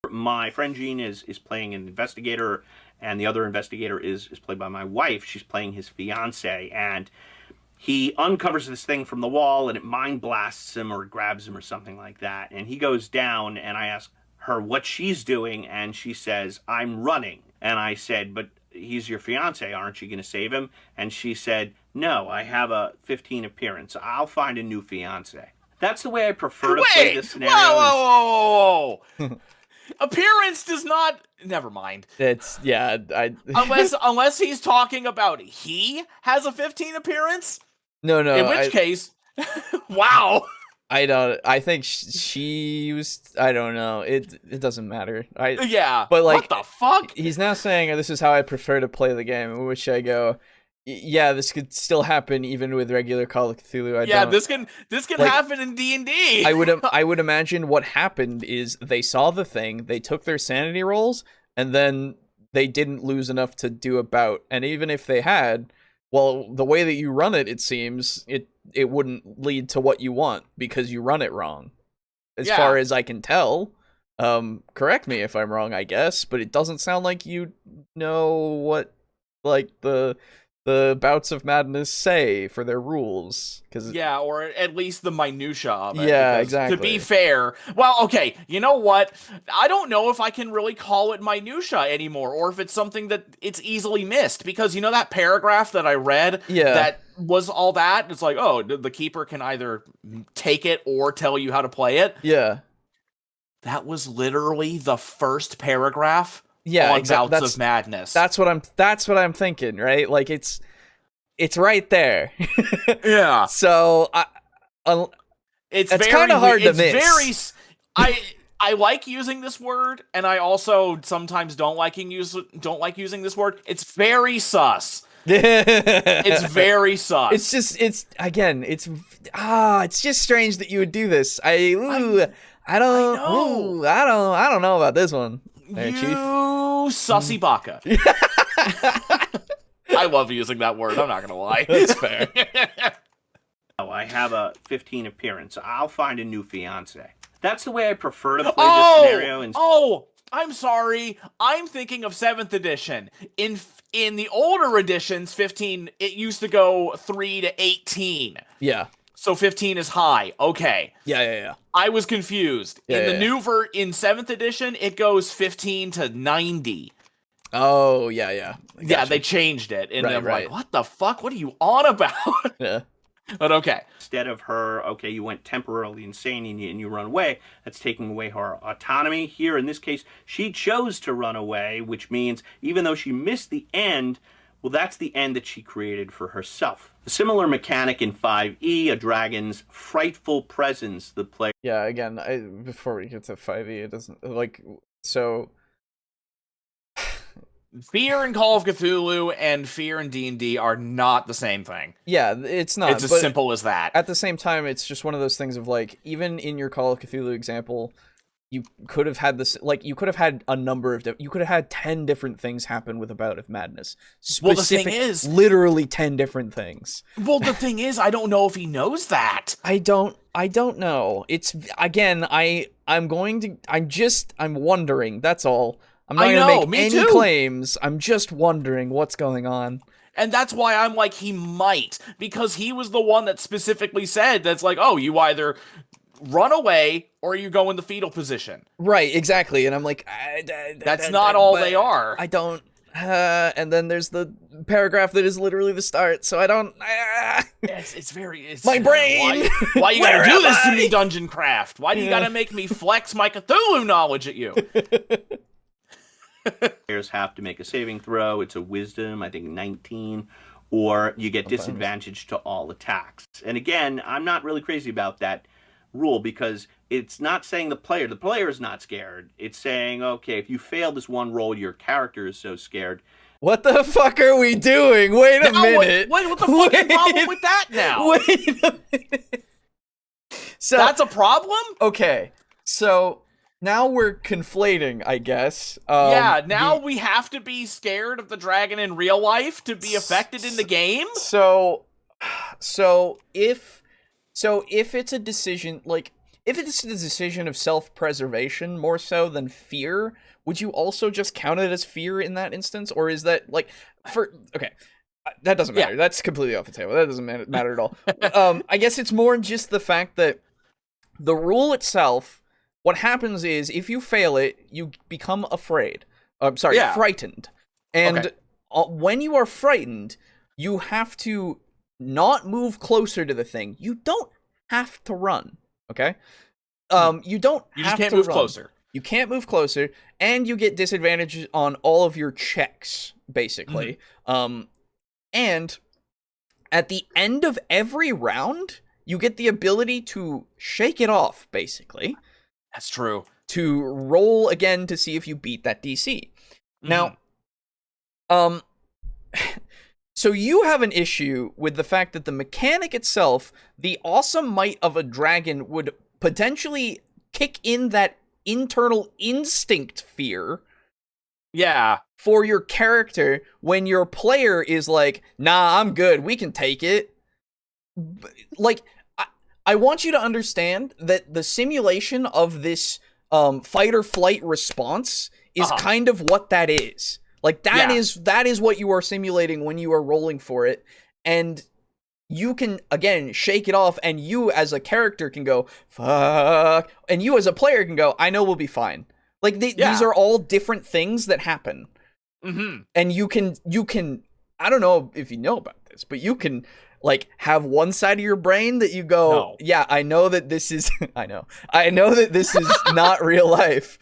My friend Jean is playing an investigator, and the other investigator is played by my wife. She's playing his fiance, and he uncovers this thing from the wall, and it mind blasts him or grabs him or something like that. And he goes down, and I ask her what she's doing, and she says, "I'm running." And I said, "But he's your fiance, aren't you going to save him?" And she said, "No, I have a 15 appearance. I'll find a new fiance." That's the way I prefer to play this scenario. Whoa. Appearance does not. Never mind. It's unless he's talking about he has a 15 appearance. No. In which case, wow. I think she was. I don't know. It doesn't matter. Yeah. But like, what the fuck? He's now saying this is how I prefer to play the game, in which I go, yeah, this could still happen even with regular Call of Cthulhu. This can like, happen in D&D. I would imagine what happened is they saw the thing, they took their sanity rolls, and then they didn't lose enough to do a bout. And even if they had, well, the way that you run it seems it wouldn't lead to what you want because you run it wrong. As far as I can tell. Correct me if I'm wrong, I guess, but it doesn't sound like you know what like the Bouts of Madness say for their rules. Or at least the minutia of it. Yeah, exactly. To be fair, well, okay, you know what? I don't know if I can really call it minutia anymore, or if it's something that it's easily missed, because you know that paragraph that I read that was all that? It's like, oh, the keeper can either take it or tell you how to play it. Yeah. That was literally the first paragraph. Yeah, Bouts of Madness. That's what I'm thinking, right? Like it's right there. Yeah. So it's kind of hard to miss. I like using this word, and I also sometimes don't like using this word. It's very sus. It's very sus. It's just strange that you would do this. I don't know about this one. There, you Chief. sussy baka. I love using that word, I'm not gonna lie. That's fair. Oh, I have a 15 appearance. I'll find a new fiance. That's the way I prefer to play this scenario. I'm sorry. I'm thinking of 7th edition. In the older editions, 15, it used to go 3 to 18. Yeah. So 15 is high. Okay. Yeah. I was confused. In 7th edition, it goes 15 to 90. Oh, yeah. Gotcha. Yeah, they changed it. And I'm like, what the fuck? What are you on about? Yeah. But okay. Instead of her, okay, you went temporarily insane and you run away, that's taking away her autonomy. Here, in this case, she chose to run away, which means even though she missed the end, well, that's the end that she created for herself. A similar mechanic in 5e, a dragon's frightful presence, the player... Yeah, again, before we get to 5e, it doesn't, like, so... Fear in Call of Cthulhu and fear in D&D are not the same thing. Yeah, it's not. It's as simple as that. At the same time, it's just one of those things of, like, even in your Call of Cthulhu example, you could have had this, like, you could have had a number of, you could have had 10 different things happen with a bout of madness. Well, the thing is... Literally 10 different things. Well, the thing is, I don't know if he knows that. I don't know. It's, again, I'm wondering, that's all. I'm not going to make any claims. I'm just wondering what's going on. And that's why I'm like, he might. Because he was the one that specifically said that's like, oh, you either run away or you go in the fetal position. Right, exactly. And I'm like... that's not all they are. I don't... and then there's the paragraph that is literally the start, so I don't... It's very... my brain! Why you gotta do this to me, Dungeon Craft? Why do you gotta make me flex my Cthulhu knowledge at you? Players have to make a saving throw. It's a wisdom, I think 19, or you get disadvantage to all attacks. And again, I'm not really crazy about that rule because it's not saying the player is not scared. It's saying, okay, if you fail this one roll, your character is so scared. What the fuck are we doing? Wait a minute. What the fuck is the problem with that now? Wait a minute. So that's a problem? Okay. So now we're conflating, I guess. Now we have to be scared of the dragon in real life to be affected in the game? So if it's a decision, like, if it's the decision of self-preservation more so than fear, would you also just count it as fear in that instance? Or is that, like, that doesn't matter. Yeah. That's completely off the table. That doesn't matter at all. I guess it's more just the fact that the rule itself, what happens is, if you fail it, you become afraid. Frightened. And when you are frightened, you have to not move closer to the thing. You don't have to run. Okay? You just can't move closer. You can't move closer, and you get disadvantages on all of your checks, basically. And at the end of every round, you get the ability to shake it off, basically. That's true. To roll again to see if you beat that DC. Now, so you have an issue with the fact that the mechanic itself, the awesome might of a dragon, would potentially kick in that internal instinct fear. Yeah. For your character when your player is like, nah, I'm good, we can take it. Like, I want you to understand that the simulation of this fight or flight response is kind of what that is. Like, that is what you are simulating when you are rolling for it. And you can, again, shake it off, and you as a character can go, fuck. And you as a player can go, I know we'll be fine. Like, these are all different things that happen. And you can, I don't know if you know about this, but you can, like, have one side of your brain that you go, yeah, I know that this is, I know that this is not real life.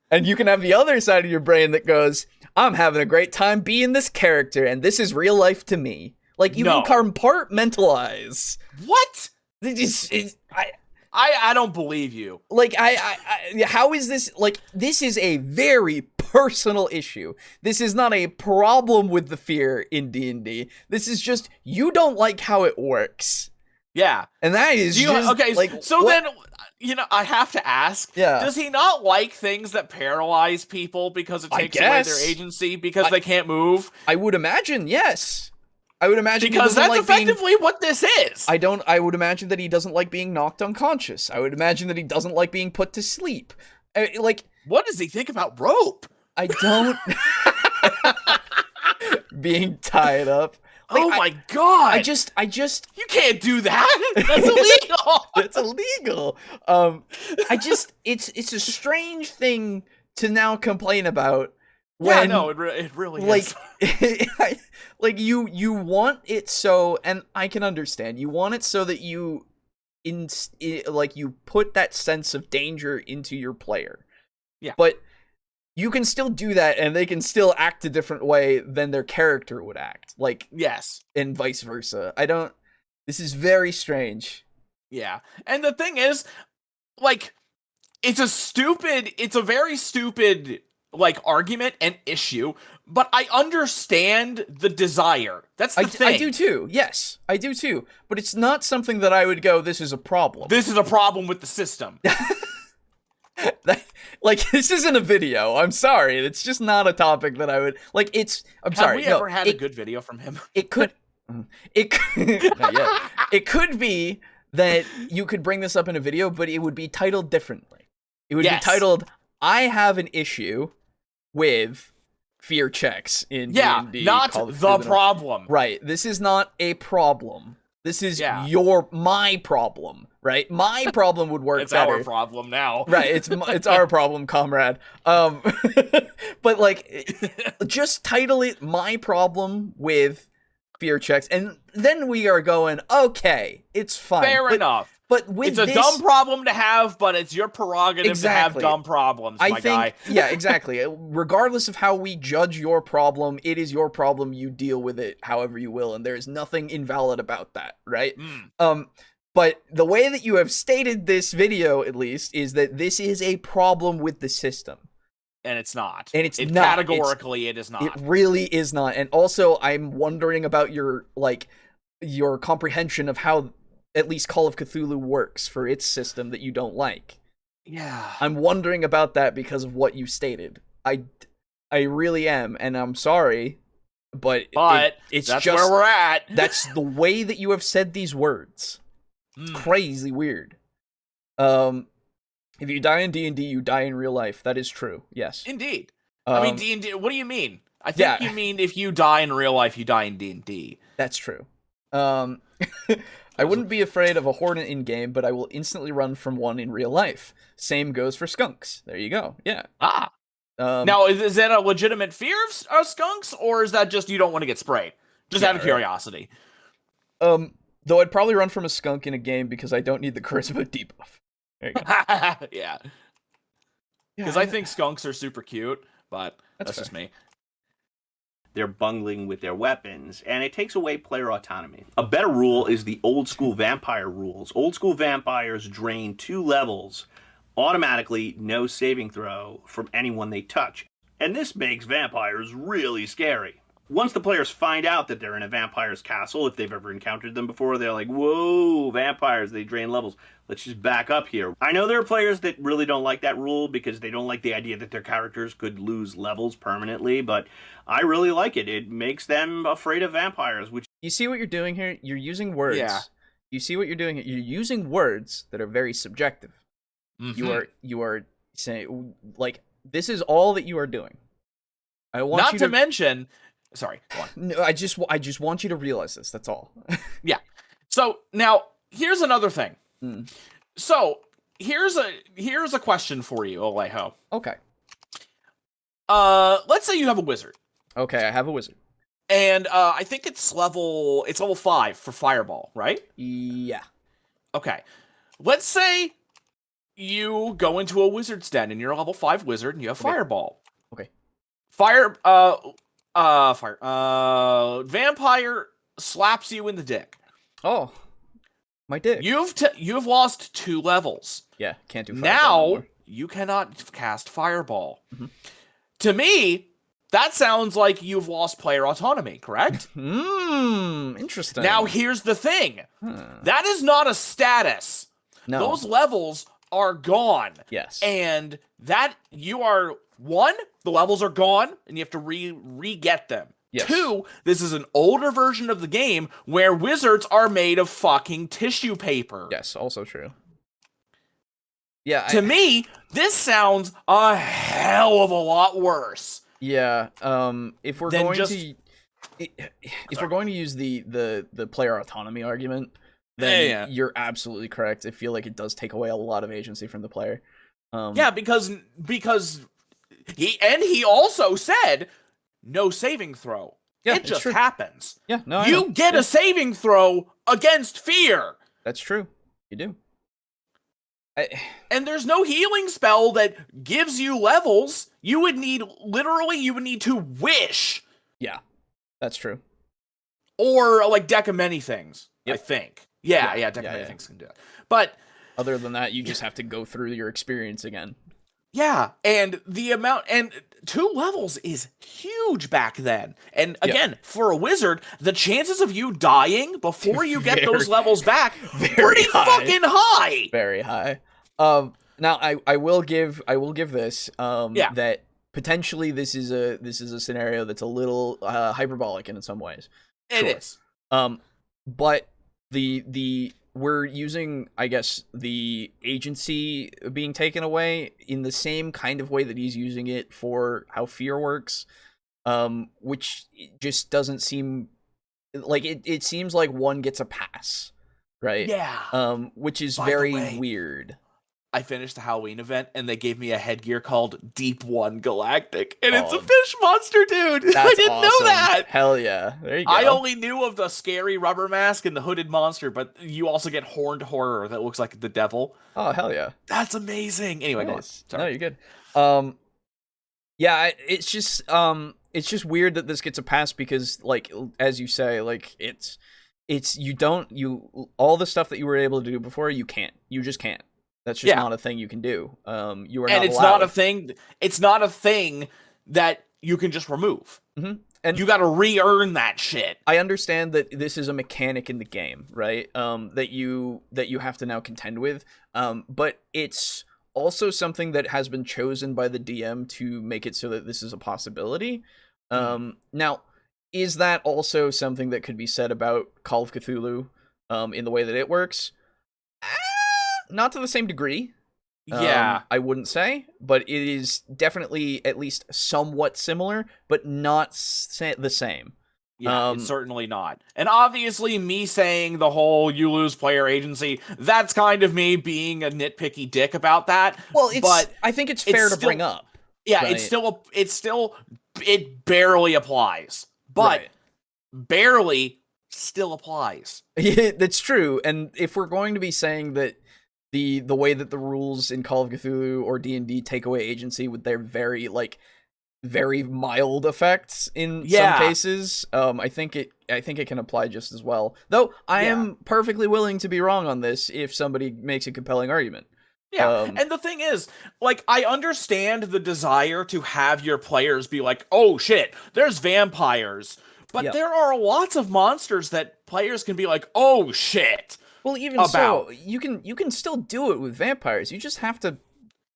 And you can have the other side of your brain that goes, I'm having a great time being this character, and this is real life to me. Like, you can compartmentalize. What? I don't believe you. Like, how is this, like, this is a very personal issue. This is not a problem with the fear in D&D. This is just, you don't like how it works. Yeah. And that is then, I have to ask, does he not like things that paralyze people because it takes away their agency because they can't move? I would imagine, yes. I would imagine because that's effectively what this is. I would imagine that he doesn't like being knocked unconscious. I would imagine that he doesn't like being put to sleep. What does he think about rope? I don't. Being tied up. Like, my god! I just. You can't do that. That's illegal. That's illegal. It's a strange thing to now complain about. When, it really is. Like, you want it so, and I can understand, you want it so that you put that sense of danger into your player. Yeah. But you can still do that, and they can still act a different way than their character would act. Like, yes. And vice versa. This is very strange. Yeah. And the thing is, like, it's a very stupid, like, argument and issue, but I understand the desire. That's the thing. I do too. Yes, I do too. But it's not something that I would go, this is a problem. This is a problem with the system. This isn't a video. I'm sorry. It's just not a topic that I would, like, Have we ever had a good video from him? It could be that you could bring this up in a video, but it would be titled differently. It would be titled, I have an issue with fear checks in D&D. Not the problem. Right. This is not a problem. This is my problem, right? My problem would work better. It's our problem now. Right, it's our problem, comrade. But, like, just title it My Problem with Fear Checks, and then we are going, okay, it's fine. Fair enough. But with it's a dumb problem to have, but it's your prerogative to have dumb problems, my guy. Yeah, exactly. Regardless of how we judge your problem, it is your problem. You deal with it however you will, and there is nothing invalid about that, right? But the way that you have stated this video, at least, is that this is a problem with the system. And it's not. And it's not. Categorically, it is not. It really is not. And also, I'm wondering about your comprehension of how at least Call of Cthulhu works for its system that you don't like. Yeah. I'm wondering about that because of what you stated. I really am, and I'm sorry, but it's that's just where we're at. That's the way that you have said these words. It's crazy weird. If you die in D&D, you die in real life. That is true. Yes. Indeed. I mean, D&D, what do you mean? I think Yeah. you mean if you die in real life, you die in D&D. That's true. I wouldn't be afraid of a hornet in game, but I will instantly run from one in real life. Same goes for skunks. There you go. Yeah. Now, is that a legitimate fear of skunks, or is that just you don't want to get sprayed? Just out of curiosity. Though I'd probably run from a skunk in a game because I don't need the charisma debuff. There you go. Yeah. Because I think skunks are super cute, but that's just me. They're bungling with their weapons, and it takes away player autonomy. A better rule is the old school vampire rules. Old school vampires drain 2 levels, automatically no saving throw from anyone they touch. And this makes vampires really scary. Once the players find out that they're in a vampire's castle, if they've ever encountered them before, they're like, whoa, vampires, they drain levels. Let's just back up here. I know there are players that really don't like that rule because they don't like the idea that their characters could lose levels permanently, but I really like it. It makes them afraid of vampires, which... You see what you're doing here? You're using words. Yeah. You see what you're doing here? You're using words that are very subjective. Mm-hmm. You are saying, like, this is all that you are doing. I want Not you to mention... Sorry, go on. No, I just want you to realize this. That's all. Yeah. So now here's another thing. So here's a question for you, Alejo. Okay. Let's say you have a wizard. Okay, I have a wizard. And I think it's level 5 for Fireball, right? Yeah. Okay. Let's say you go into a wizard's den and you're a level 5 wizard and you have Fireball. Okay. Vampire slaps you in the dick. Oh, my dick. You've lost 2 levels. Yeah, can't do Fireball now anymore. You cannot cast Fireball. To me, that sounds like you've lost player autonomy, correct? Interesting. Now here's the thing. That is not a status. No. Those levels are gone. Yes. And that you are... 1, the levels are gone, and you have to re-get them. Yes. 2, this is an older version of the game where wizards are made of fucking tissue paper. Yes, also true. Yeah. To me, this sounds a hell of a lot worse. Yeah. If we're going to use the player autonomy argument, then you're absolutely correct. I feel like it does take away a lot of agency from the player. Yeah, because he also said no saving throw. Yeah, it just true. happens. Yeah, no, you get a saving throw against fear. That's true. You do. And there's no healing spell that gives you levels. You would need to wish. Yeah, that's true. Or like deck of many things. Yep. I think. Yeah, deck of many things can do that. But other than that, you just have to go through your experience again. Yeah, and the amount, and 2 levels is huge back then. And again, for a wizard, the chances of you dying before you get those levels back, pretty fucking high. Very high. Now I will give this, that potentially this is a scenario that's a little hyperbolic in some ways. It is. But we're using, I guess, the agency being taken away in the same kind of way that he's using it for how fear works, which just doesn't seem like it seems like one gets a pass, right? Yeah. Which is By the very way, weird. I finished the Halloween event and they gave me a headgear called Deep One Galactic, and it's a fish monster, dude. I didn't know that. Hell yeah! There you go. I only knew of the scary rubber mask and the hooded monster, but you also get horned horror that looks like the devil. Oh hell yeah! That's amazing. Anyway, nice. Go on. Sorry. No, you're good. Yeah, it's just weird that this gets a pass because, like, as you say, like it's all the stuff that you were able to do before, you just can't. That's just not a thing you can do. You are not allowed. It's not a thing. It's not a thing that you can just remove. Mm-hmm. And you got to re-earn that shit. I understand that this is a mechanic in the game, right? That you have to now contend with. But it's also something that has been chosen by the DM to make it so that this is a possibility. Now, is that also something that could be said about Call of Cthulhu in the way that it works? Not to the same degree. Yeah. I wouldn't say, but it is definitely at least somewhat similar, but not the same. Yeah, it's certainly not. And obviously, me saying the whole "you lose player agency," that's kind of me being a nitpicky dick about that. Well, but I think it's fair to bring up. Yeah, right? it barely applies, but Right. barely still applies. Yeah, that's true. And if we're going to be saying that the way that the rules in Call of Cthulhu or D&D take away agency with their very mild effects in some cases, I think it can apply just as well. Though I am perfectly willing to be wrong on this if somebody makes a compelling argument. Yeah, and the thing is, like, I understand the desire to have your players be like, oh shit, there's vampires. But there are lots of monsters that players can be like, oh shit. Well, even so, you can still do it with vampires. You just have to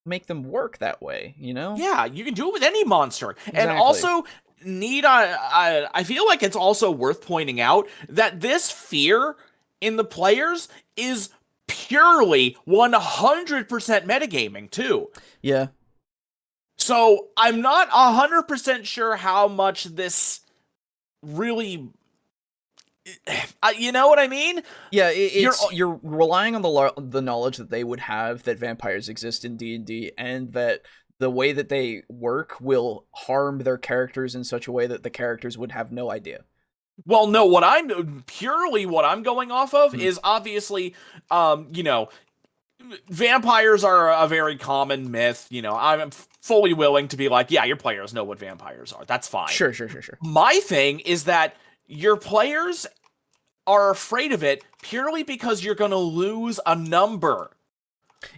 make them work that way, you know? Yeah, you can do it with any monster. Exactly. And also, I feel like it's also worth pointing out that this fear in the players is purely 100% metagaming, too. Yeah. So, I'm not 100% sure how much this really... you know what I mean? Yeah, you're relying on the knowledge that they would have that vampires exist in D&D, and that the way that they work will harm their characters in such a way that the characters would have no idea. Well, no, what I'm going off of is obviously, vampires are a very common myth. You know, I'm fully willing to be like, yeah, your players know what vampires are. That's fine. Sure. My thing is that your players are afraid of it purely because you're going to lose a number.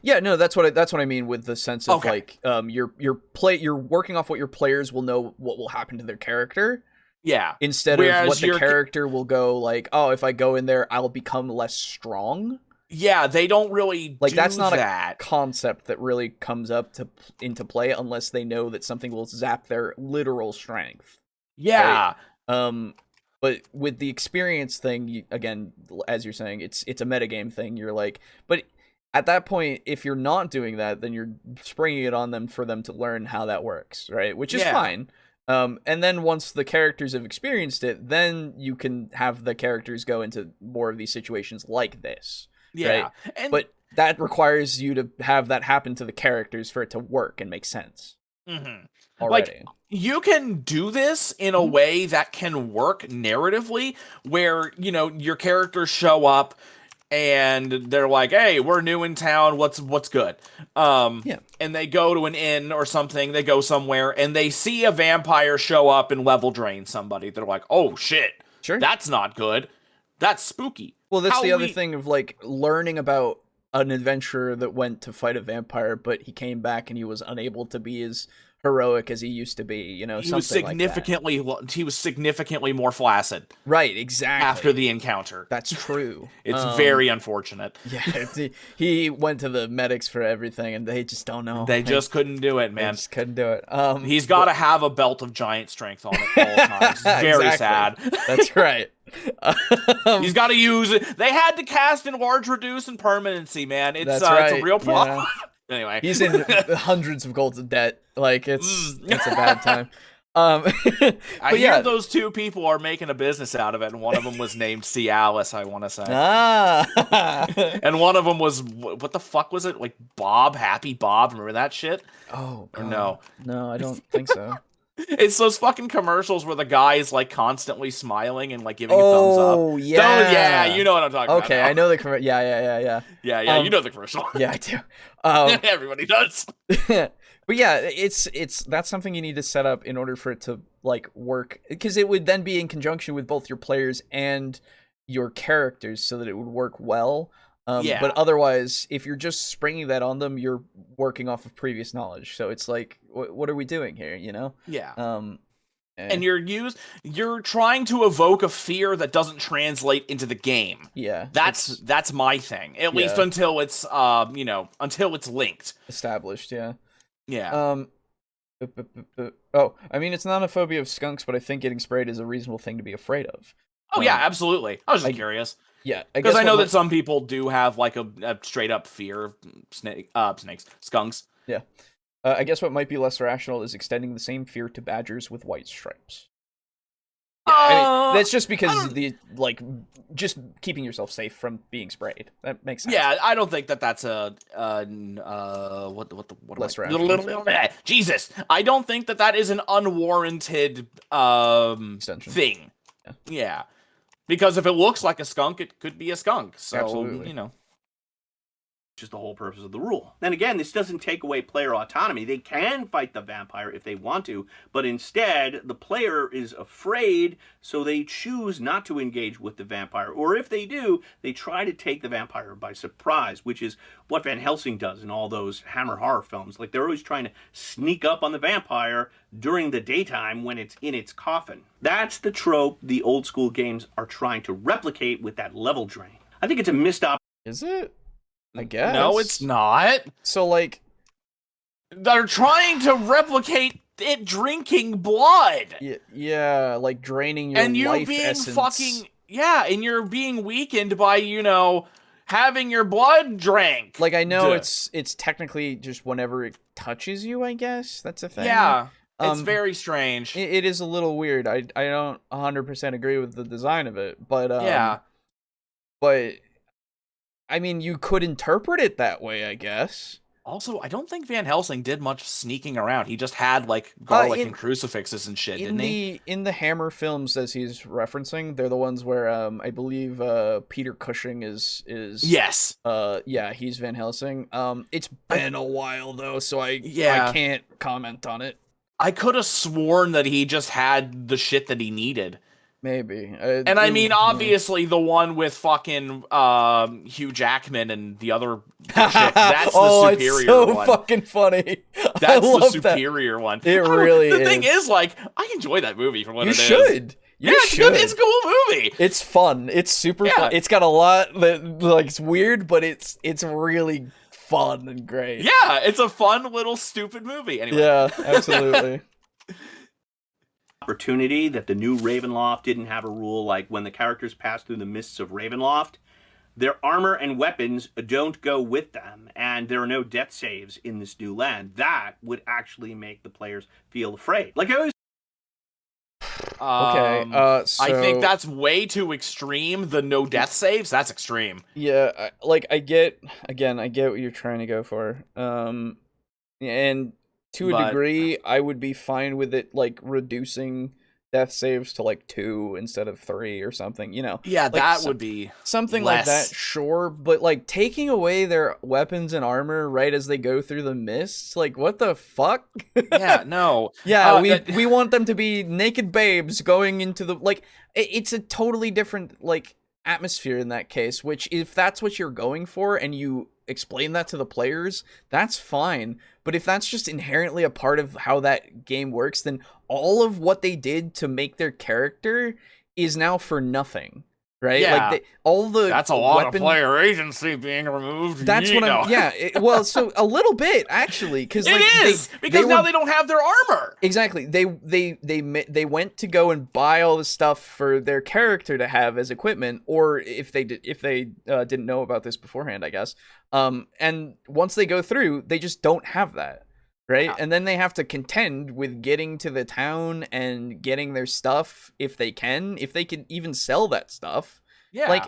Yeah, no, that's what I mean with the sense of you're working off what your players will know what will happen to their character. Yeah. Instead of what the character will go like, oh, if I go in there, I'll become less strong. Yeah, they don't really that's not a concept that really comes up into play unless they know that something will zap their literal strength. Yeah. Right? But with the experience thing, again, as you're saying, it's a metagame thing. You're like, but at that point, if you're not doing that, then you're springing it on them for them to learn how that works, right? Which is fine. And then once the characters have experienced it, then you can have the characters go into more of these situations like this. Yeah. Right? But that requires you to have that happen to the characters for it to work and make sense. Mm-hmm. Already. Like, you can do this in a way that can work narratively, where, you know, your characters show up and they're like, hey, we're new in town, what's good? And they go to an inn or something, they go somewhere, and they see a vampire show up and level drain somebody. They're like, oh shit, that's not good. That's spooky. Well, that's the other thing of, like, learning about an adventurer that went to fight a vampire, but he came back and he was unable to be as heroic as he used to be, you know, he was significantly more flaccid. Right, exactly. After the encounter. That's true. It's very unfortunate. Yeah, he went to the medics for everything, and they just don't know. They just couldn't do it, man. They just couldn't do it. He's got to have a belt of giant strength on it all the time. It's very sad. That's right. He's got to use it. They had to cast enlarge, reduce, and permanency, man. It's it's a real problem. Yeah. Anyway, he's in hundreds of golds of debt. Like, it's a bad time. I hear those two people are making a business out of it, and one of them was named Cialis, I want to say. And one of them was, what the fuck was it? Like Happy Bob. Remember that shit? Oh, God. Or no? No, I don't think so. It's those fucking commercials where the guy is, like, constantly smiling and, like, giving a thumbs up. Oh, yeah. Yeah, you know what I'm talking about. Okay, I know the commercial. Yeah. Yeah, you know the commercial. Yeah, I do. Everybody does. But yeah, it's that's something you need to set up in order for it to, like, work, because it would then be in conjunction with both your players and your characters so that it would work well. But otherwise, if you're just springing that on them, you're working off of previous knowledge. So it's like, what are we doing here? You know? Yeah. And you're trying to evoke a fear that doesn't translate into the game. Yeah. That's my thing. At least until it's until it's linked. Established, yeah. Yeah. I mean, it's not a phobia of skunks, but I think getting sprayed is a reasonable thing to be afraid of. Oh yeah, absolutely. I was just curious. Yeah, because I know that some people do have like a straight up fear of skunks. Yeah. I guess what might be less rational is extending the same fear to badgers with white stripes. Yeah, I mean, that's just because just keeping yourself safe from being sprayed. That makes sense. Yeah, I don't think that's what less rational. Jesus, I don't think that is an unwarranted thing. Yeah. Because if it looks like a skunk, it could be a skunk. So, absolutely. Just the whole purpose of the rule. Then again, this doesn't take away player autonomy. They can fight the vampire if they want to, but instead, the player is afraid, so they choose not to engage with the vampire. Or if they do, they try to take the vampire by surprise, which is what Van Helsing does in all those Hammer horror films. Like, they're always trying to sneak up on the vampire during the daytime when it's in its coffin. That's the trope the old school games are trying to replicate with that level drain. I think it's a missed opportunity. Is it? I guess. No, it's not. So, like, they're trying to replicate it drinking blood. Yeah, like draining your life essence. And you're being weakened by, having your blood drank. Like, I know it's technically just whenever it touches you, I guess. That's a thing. Yeah, it's very strange. It is a little weird. I don't 100% agree with the design of it, but but I mean, you could interpret it that way, I guess. Also, I don't think Van Helsing did much sneaking around. He just had, like, garlic and crucifixes and shit, didn't he? In the Hammer films, as he's referencing, they're the ones where, I believe, Peter Cushing is... Yes! Yeah, he's Van Helsing. It's been a while, though, so I can't comment on it. I could have sworn that he just had the shit that he needed. Maybe. And I mean, obviously, the one with fucking Hugh Jackman and the other shit, that's the superior one. It's so fucking funny. That's the superior one. It really is. The thing is, like, I enjoy that movie for what it is. You should. It's good. It's a cool movie. It's fun. It's super fun. It's got a lot that, like, it's weird, but it's really fun and great. Yeah, it's a fun little stupid movie. Anyway. Yeah, absolutely. Opportunity that the new Ravenloft didn't have a rule like when the characters pass through the mists of Ravenloft, their armor and weapons don't go with them, and there are no death saves in this new land. That would actually make the players feel afraid. Like I always. So I think that's way too extreme. The no death saves, that's extreme. Yeah, I get what you're trying to go for. And to a degree, I would be fine with it, like, reducing death saves to, like, 2 instead of 3 or something, Yeah, like, that would be something less. Like that, sure. But, like, taking away their weapons and armor right as they go through the mists, like, what the fuck? Yeah, no. Yeah, we want them to be naked babes going into the, like, it's a totally different, like, atmosphere in that case, which, if that's what you're going for and you explain that to the players, that's fine. But if that's just inherently a part of how that game works, then all of what they did to make their character is now for nothing, right? Yeah. Like that's a lot of player agency being removed. That's what I'm. Yeah. So a little bit actually, because because now they don't have their armor. Exactly. They went to go and buy all the stuff for their character to have as equipment, or if they didn't know about this beforehand, I guess. And once they go through, they just don't have that, right? Yeah. And then they have to contend with getting to the town and getting their stuff if they can even sell that stuff. Yeah. Like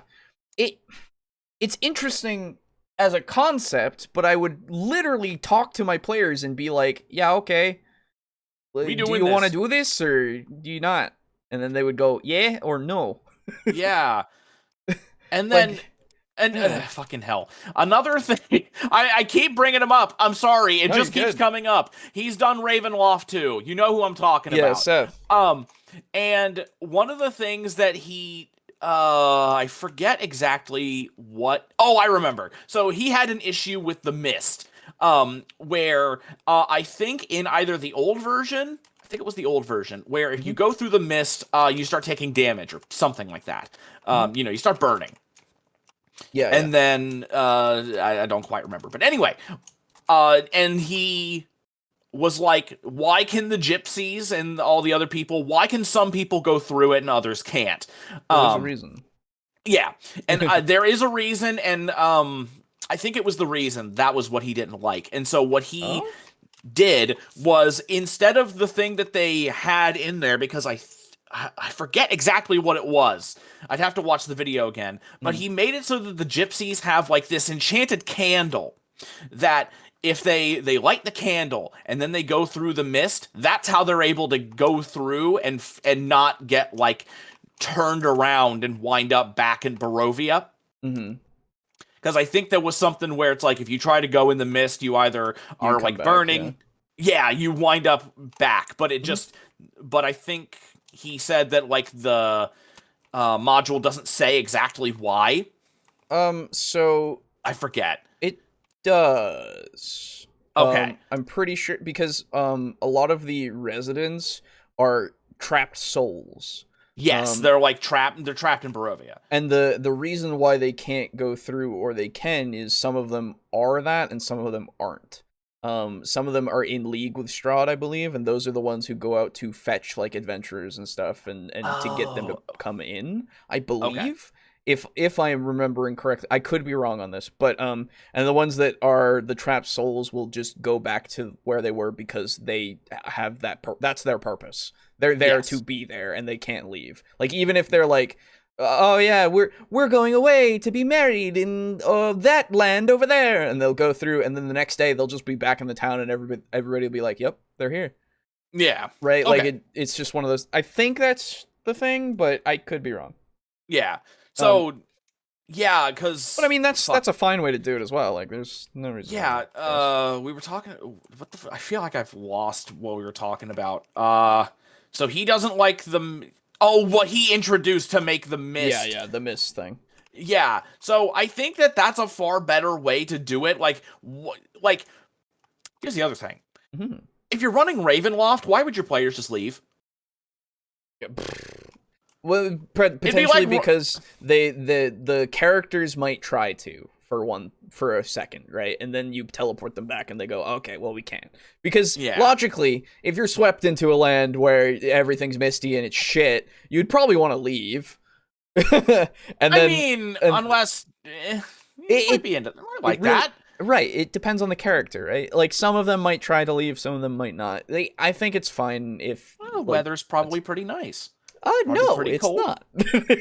it's interesting as a concept, but I would literally talk to my players and be like, "Yeah, okay. Do you want to do this or do you not?" And then they would go, "Yeah" or "No." Yeah. And then fucking hell. Another thing, I keep bringing him up. I'm sorry. It just keeps coming up. He's done Ravenloft too. You know who I'm talking about. Yeah, Seth. And one of the things that he, I forget exactly what. Oh, I remember. So he had an issue with the mist, where I think in either the old version, I think it was the old version, where if you go through the mist, you start taking damage or something like that. You start burning. Yeah. And then I don't quite remember, but anyway, and he was like, why can the gypsies and all the other people, why can some people go through it and others can't? There's a reason. Yeah, and there is a reason, and I think it was the reason that was what he didn't like. And so what he did was, instead of the thing that they had in there, because I forget exactly what it was. I'd have to watch the video again. But he made it so that the gypsies have like this enchanted candle that if they light the candle and then they go through the mist, that's how they're able to go through and not get like turned around and wind up back in Barovia. Because I think there was something where it's like, if you try to go in the mist, you either are like back, burning. Yeah, you wind up back. But it just, but I think he said that like the module doesn't say exactly why. So I forget. It does. Okay. I'm pretty sure, because a lot of the residents are trapped souls. Yes, they're like trapped. They're trapped in Barovia. And the reason why they can't go through, or they can, is some of them are that, and some of them aren't. Some of them are in league with Strahd, I believe, and those are the ones who go out to fetch like adventurers and stuff, and to get them to come in, I believe. If I am remembering correctly, I could be wrong on this, but and the ones that are the trapped souls will just go back to where they were because they have that's their purpose. They're there to be there, and they can't leave. Like, even if they're like, oh yeah, we're going away to be married in that land over there, and they'll go through, and then the next day they'll just be back in the town, and everybody will be like, yep, they're here. Yeah. Right. Okay. Like it's just one of those. I think that's the thing, but I could be wrong. Yeah. So, yeah, because... But I mean, that's a fine way to do it as well. Like, there's no reason. Yeah, we were talking... I feel like I've lost what we were talking about. So he doesn't like the... Oh, what he introduced to make the mist. Yeah, the mist thing. Yeah, so I think that's a far better way to do it. Like, here's the other thing. If you're running Ravenloft, why would your players just leave? Well, potentially because the characters might try to for a second, right? And then you teleport them back and they go, okay, well, we can't. Because logically, if you're swept into a land where everything's misty and it's shit, you'd probably want to leave. Unless it might be into like that. Right, it depends on the character, right? Like, some of them might try to leave, some of them might not. I think it's fine if... Well, the weather's probably pretty nice. No, it's cold. Not.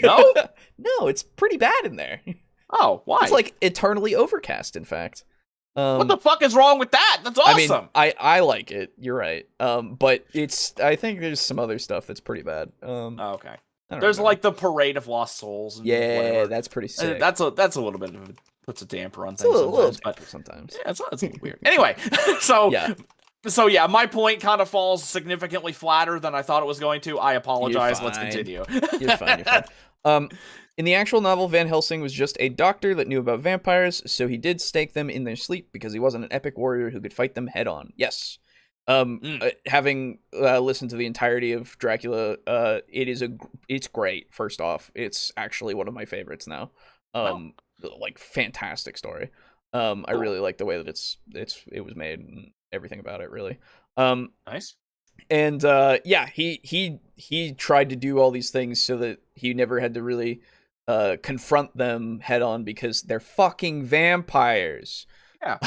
No? No, it's pretty bad in there. Oh, why? It's like eternally overcast, in fact. What the fuck is wrong with that? That's awesome. I mean, I like it. You're right. But I think there's some other stuff that's pretty bad. Okay. There's like the Parade of Lost Souls. And whatever. That's pretty sick. That's a little bit of puts a damper on things sometimes. Yeah, it's a little weird. Anyway, So yeah, my point kind of falls significantly flatter than I thought it was going to. I apologize. Let's continue. You're fine. In the actual novel, Van Helsing was just a doctor that knew about vampires, so he did stake them in their sleep because he wasn't an epic warrior who could fight them head on. Yes. Having listened to the entirety of Dracula, it's great. First off, it's actually one of my favorites now. Like, fantastic story. I really like the way that it was made and everything about it, really. Nice. And he tried to do all these things so that he never had to really confront them head on because they're fucking vampires. Yeah.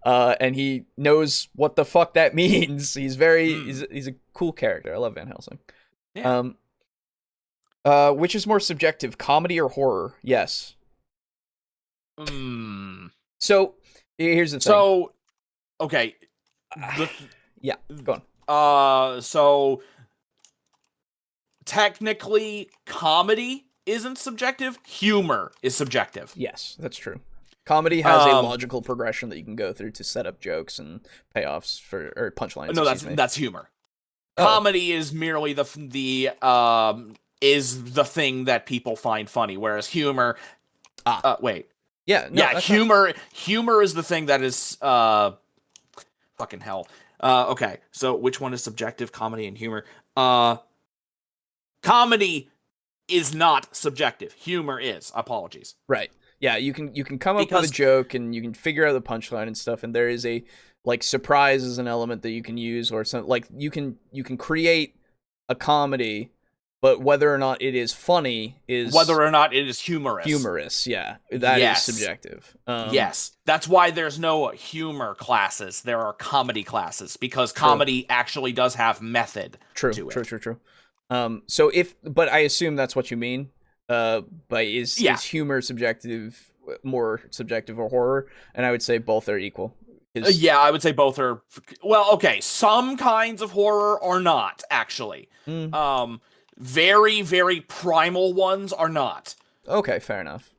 And he knows what the fuck that means. He's he's a cool character. I love Van Helsing. Yeah. Which is more subjective, comedy or horror? Yes. So here's the thing. So, okay. Yeah, go on. So technically, comedy isn't subjective. Humor is subjective. Yes, that's true. Comedy has a logical progression that you can go through to set up jokes and payoffs or punchlines. No, that's humor. Comedy is merely is the thing that people find funny, whereas humor. Wait. Yeah. No, humor is the thing that is fucking hell. Okay, so which one is subjective? Comedy and humor. Comedy is not subjective. Humor is. Apologies. Right. Yeah, you can come up with a joke and you can figure out the punchline and stuff, and there is a surprise is an element that you can use, or some you can create a comedy, but whether or not it is funny is whether or not it is humorous. Humorous, yeah, that is subjective. Yes, that's why there's no humor classes. There are comedy classes because comedy actually does have method. True. So but I assume that's what you mean. But is humor subjective, more subjective, or horror? And I would say both are equal. Yeah, I would say both are. Well, okay, some kinds of horror are not actually. Very, very primal ones are not. Okay, fair enough.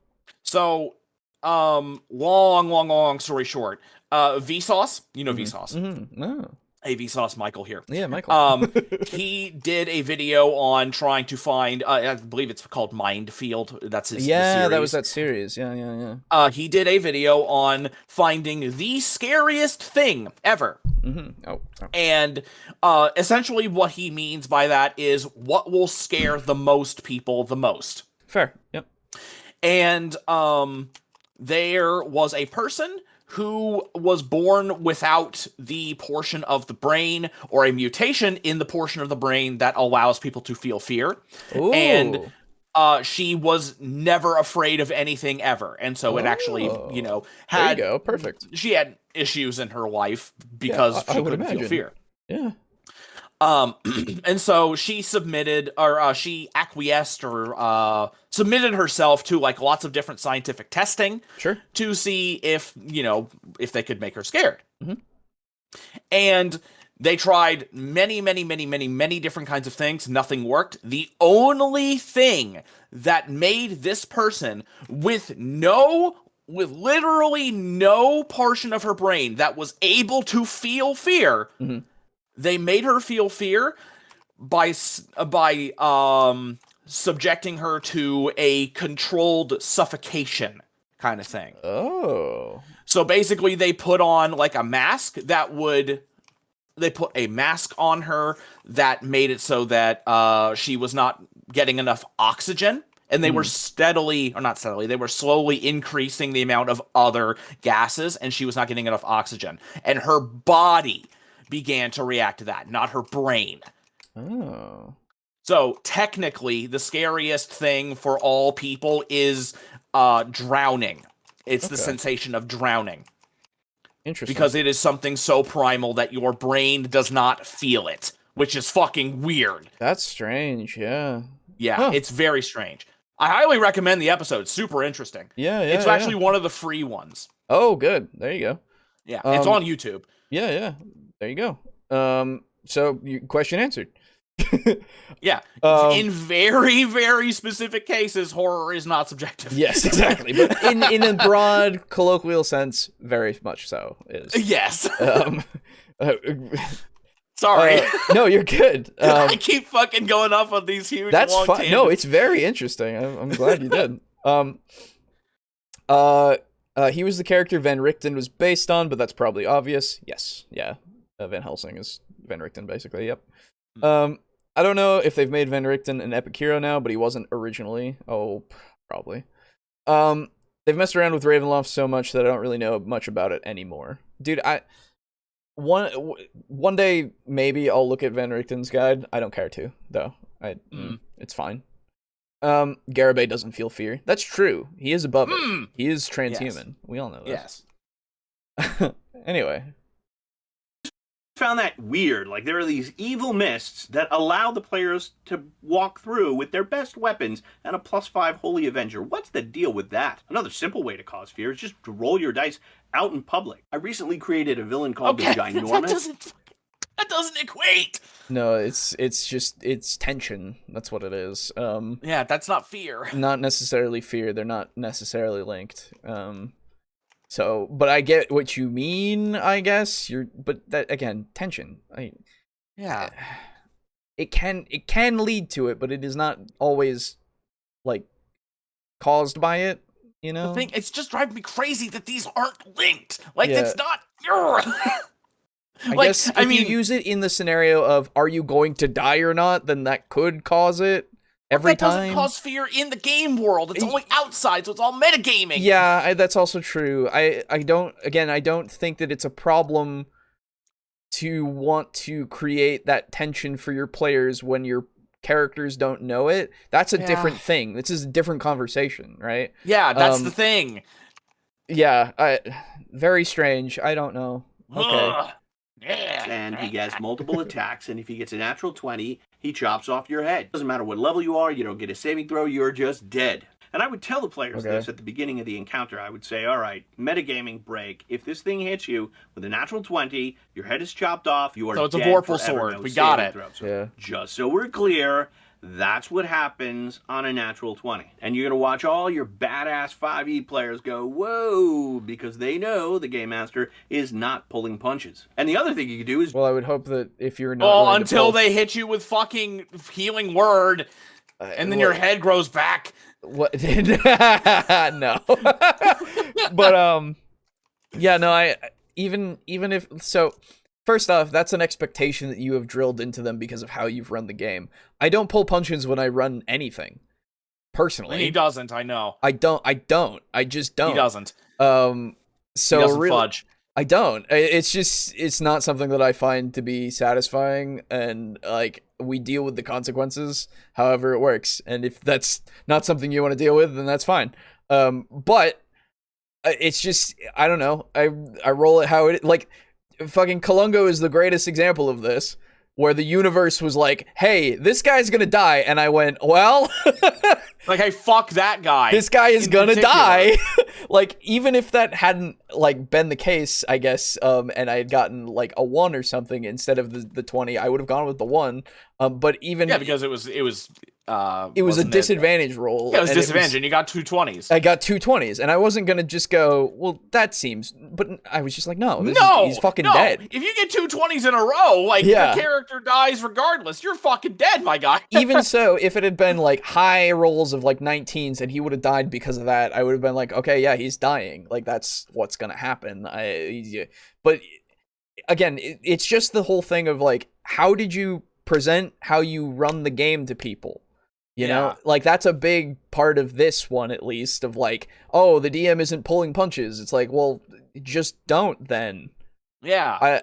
So, long story short, Vsauce, you know Vsauce. No. Hey, Vsauce, Michael here. Yeah, Michael. He did a video on trying to find, I believe it's called Mindfield. That's his series. That was that series. Yeah. He did a video on finding the scariest thing ever. Oh. And essentially what he means by that is what will scare the most people the most. Fair. Yep. And there was a person who was born without the portion of the brain or a mutation in the portion of the brain that allows people to feel fear. Ooh. And she was never afraid of anything ever. And so it actually, had... There you go. Perfect. She had issues in her life because she couldn't feel fear. Yeah. And so she submitted, or she acquiesced, or submitted herself to lots of different scientific testing, to see if they could make her scared. And they tried many different kinds of things. Nothing worked. The only thing that made this person with literally no portion of her brain that was able to feel fear. They made her feel fear by subjecting her to a controlled suffocation kind of thing. Oh. So basically they put on a mask they put a mask on her that made it so that she was not getting enough oxygen. And they were they were slowly increasing the amount of other gases, and she was not getting enough oxygen. And her body began to react to that, not her brain. Oh. So technically, the scariest thing for all people is drowning. It's the sensation of drowning. Interesting. Because it is something so primal that your brain does not feel it, which is fucking weird. That's strange, yeah. Yeah, It's very strange. I highly recommend the episode. Super interesting. Yeah. It's actually one of the free ones. Oh, good. There you go. Yeah, it's on YouTube. Yeah. There you go. So question answered. Yeah. In very, very specific cases, horror is not subjective. Yes, exactly. But in a broad colloquial sense, very much so is. Yes. Sorry. No, you're good. I keep fucking going off on these huge. That's long fine. tangents. No, it's very interesting. I'm glad you did. He was the character Van Richten was based on, but that's probably obvious. Yes, yeah. Van Helsing is Van Richten, basically. Yep. I don't know if they've made Van Richten an epic hero now, but he wasn't originally. Oh, probably. They've messed around with Ravenloft so much that I don't really know much about it anymore. Dude, one day maybe I'll look at Van Richten's guide. I don't care to, though. It's fine. Garibay doesn't feel fear. That's true. He is above it. He is transhuman. Yes. We all know this. Yes. Anyway. Found that weird. There are these evil mists that allow the players to walk through with their best weapons and a +5 Holy Avenger. What's the deal with that? Another simple way to cause fear is just to roll your dice out in public. I recently created a villain called the Ginormous. That doesn't equate. No, it's tension. That's what it is. Yeah, that's not fear. Not necessarily fear. They're not necessarily linked. So, but I get what you mean, I guess. But that, again, tension. Yeah. It can lead to it, but it is not always, caused by it, you know? The thing, it's just driving me crazy that these aren't linked. That's not... I guess if you use it in the scenario of are you going to die or not, then that could cause it every time. That doesn't cause fear in the game world. It's only outside, so it's all metagaming. Yeah, that's also true. I don't think that it's a problem to want to create that tension for your players when your characters don't know it. That's a different thing. This is a different conversation, right? Yeah, that's the thing. Yeah, very strange. I don't know. Okay. And he has multiple attacks, and if he gets a natural 20, he chops off your head. Doesn't matter what level you are, you don't get a saving throw, you're just dead. And I would tell the players this at the beginning of the encounter. I would say, all right, metagaming break. If this thing hits you with a natural 20, your head is chopped off, you are dead. So it's a Vorpal sword. No we got it. So just so we're clear, that's what happens on a natural 20. And you're going to watch all your badass 5e players go, whoa, because they know the Game Master is not pulling punches. And the other thing you can do is... Well, I would hope that if you're not... Well, until they hit you with fucking healing word, and then your head grows back. What? No. But, yeah, no, I... Even if... So... First off, that's an expectation that you have drilled into them because of how you've run the game. I don't pull punches when I run anything. Personally. He doesn't, I know. I don't. I just don't. He doesn't. So he doesn't really, fudge. I don't. It's not something that I find to be satisfying, and like we deal with the consequences however it works. And if that's not something you want to deal with, then that's fine. But it's just, I don't know. I roll it how it like. Fucking Colungo is the greatest example of this, where the universe was like, hey, this guy's gonna die, and I went, well... like, hey, fuck that guy. This guy is gonna die. Like, even if that hadn't, like, been the case, I guess, and I had gotten, like, a 1 or something instead of the 20, I would have gone with the 1. But even... Yeah, because it was a disadvantage roll. Yeah, it was disadvantage, and you got 2 20s. I got 2 20s, and I wasn't gonna just go, well, that seems... But I was just like, he's fucking dead. If you get 2 20s in a row, like, the character dies regardless. You're fucking dead, my guy. Even so, if it had been, like, high rolls of, like, 19s, and he would have died because of that, I would have been like, okay, yeah, he's dying. Like, that's what's gonna happen. But, again, it's just the whole thing of, like, how did you present how you run the game to people? You know, like that's a big part of this one, at least, of like, oh, the DM isn't pulling punches. It's like, well, just don't then. Yeah.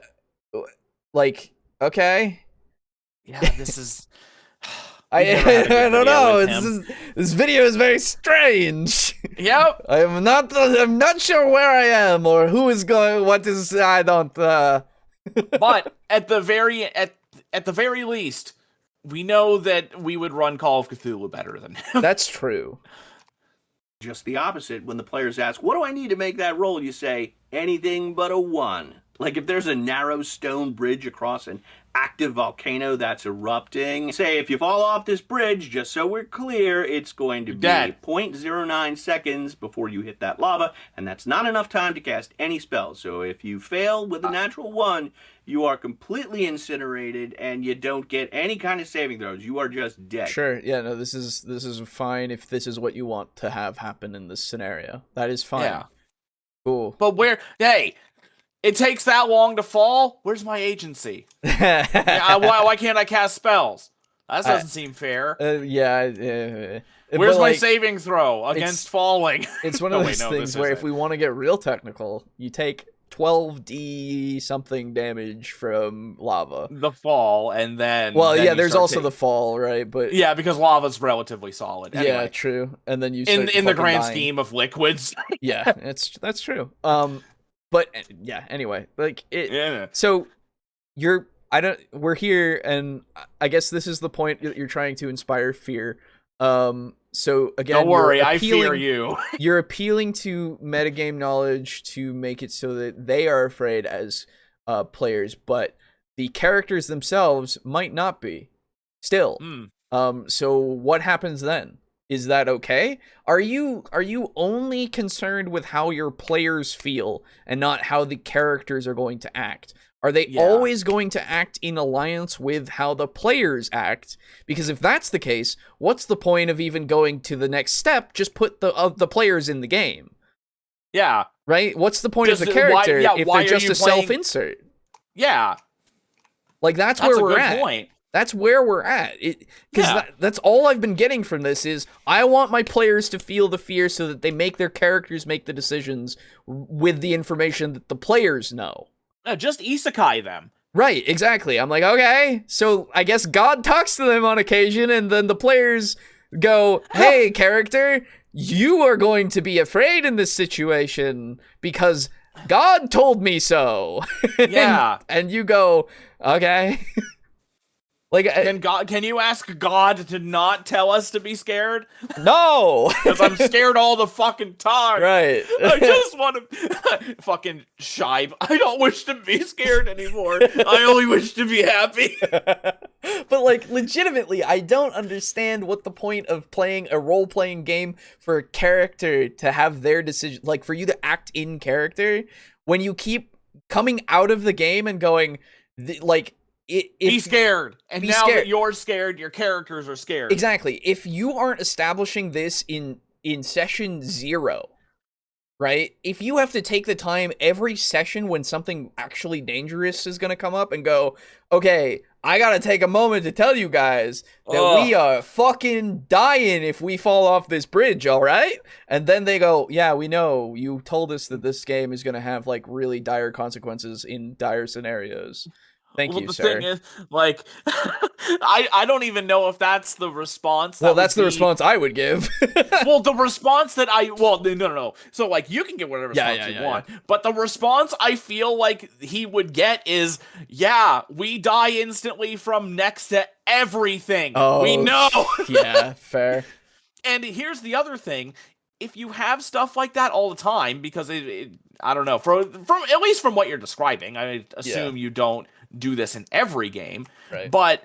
Okay. Yeah, this is. I don't know. This video is very strange. Yep. I'm not sure where I am or who is going. What is? I don't. But at the very least, we know that we would run Call of Cthulhu better than him. That's true. Just the opposite. When the players ask, what do I need to make that roll? You say, anything but a 1. Like if there's a narrow stone bridge across an active volcano that's erupting, say if you fall off this bridge, just so we're clear, it's going to be 0.09 seconds before you hit that lava, and that's not enough time to cast any spells. So if you fail with a natural 1, you are completely incinerated, and you don't get any kind of saving throws. You are just dead. Sure, yeah, no, this is fine if this is what you want to have happen in this scenario. That is fine. Yeah. Cool. But hey, it takes that long to fall? Where's my agency? Why can't I cast spells? That doesn't seem fair. Where's my saving throw against falling? It's one of those things where if we want to get real technical, you take 12d something damage from lava. The fall, and then... Well, yeah, there's also the fall, right? But yeah, because lava's relatively solid. Anyway. Yeah, true. And then you in the grand scheme of liquids. Yeah, that's true. But yeah, anyway, like it. Yeah. So we're here, and I guess this is the point that you're trying to inspire fear. So again, don't worry, I fear you. You're appealing to metagame knowledge to make it so that they are afraid as players, but the characters themselves might not be. Still. So what happens then? Is that okay? Are you only concerned with how your players feel and not how the characters are going to act? Are they always going to act in alliance with how the players act? Because if that's the case, what's the point of even going to the next step? Just put the players in the game. Yeah. Right? What's the point of the character if they're just a self-insert? Yeah. Like that's where we're at. Point. That's where we're at. Because that's all I've been getting from this is I want my players to feel the fear so that they make their characters make the decisions with the information that the players know. Just isekai them. Right, exactly. I'm like, okay, so I guess God talks to them on occasion, and then the players go, hey, character, you are going to be afraid in this situation because God told me so. Yeah. and you go, okay. Like, can you ask God to not tell us to be scared? No! Because I'm scared all the fucking time. Right. I just want to fucking shive. I don't wish to be scared anymore. I only wish to be happy. But, like, legitimately, I don't understand what the point of playing a role-playing game for a character to have their decision, like, for you to act in character, when you keep coming out of the game and going, be scared. And now that you're scared, your characters are scared. Exactly. If you aren't establishing this in session 0, right? If you have to take the time every session when something actually dangerous is going to come up and go, okay, I got to take a moment to tell you guys that we are fucking dying if we fall off this bridge, all right? And then they go, yeah, we know. You told us that this game is going to have, like, really dire consequences in dire scenarios. Thank you, sir. The thing is, like, I don't even know if that's the response. Well, that's the response I would give. Well, the response that no. So, like, you can get whatever response you want. Yeah. But the response I feel like he would get is, yeah, we die instantly from next to everything. Oh, we know. Yeah, fair. And here's the other thing. If you have stuff like that all the time, because I don't know, from at least from what you're describing, I assume you don't do this in every game, right. But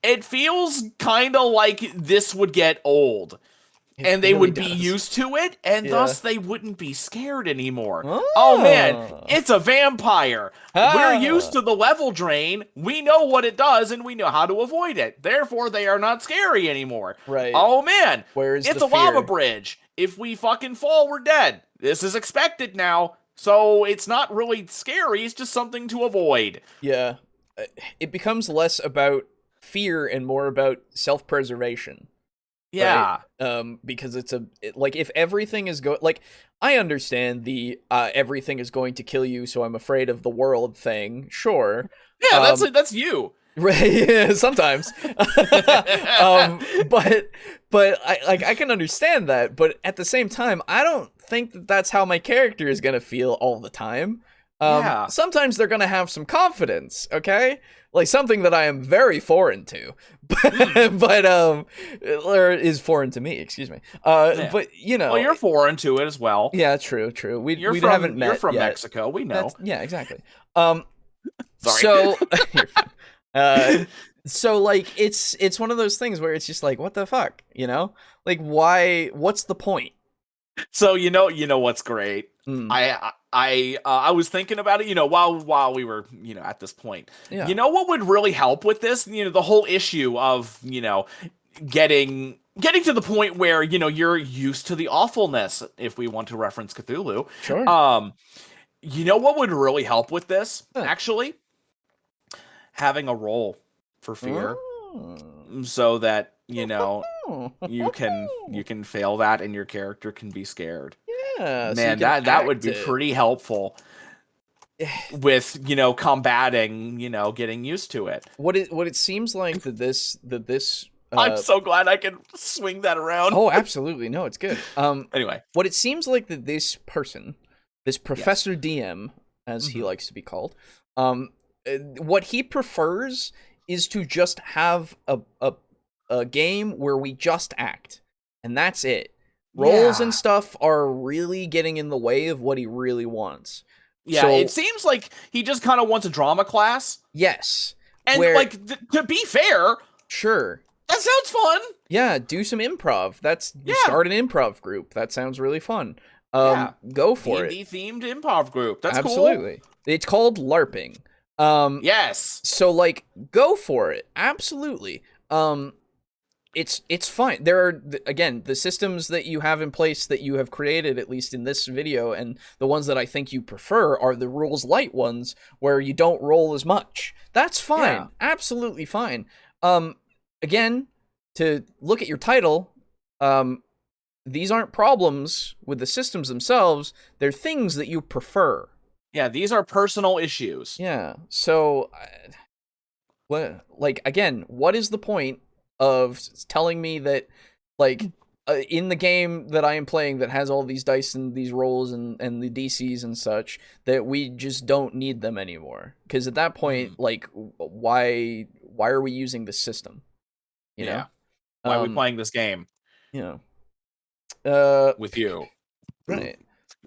it feels kind of like this would get old. And they would be used to it, and thus they wouldn't be scared anymore. Oh man, it's a vampire. We're used to the level drain. We know what it does, and we know how to avoid it. Therefore, they are not scary anymore. Right. Oh man, it's a lava bridge. If we fucking fall, we're dead. This is expected now. So it's not really scary, it's just something to avoid. Yeah. It becomes less about fear and more about self-preservation. Yeah. Right? Because like, if everything is like, I understand the everything is going to kill you, so I'm afraid of the world thing. Sure. Yeah, that's you. Right, yeah, sometimes. But I can understand that, but at the same time, I don't think that that's how my character is going to feel all the time. Sometimes they're going to have some confidence, okay? Like something that I am very foreign to, or is foreign to me, excuse me. But you know, well, you're foreign to it as well. Yeah, true. We haven't met. You're from yet. Mexico, we know. Yeah, exactly. Sorry. So like it's one of those things where it's just like, what the fuck, you know? Like, why? What's the point? So you know what's great. I was thinking about it, while we were, at this point. Yeah. You know what would really help with this? The whole issue of, getting to the point where, you're used to the awfulness, if we want to reference Cthulhu. Sure. You know what would really help with this, actually? Having a role for fear. So that, you can fail that and your character can be scared. Yeah, man, so that would be pretty helpful with combating, getting used to it. What it seems like that this I'm so glad I can swing that around. Oh, absolutely. No, it's good. Anyway, what it seems like that this person, this Professor DM, as he likes to be called, what he prefers is to just have a game where we just act, and that's it. Roles and stuff are really getting in the way of what he really wants. Yeah, so, it seems like he just kind of wants a drama class. Yes. And, to be fair... Sure. That sounds fun! Yeah, do some improv. Start an improv group. That sounds really fun. Go for D&D themed improv group. That's Absolutely. Cool. It's called LARPing. Yes. So, go for it. Absolutely. it's fine. There are, again, the systems that you have in place that you have created, at least in this video, and the ones that I think you prefer are the rules light ones where you don't roll as much. That's fine. Yeah. Absolutely fine. Again, to look at your title, these aren't problems with the systems themselves. They're things that you prefer. Yeah, these are personal issues. Yeah. So, again, what is the point of telling me that, like, in the game that I am playing that has all these dice and these rolls and the DCs and such, that we just don't need them anymore? Because at that point, like, why are we using the system? You know? Why are we playing this game? You know. With you. Right.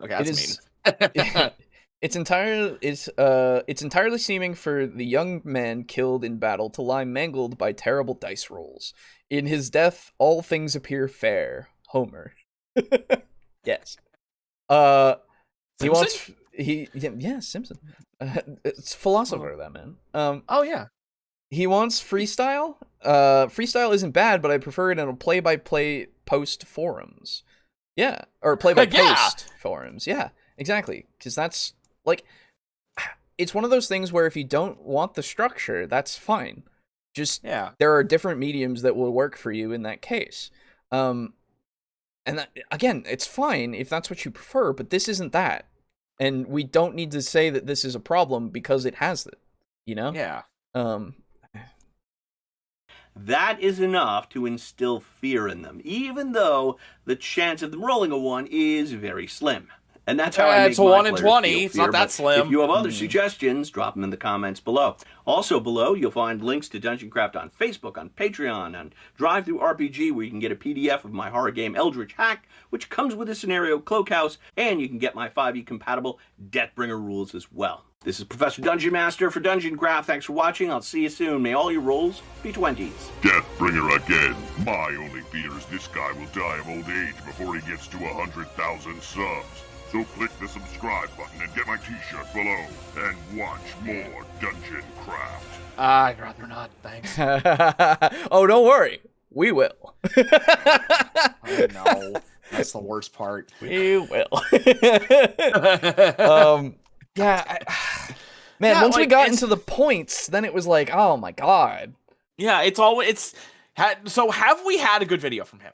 Okay, that's mean. It's entirely seeming for the young man killed in battle to lie mangled by terrible dice rolls. In his death, all things appear fair. Homer. Yes. Simpson. It's philosopher, that man. Oh yeah. He wants freestyle. Freestyle isn't bad, but I prefer it in a play-by-play post forums. Yeah, or play-by-post forums. Yeah, exactly. Because that's, like, it's one of those things where if you don't want the structure, that's fine. Just, there are different mediums that will work for you in that case. And that, again, it's fine if that's what you prefer, but this isn't that. And we don't need to say that this is a problem because it has it, you know? Yeah. That is enough to instill fear in them, even though the chance of them rolling a 1 is very slim. And that's how I make it's a 1 in 20. It's not that slim. If you have other suggestions, drop them in the comments below. Also below, you'll find links to Dungeon Craft on Facebook, on Patreon, on Trpg, where you can get a PDF of my horror game Eldritch Hack, which comes with a scenario Cloakhouse, and you can get my 5e compatible Deathbringer rules as well. This is Professor Dungeon Master for Dungeon Craft. Thanks for watching. I'll see you soon. May all your rolls be 20s. Deathbringer again. My only fear is this guy will die of old age before he gets to 100,000 subs. So click the subscribe button and get my t-shirt below. And watch more Dungeon Craft. I'd rather not, thanks. Oh, don't worry. We will. I know. That's the worst part. We will. Once we got into the points, then it was like, oh my god. Yeah, so have we had a good video from him?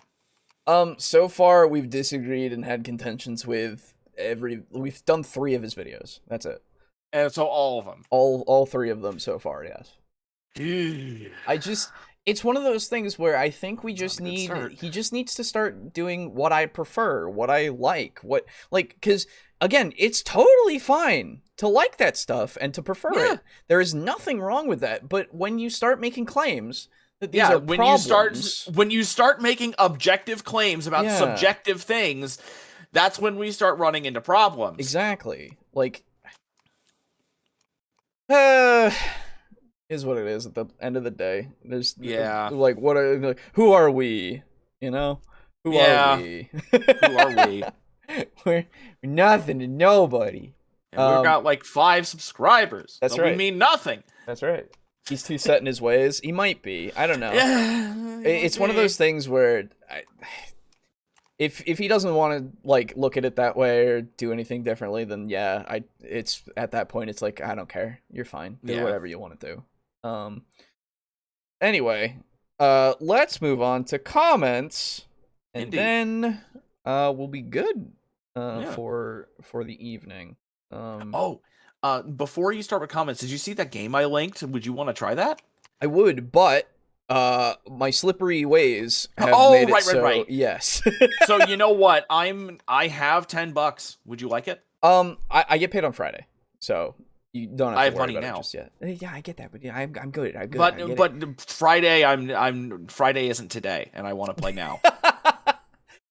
So far we've disagreed and had contentions with we've done 3 of his videos. That's it. And so all of them. All 3 of them so far, yes. It's one of those things where I think he just needs to start doing what I prefer, what I like, because again, it's totally fine to like that stuff and to prefer it. There is nothing wrong with that. But when you start making claims that these are problems, when you start making objective claims about subjective things, that's when we start running into problems. Exactly. Like, is what it is at the end of the day. There's like, who are we? You know, who are we? Who are we? We're nothing to nobody. And we've got like 5 subscribers. That's right. We mean nothing. That's right. He's too set in his ways. He might be. I don't know. It's one of those things where if he doesn't want to like look at it that way or do anything differently, then it's at that point it's like, I don't care. You're fine. Do whatever you want to do. Anyway, let's move on to comments, and then we'll be good for the evening. Before you start with comments, did you see that game I linked? Would you want to try that? I would, but my slippery ways have made it right. Yes. So you know what? I have $10. Would you like it? I get paid on Friday, so you don't have to worry about now. It just yet. Yeah, I get that, but I'm good. I'm good. But Friday, Friday isn't today, and I want to play now.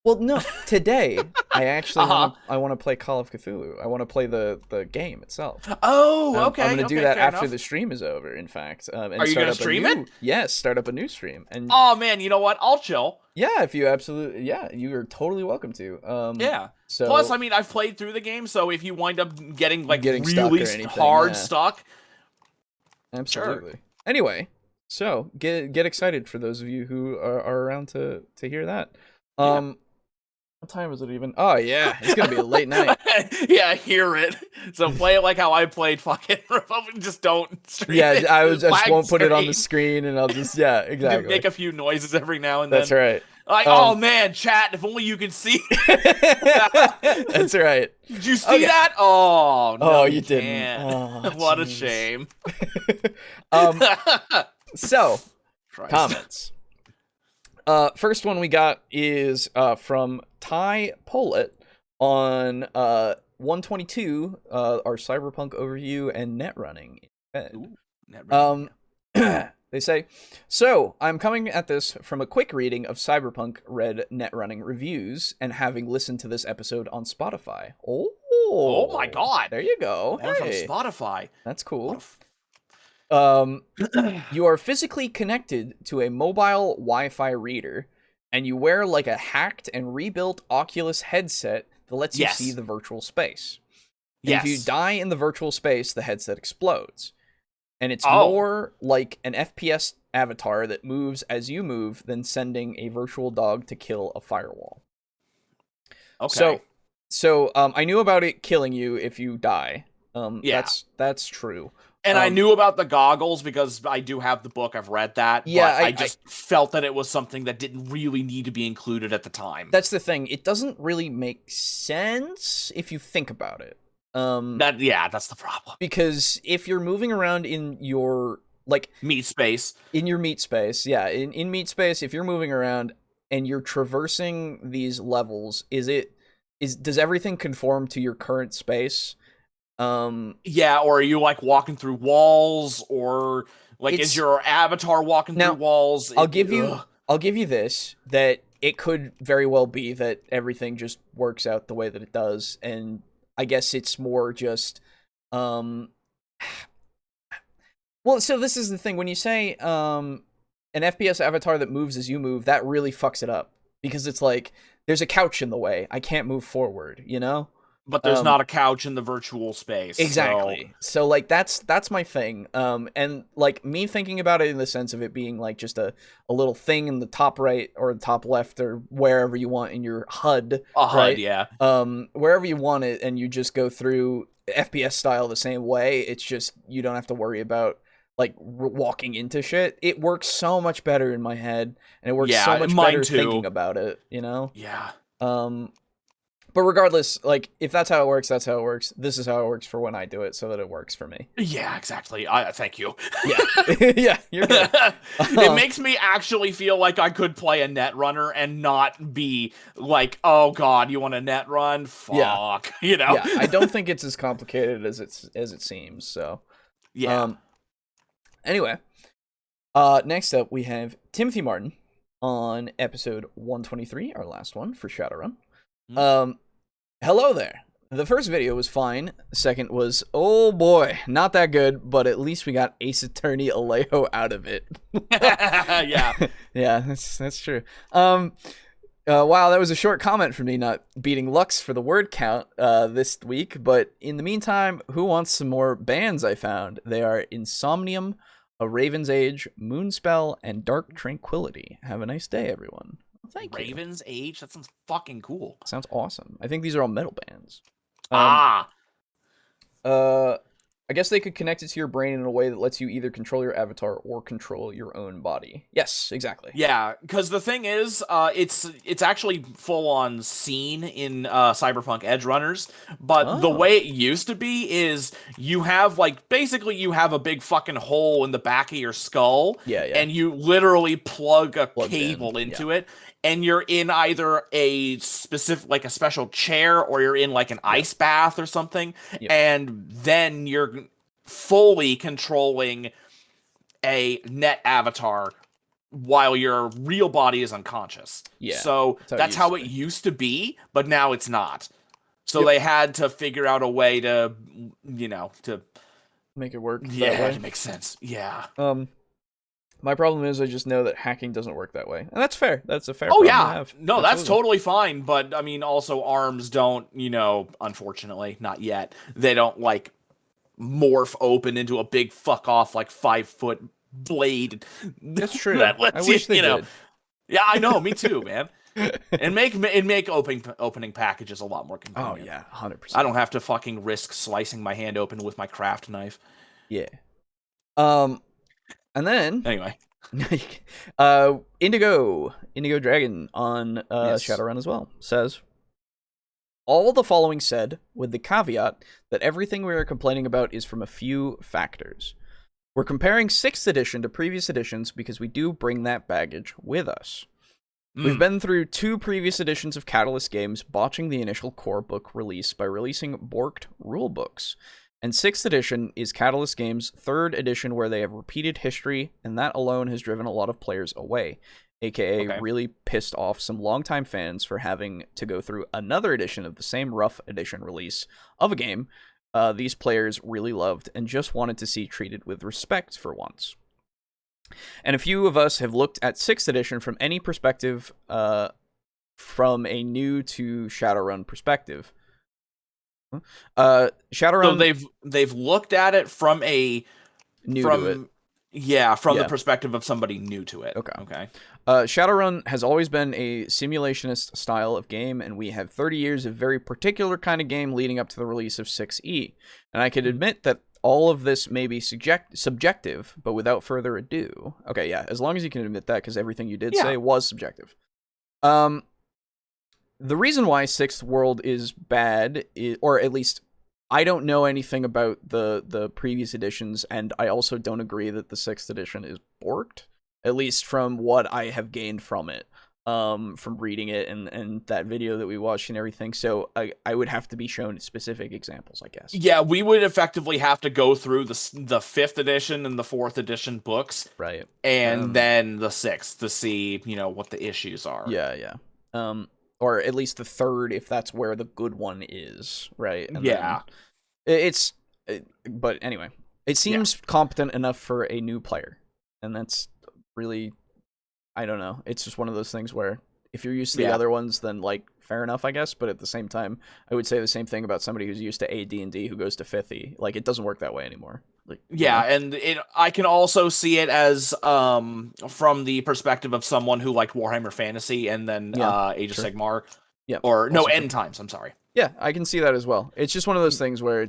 Well, no, today I actually I want to play Call of Cthulhu. I want to play the game itself. Oh, okay. I'm going to do that after the stream is over, in fact. And are you going to stream it? Yes, start up a new stream. And oh man, you know what? I'll chill. Yeah, if you you are totally welcome to. Yeah. So plus, I mean, I've played through the game, so if you wind up getting really stuck, Absolutely. Sure. Anyway, So get excited for those of you who are around to hear that. What time is it even? Oh yeah, it's gonna be a late night. Yeah, I hear it. So play it like how I played fucking Republic. Just don't stream it. I just won't put it on the screen. screen, and I'll just exactly Make a few noises every now and then. That's right. Like, oh man, chat! If only you could see. That's right. Did you see that? Oh no, you didn't. Oh, what a shame. So comments. First one we got is from Ty Pollitt on 122, our Cyberpunk overview and net running. Ooh, net running. They say, so I'm coming at this from a quick reading of Cyberpunk Red net running reviews and having listened to this episode on Spotify. Oh my god. There you go. Hey. From Spotify. That's cool. You are physically connected to a mobile Wi-Fi reader, and you wear like a hacked and rebuilt Oculus headset that lets you see the virtual space. And if you die in the virtual space, the headset explodes. And it's more like an FPS avatar that moves as you move than sending a virtual dog to kill a firewall. Okay. So I knew about it killing you if you die. That's true. And I knew about the goggles because I do have the book. I've read that. Yeah, but I just felt that it was something that didn't really need to be included at the time. That's the thing. It doesn't really make sense if you think about it. That's the problem. Because if you're moving around in your meat space, in meat space, if you're moving around and you're traversing these levels, does everything conform to your current space? Or are you walking through walls, or is your avatar walking through walls? I'll give you this, that it could very well be that everything just works out the way that it does, and I guess it's more just well, so this is the thing, when you say an FPS avatar that moves as you move, that really fucks it up, because it's like there's a couch in the way, I can't move forward, you know? But there's not a couch in the virtual space. Exactly. So that's my thing. And me thinking about it in the sense of it being just a little thing in the top right or the top left or wherever you want in your HUD. HUD, yeah. Wherever you want it, and you just go through FPS style the same way. It's just you don't have to worry about walking into shit. It works so much better in my head, and it works so much better thinking about it. You know? Yeah. But regardless, if that's how it works, that's how it works. This is how it works for when I do it, so that it works for me. Yeah, exactly. Thank you. Yeah. Yeah, you're good. It makes me actually feel like I could play a net runner and not be like, oh god, you want a net run? Fuck. Yeah. You know? Yeah, I don't think it's as complicated as it seems, so. Yeah. Anyway, next up we have Timothy Martin on episode 123, our last one for Shadowrun. Hello there. The first video was fine. Second was, oh boy, not that good, but at least we got Ace Attorney Alejo out of it. Yeah. Yeah, that's true. Wow, that was a short comment from me not beating Lux for the word count this week, but in the meantime, who wants some more bands I found? They are Insomnium, A Raven's Age, Moonspell, and Dark Tranquility. Have a nice day, everyone. Thank you. Raven's Age? That sounds fucking cool. Sounds awesome. I think these are all metal bands. I guess they could connect it to your brain in a way that lets you either control your avatar or control your own body. Yes, exactly. Yeah, because the thing is, it's actually full-on scene in Cyberpunk Edge Runners, but the way it used to be is you have, basically you have a big fucking hole in the back of your skull, and you literally plug a cable into it, and you're in either a specific, a special chair, or you're in, an ice bath or something, and then you're fully controlling a net avatar while your real body is unconscious. Yeah. So that's how it used to be, but now it's not. So they had to figure out a way to, to make it work. Yeah, it makes sense. Yeah. My problem is I just know that hacking doesn't work that way. And that's fair. That's a fair problem to have. No, that's totally fine. But, I mean, also arms don't, unfortunately, not yet. They don't, morph open into a big fuck off, 5 foot blade. That's true. That lets I wish they did. Yeah, I know. Me too, man. And make opening packages a lot more convenient. Oh yeah, 100%. I don't have to fucking risk slicing my hand open with my craft knife. Yeah. And then Anyway, Indigo Dragon on Yes. Shadowrun as well says, all the following said with the caveat that everything we are complaining about is from a few factors. We're comparing 6th edition to previous editions because we do bring that baggage with us. We've been through 2 previous editions of Catalyst games botching the initial core book release by releasing borked rulebooks. And 6th edition is Catalyst Games' 3rd edition where they have repeated history, and that alone has driven a lot of players away, aka really pissed off some longtime fans for having to go through another edition of the same rough edition release of a game these players really loved and just wanted to see treated with respect for once. And a few of us have looked at 6th edition from any perspective, from a new to Shadowrun perspective. Shadowrun. So they've looked at it from a to it. Yeah, from the perspective of somebody new to it. Okay. Shadowrun has always been a simulationist style of game, and we have 30 years of very particular kind of game leading up to the release of 6E. And I can admit that all of this may be subjective, but without further ado... Okay, yeah, as long as you can admit that, because everything you did say was subjective. The reason why 6th World is bad, or at least... I don't know anything about the previous editions, and I also don't agree that the 6th edition is borked, at least from what I have gained from it, from reading it and that video that we watched and everything. So I would have to be shown specific examples, I guess. Yeah, we would effectively have to go through the 5th edition and the 4th edition books, right, and then the 6th to see what the issues are. Yeah. Or at least the 3rd, if that's where the good one is, right? And but anyway, it seems competent enough for a new player, and that's really, I don't know. It's just one of those things where if you're used to the other ones, then fair enough, I guess. But at the same time, I would say the same thing about somebody who's used to AD&D who goes to 5th. It doesn't work that way anymore. And I can also see it as from the perspective of someone who liked Warhammer Fantasy and then Age of Sigmar. Yeah. Or no, End Times, I'm sorry. Yeah, I can see that as well. It's just one of those things where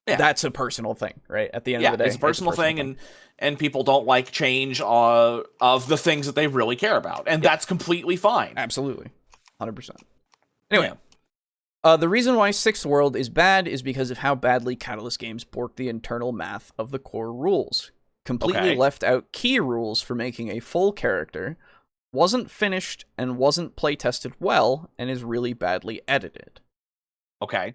that's a personal thing, right? At the end of the day, it's a personal thing. And people don't like change of the things that they really care about, and that's completely fine. Absolutely, 100%. Anyway, the reason why 6th World is bad is because of how badly Catalyst Games borked the internal math of the core rules, completely left out key rules for making a full character, wasn't finished and wasn't playtested well, and is really badly edited. Okay.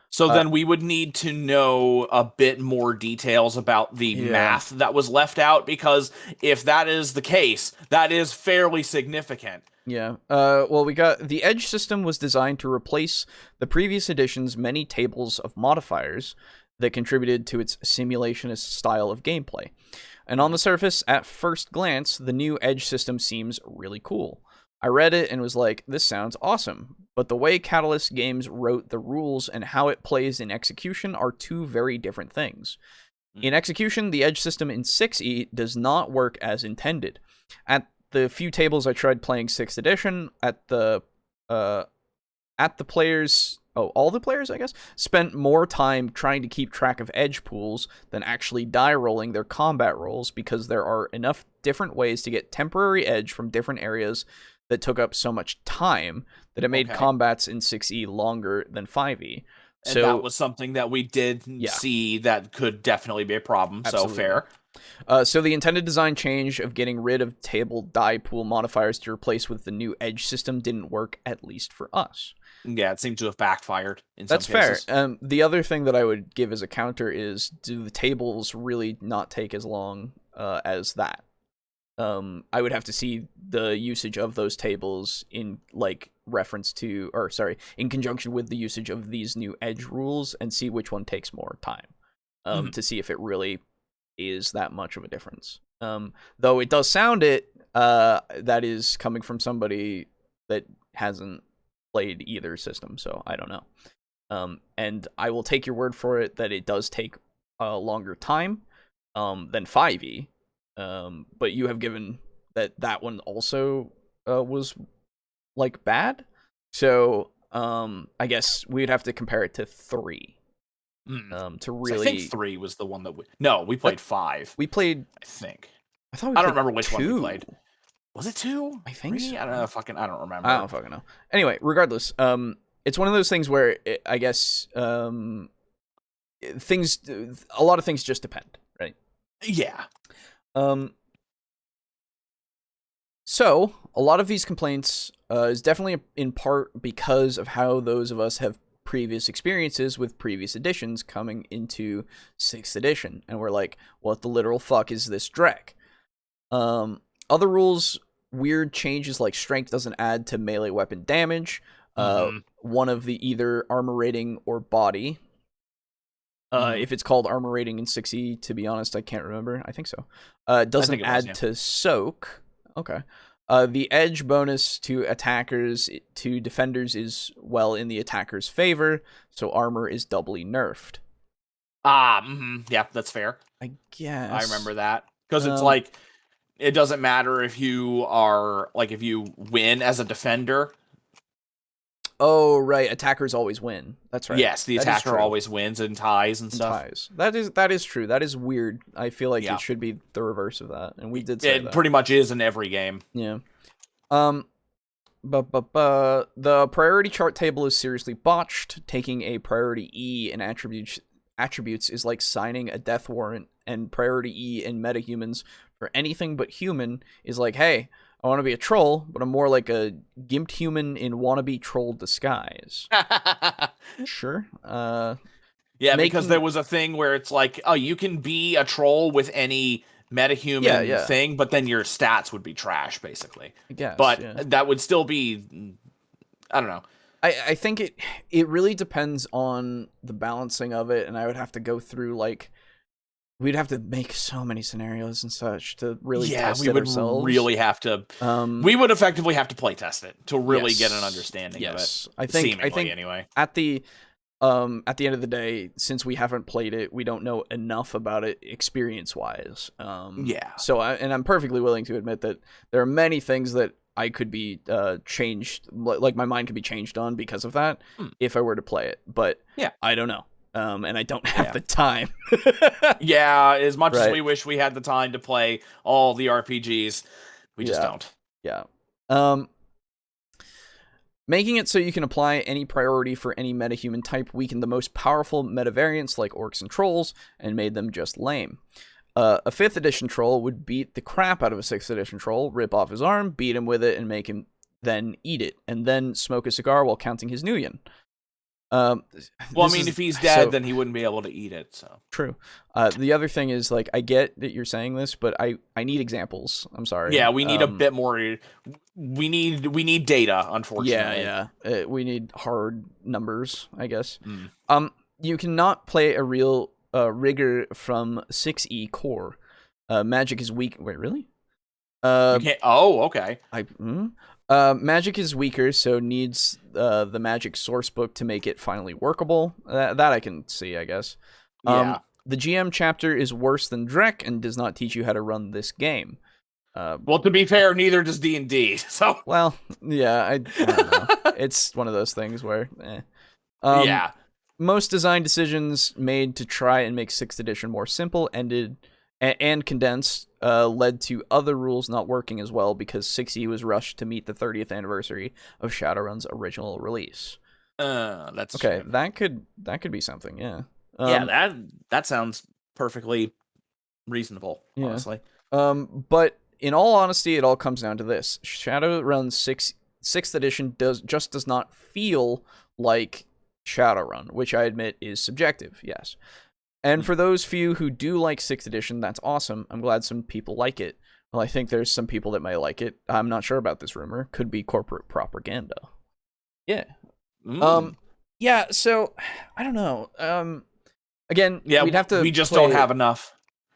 So then we would need to know a bit more details about the math that was left out, because if that is the case, that is fairly significant. Yeah. Well, we got the Edge system was designed to replace the previous edition's many tables of modifiers that contributed to its simulationist style of gameplay. And on the surface, at first glance, the new Edge system seems really cool. I read it and was like, this sounds awesome. But the way Catalyst Games wrote the rules and how it plays in execution are two very different things. In execution, the Edge system in 6E does not work as intended. At the few tables I tried playing 6th edition, all the players, I guess, spent more time trying to keep track of edge pools than actually die rolling their combat rolls, because there are enough different ways to get temporary edge from different areas that took up so much time that it made combats in 6E longer than 5E. And that was something that we did see that could definitely be a problem. Absolutely. So fair. So the intended design change of getting rid of table die pool modifiers to replace with the new edge system didn't work, at least for us. Yeah, it seemed to have backfired in some cases. That's fair. The other thing that I would give as a counter is, do the tables really not take as long as that? I would have to see the usage of those tables in in conjunction with the usage of these new edge rules, and see which one takes more time to see if it really is that much of a difference. Though it does sound that is coming from somebody that hasn't played either system, so I don't know. And I will take your word for it that it does take a longer time. than 5e. But you have given that one also was like bad. So I guess we'd have to compare it to 3. To really, so I think 3 was the one that we played 5. We played. I think. I thought I don't remember which 2. one we played. Was it 2? I think 3? so. I don't know. I don't remember. I don't fucking know. Anyway, regardless, it's one of those things where I guess a lot of things just depend, right? Yeah. So a lot of these complaints is definitely in part because of how those of us have previous experiences with previous editions coming into 6th edition, and we're like, what the literal fuck is this dreck? Other rules, weird changes like strength doesn't add to melee weapon damage. One of the either armor rating or body. If it's called armor rating in 6e, to be honest, I can't remember. I think so. Doesn't add to soak. Okay. The edge bonus to attackers to defenders is in the attacker's favor, so armor is doubly nerfed. Yeah, that's fair. I guess. I remember that. Because it's like, it doesn't matter if you are, like, if you win as a defender. Oh, right. Attackers always win. That's right. Yes, the attacker always wins in ties and stuff. Ties. That is true. That is weird. I feel like it should be the reverse of that, and we did say that. It pretty much is in every game. Yeah. The priority chart table is seriously botched. Taking a priority E in attributes is like signing a death warrant, and priority E in metahumans for anything but human is like, hey, I want to be a troll, but I'm more like a gimped human in wannabe troll disguise. Sure. Because there was a thing where it's like, oh, you can be a troll with any metahuman thing, but then your stats would be trash, basically. I guess. But that would still be, I don't know. I think it really depends on the balancing of it, and I would have to go through, like, we'd have to make so many scenarios and such to really test it ourselves. Really have to. We would effectively have to play test it to really get an understanding of it. I think anyway. At the end of the day, since we haven't played it, we don't know enough about it experience-wise. So I'm perfectly willing to admit that there are many things that I could be changed, like my mind could be changed on because of that if I were to play it. But I don't know. And I don't have the time. As much as we wish we had the time to play all the RPGs, we just don't. Yeah. Making it so you can apply any priority for any metahuman type weakened the most powerful meta variants like orcs and trolls and made them just lame. A 5th edition troll would beat the crap out of a 6th edition troll, rip off his arm, beat him with it, and make him then eat it, and then smoke a cigar while counting his nuyen. If he's dead, then he wouldn't be able to eat it. So true. The other thing is, like, I get that you're saying this, but I need examples. I'm sorry. Yeah, we need a bit more. We need data. Unfortunately. We need hard numbers, I guess. You cannot play a real rigor from 6e core. Magic is weak. Wait, really? Okay. Oh, okay. Magic is weaker, so needs the magic source book to make it finally workable. That I can see, I guess. The GM chapter is worse than Drek and does not teach you how to run this game. Well, to be fair, neither does D&D. So I don't know. It's one of those things where, most design decisions made to try and make 6th edition more simple ended and condensed led to other rules not working as well because 6e was rushed to meet the 30th anniversary of Shadowrun's original release. That's okay. That could be something. Yeah. That sounds perfectly reasonable. Honestly. But in all honesty, it all comes down to this: Shadowrun's 6th edition does not feel like Shadowrun, which I admit is subjective. Yes. And for those few who do like 6th edition, that's awesome. I'm glad some people like it. Well, I think there's some people that may like it. I'm not sure about this rumor. Could be corporate propaganda. Yeah. So I don't know. Again, we'd have to. We just don't have enough.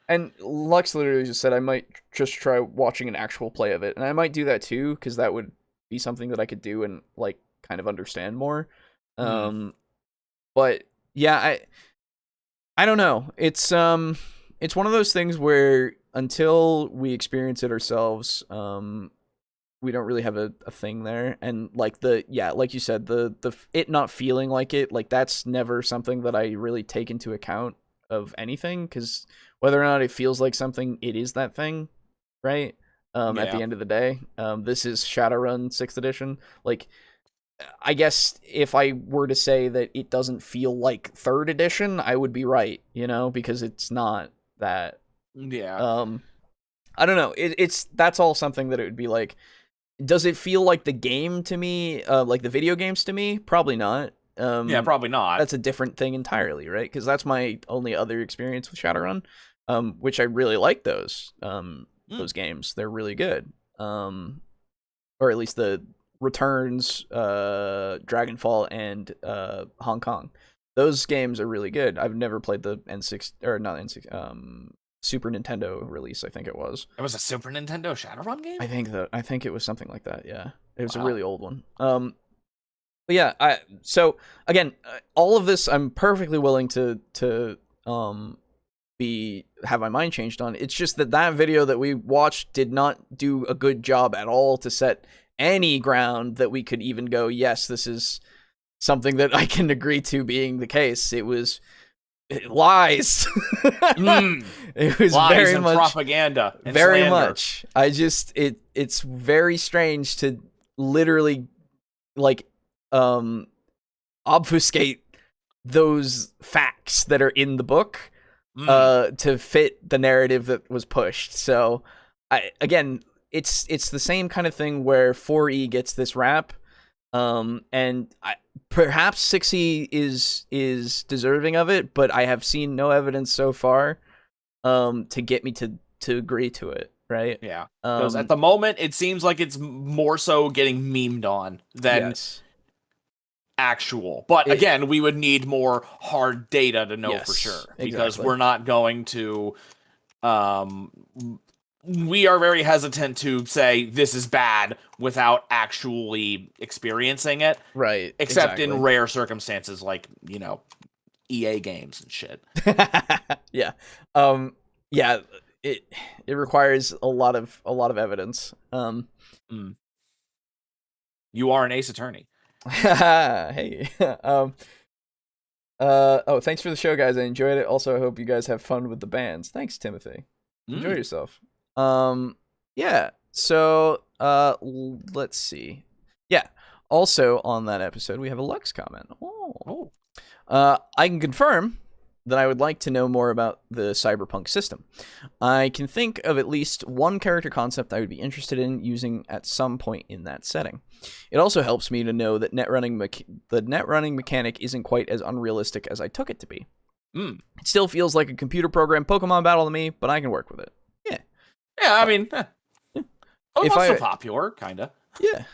And Lux literally just said I might just try watching an actual play of it, and I might do that too because that would be something that I could do and like kind of understand more. But yeah, I don't know. It's it's one of those things where until we experience it ourselves, we don't really have a thing there. And like like you said, the it not feeling like it, like that's never something that I really take into account of anything, because whether or not it feels like something, it is that thing, right? At the end of the day, this is Shadowrun 6th edition. Like, I guess if I were to say that it doesn't feel like 3rd edition, I would be right, because it's not that. Yeah. I don't know. That's all something that it would be like. Does it feel like the game to me, like the video games to me? Probably not. Yeah, probably not. That's a different thing entirely, right? Because that's my only other experience with Shadowrun, which I really like those games. They're really good. Or at least the Returns, Dragonfall, and Hong Kong. Those games are really good. I've never played the N6 or not N6, Super Nintendo release. I think it was. It was a Super Nintendo Shadowrun game. I think it was something like that. Yeah, it was a really old one. But yeah, so again, all of this I'm perfectly willing to have my mind changed on. It's just that video that we watched did not do a good job at all to set any ground that we could even go, yes, this is something that I can agree to being the case. It was lies. It was lies very and much propaganda and very slander. much. It's very strange to literally like obfuscate those facts that are in the book to fit the narrative that was pushed. So it's the same kind of thing where 4E gets this rap, and perhaps 6E is deserving of it, but I have seen no evidence so far to get me to agree to it, right? Yeah, because at the moment it seems like it's more so getting memed on than actual. But again, we would need more hard data to know for sure, because we're not going to we are very hesitant to say this is bad without actually experiencing it. Right. Except in rare circumstances like, EA games and shit. Yeah. Yeah, it requires a lot of evidence. You are an ace attorney. Hey. Thanks for the show, guys. I enjoyed it. Also, I hope you guys have fun with the bands. Thanks, Timothy. Enjoy yourself. Yeah. So, let's see. Yeah. Also on that episode, we have a Lux comment. Oh. I can confirm that I would like to know more about the cyberpunk system. I can think of at least one character concept I would be interested in using at some point in that setting. It also helps me to know that the net running mechanic isn't quite as unrealistic as I took it to be. It still feels like a computer program Pokemon battle to me, but I can work with it. Yeah. Yeah, I mean, Pokemon's still popular, kinda. Yeah.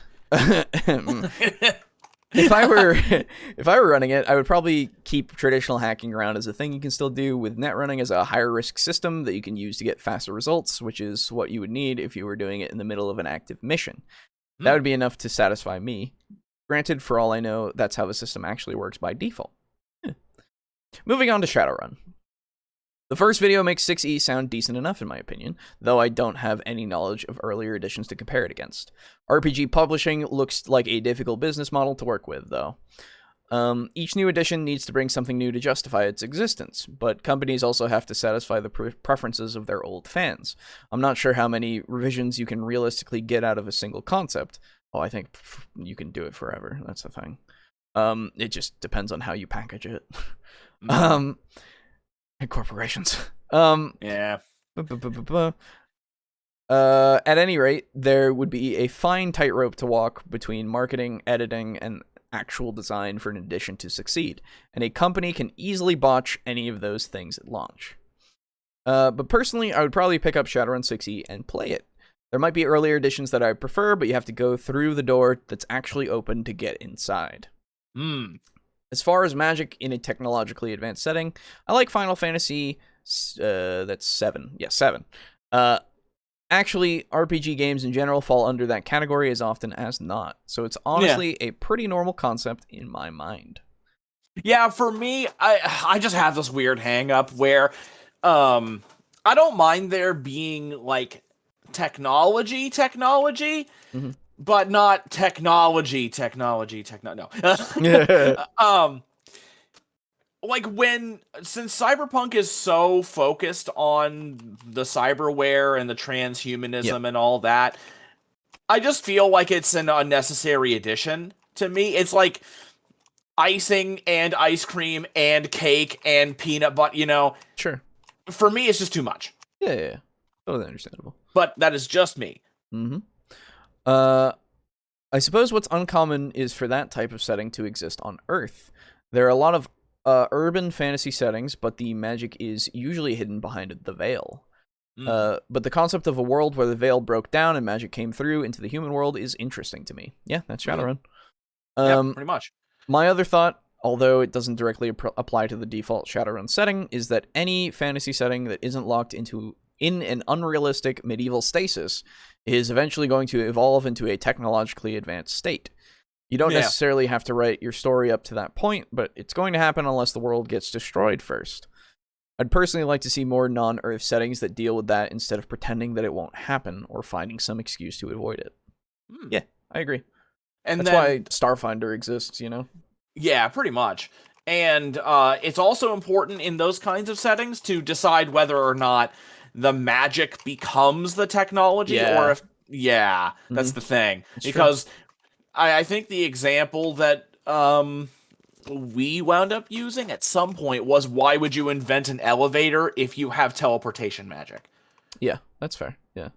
If I were running it, I would probably keep traditional hacking around as a thing you can still do, with net running as a higher risk system that you can use to get faster results, which is what you would need if you were doing it in the middle of an active mission. That would be enough to satisfy me. Granted, for all I know, that's how the system actually works by default. Moving on to Shadowrun. The first video makes 6E sound decent enough in my opinion, though I don't have any knowledge of earlier editions to compare it against. RPG publishing looks like a difficult business model to work with, though. Each new edition needs to bring something new to justify its existence, but companies also have to satisfy the preferences of their old fans. I'm not sure how many revisions you can realistically get out of a single concept. Oh, I think you can do it forever. That's the thing. It just depends on how you package it. And corporations. Yeah. At any rate, there would be a fine tightrope to walk between marketing, editing, and actual design for an edition to succeed, and a company can easily botch any of those things at launch. But personally, I would probably pick up Shadowrun 6E and play it. There might be earlier editions that I prefer, but you have to go through the door that's actually open to get inside. As far as magic in a technologically advanced setting, I like Final Fantasy, that's 7. Yeah, 7. Actually, RPG games in general fall under that category as often as not, so it's honestly a pretty normal concept in my mind. Yeah, for me, I just have this weird hang-up where I don't mind there being like technology, Mm-hmm. but not technology. No. Like since Cyberpunk is so focused on the cyberware and the transhumanism and all that, I just feel like it's an unnecessary addition to me. It's like icing and ice cream and cake and peanut butter, you know. Sure. For me, it's just too much. Yeah. Totally understandable. But that is just me. Mm-hmm. I suppose what's uncommon is for that type of setting to exist on Earth. There are a lot of urban fantasy settings, but the magic is usually hidden behind the veil. But the concept of a world where the veil broke down and magic came through into the human world is interesting to me. Yeah, that's Shadowrun. Yeah, pretty much. My other thought, although it doesn't directly apply to the default Shadowrun setting, is that any fantasy setting that isn't locked in an unrealistic medieval stasis is eventually going to evolve into a technologically advanced state. You don't necessarily have to write your story up to that point, but it's going to happen unless the world gets destroyed first. I'd personally like to see more non-Earth settings that deal with that instead of pretending that it won't happen or finding some excuse to avoid it. Yeah, I agree. And that's why Starfinder exists, you know? Yeah, pretty much. And it's also important in those kinds of settings to decide whether or not the magic becomes the technology or if... Yeah, that's the thing. It's because I think the example that we wound up using at some point was, why would you invent an elevator if you have teleportation magic? Yeah, that's fair. Yeah.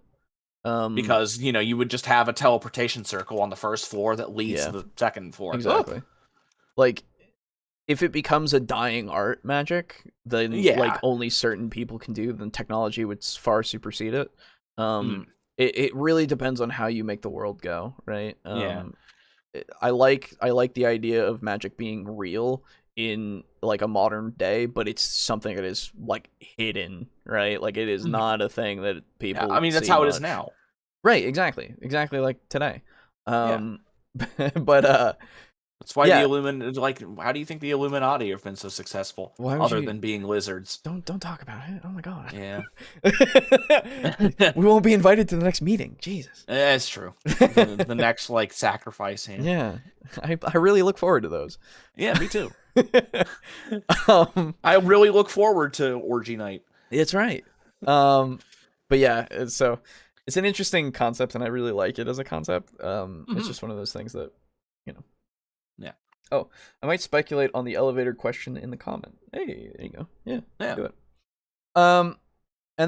Because, you know, you would just have a teleportation circle on the first floor that leads to the second floor. Exactly. Like, if it becomes a dying art magic, then like only certain people can do, then technology would far supersede it. It really depends on how you make the world go, right? I like the idea of magic being real in like a modern day, but it's something that is like hidden, right? Like it is not a thing that people. I mean, that's how it is now. Right? Exactly like today. But that's why the Illuminati. Like, how do you think the Illuminati have been so successful? Other than being lizards. Don't talk about it. Oh my god. Yeah. We won't be invited to the next meeting. Jesus. That's true. the next like sacrifice. Yeah. I really look forward to those. Yeah, me too. I really look forward to orgy night. That's right. But yeah, so it's an interesting concept, and I really like it as a concept. It's just one of those things that, you know. Yeah. Oh, I might speculate on the elevator question in the comment. Hey, there you go. Yeah. Do it. And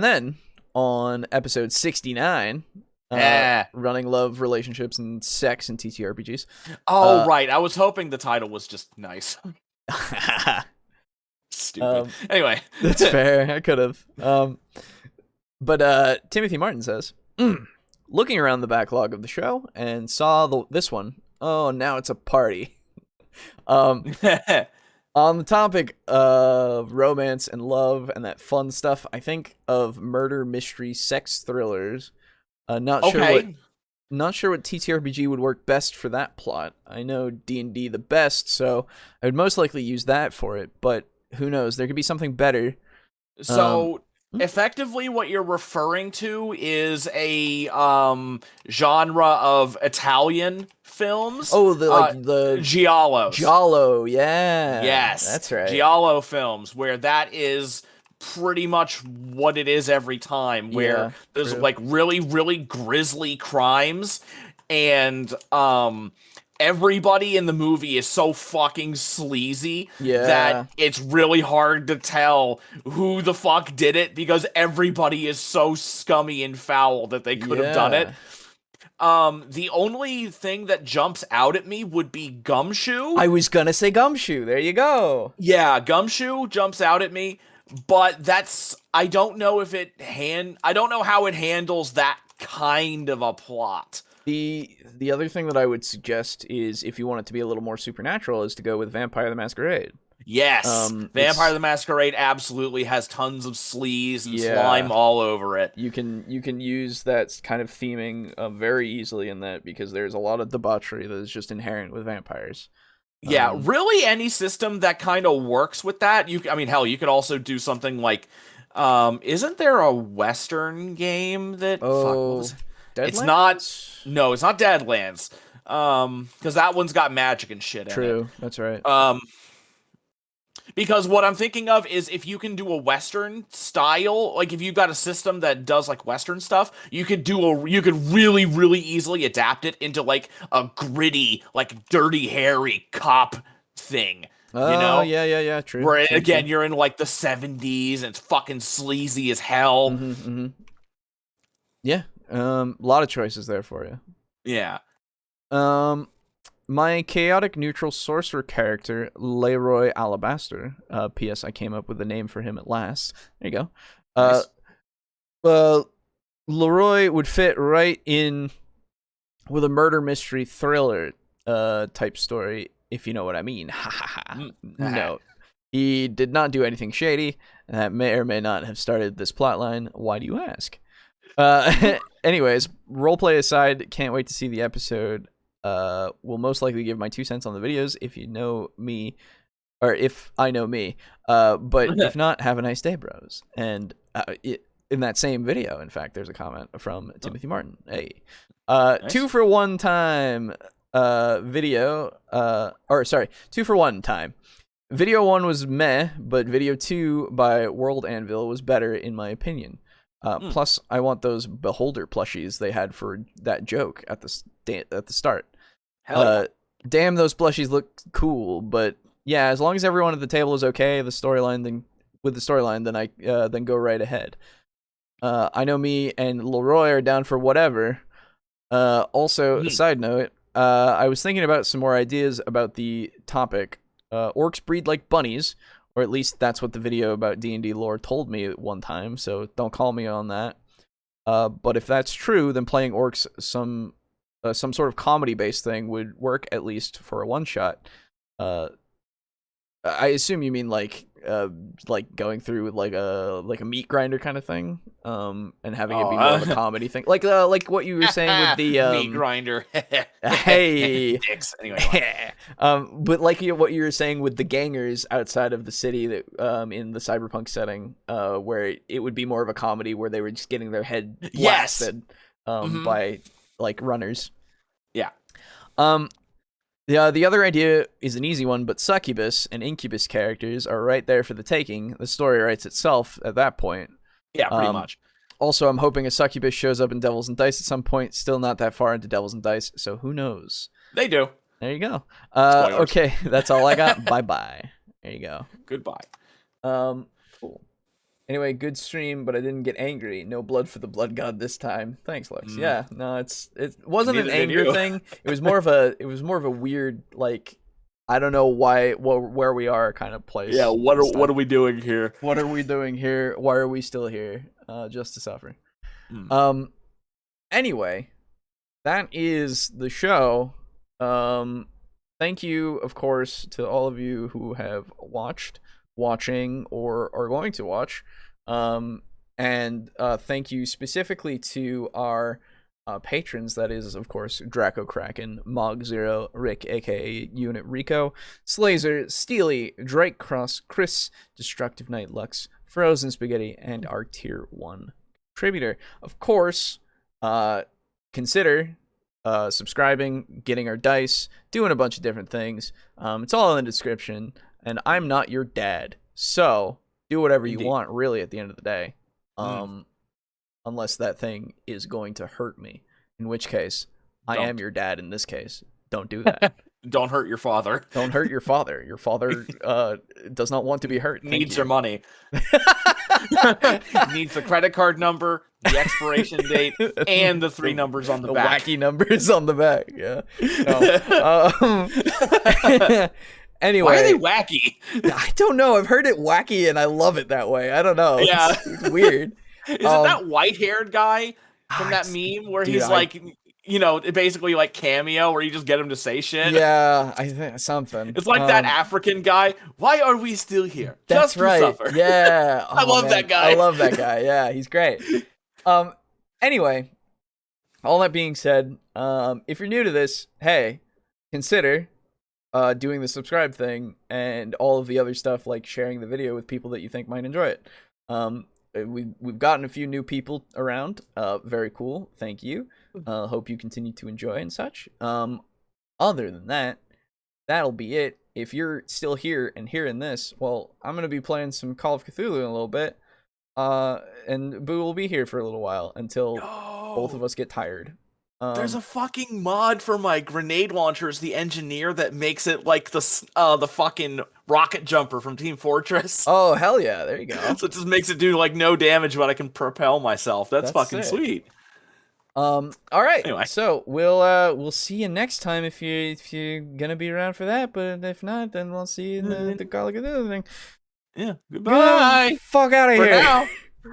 then on episode 69, running love, relationships, and sex in TTRPGs. Oh, right. I was hoping the title was just nice. Stupid. Anyway, that's fair. I could have. But Timothy Martin says, looking around the backlog of the show and saw this one. Oh, now it's a party. On the topic of romance and love and that fun stuff, I think of murder mystery sex thrillers. Not sure what TTRPG would work best for that plot. I know D&D the best, so I would most likely use that for it, but who knows? There could be something better. So effectively what you're referring to is a genre of Italian films. Oh, the giallos. Giallo, yeah. Yes. That's right. Giallo films, where that is pretty much what it is every time, where there's like really, really grisly crimes, and everybody in the movie is so fucking sleazy that it's really hard to tell who the fuck did it, because everybody is so scummy and foul that they could have done it. The only thing that jumps out at me would be Gumshoe. I was gonna say Gumshoe. There you go. Yeah, Gumshoe jumps out at me, but I don't know how it handles that kind of a plot. The other thing that I would suggest is, if you want it to be a little more supernatural, is to go with Vampire the Masquerade. Yes, Vampire the Masquerade absolutely has tons of sleaze and slime all over it. You can use that kind of theming very easily in that, because there's a lot of debauchery that is just inherent with vampires. Yeah, really any system that kind of works with that. You could also do something like Isn't there a Western game that? Fuck, what was it? It's Deadlands? not. No, it's not Deadlands. Because that one's got magic and shit in it. True, that's right. Because what I'm thinking of is if you can do a Western style, like if you've got a system that does like Western stuff, you could really, really easily adapt it into like a gritty, like dirty, hairy cop thing. Yeah, true. Where true, again, true. you're in like the 70s and it's fucking sleazy as hell. Mm-hmm. Yeah, a lot of choices there for you. Yeah. My chaotic neutral sorcerer character, Leroy Alabaster. P.S. I came up with a name for him at last. There you go. Nice. Leroy would fit right in with a murder mystery thriller type story, if you know what I mean. Ha ha ha. No. He did not do anything shady, and that may or may not have started this plotline. Why do you ask? Anyways, roleplay aside, can't wait to see the episode. Will most likely give my 2 cents on the videos if you know me, or if I know me. But if not, have a nice day, bros. And in that same video, in fact, there's a comment from Timothy Martin. Hey, Nice. 2 for 1 time. Video. 2 for 1 time. Video 1 was meh, but video 2 by World Anvil was better in my opinion. Plus, I want those Beholder plushies they had for that joke at the start. Hell yeah. Damn, those plushies look cool, but yeah, as long as everyone at the table is okay, then go right ahead. I know me and Leroy are down for whatever. Also, side note, I was thinking about some more ideas about the topic. Orcs breed like bunnies, or at least that's what the video about D&D lore told me at one time, so don't call me on that. But if that's true, then playing orcs some sort of comedy-based thing would work, at least for a one-shot. I assume you mean like going through like a meat grinder kind of thing, and having it be more of a comedy thing, like what you were saying with the meat grinder. Hey, dicks. Anyway, but like what you were saying with the gangers outside of the city that in the cyberpunk setting, where it would be more of a comedy where they were just getting their head blasted by like runners. Yeah. The other idea is an easy one, but succubus and incubus characters are right there for the taking. The story writes itself at that point. Yeah, pretty much. Also, I'm hoping a succubus shows up in Devils and Dice at some point. Still not that far into Devils and Dice, so who knows? They do. There you go. Okay, that's all I got. Bye-bye. There you go. Goodbye. Cool. Anyway, good stream, but I didn't get angry. No blood for the blood god this time. Thanks, Lex. Yeah, no, it wasn't an anger thing. It was more of a weird, like, I don't know where we are kind of place. Yeah, what are we doing here? What are we doing here? Why are we still here? Just to suffer. Anyway, that is the show. Thank you, of course, to all of you who have watching, or are going to watch. And thank you specifically to our patrons. That is, of course, Draco Kraken, Mog Zero, Rick, aka Unit Rico, Slazer, Steely, Drake Cross, Chris, Destructive Knight Lux, Frozen Spaghetti, and our Tier 1 contributor. Of course, consider subscribing, getting our dice, doing a bunch of different things. It's all in the description, and I'm not your dad, so do whatever you want, really, at the end of the day. Unless that thing is going to hurt me, in which case I am your dad. In this case, don't do that. Don't hurt your father. Don't hurt your father. Your father does not want to be hurt. Needs your money. Needs the credit card number, the expiration date, and the 3 numbers on the back. Wacky numbers on the back. Yeah. No. Anyway, why are they wacky? I don't know. I've heard it wacky, and I love it that way. I don't know. Yeah, it's weird. Is it that white-haired guy from that meme where he's like, basically like Cameo, where you just get him to say shit? Yeah, I think something. It's like that African guy. Why are we still here? That's just right. to suffer. Yeah, I love that guy. I love that guy. Yeah, he's great. Anyway, all that being said, if you're new to this, hey, consider doing the subscribe thing and all of the other stuff, like sharing the video with people that you think might enjoy it. we've gotten a few new people around. Very cool. Thank you. Hope you continue to enjoy and such. Other than that, that'll be it. If you're still here and hearing this, well, I'm gonna be playing some Call of Cthulhu in a little bit. And Boo will be here for a little while until both of us get tired. There's a fucking mod for my grenade launchers, the engineer, that makes it like the fucking rocket jumper from Team Fortress. Oh, hell yeah, there you go. So it just makes it do like no damage, but I can propel myself. That's fucking sick. sweet. All right. Anyway. So we'll see you next time if you're gonna be around for that, but if not, then we'll see you in the Call of Cthulhu thing. Yeah. Goodbye. Fuck out of For here. now.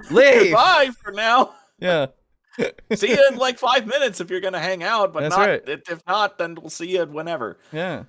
Leave. Goodbye for now. Yeah. See you in like 5 minutes if you're gonna hang out, but That's not right. if not, then we'll see you whenever. Yeah.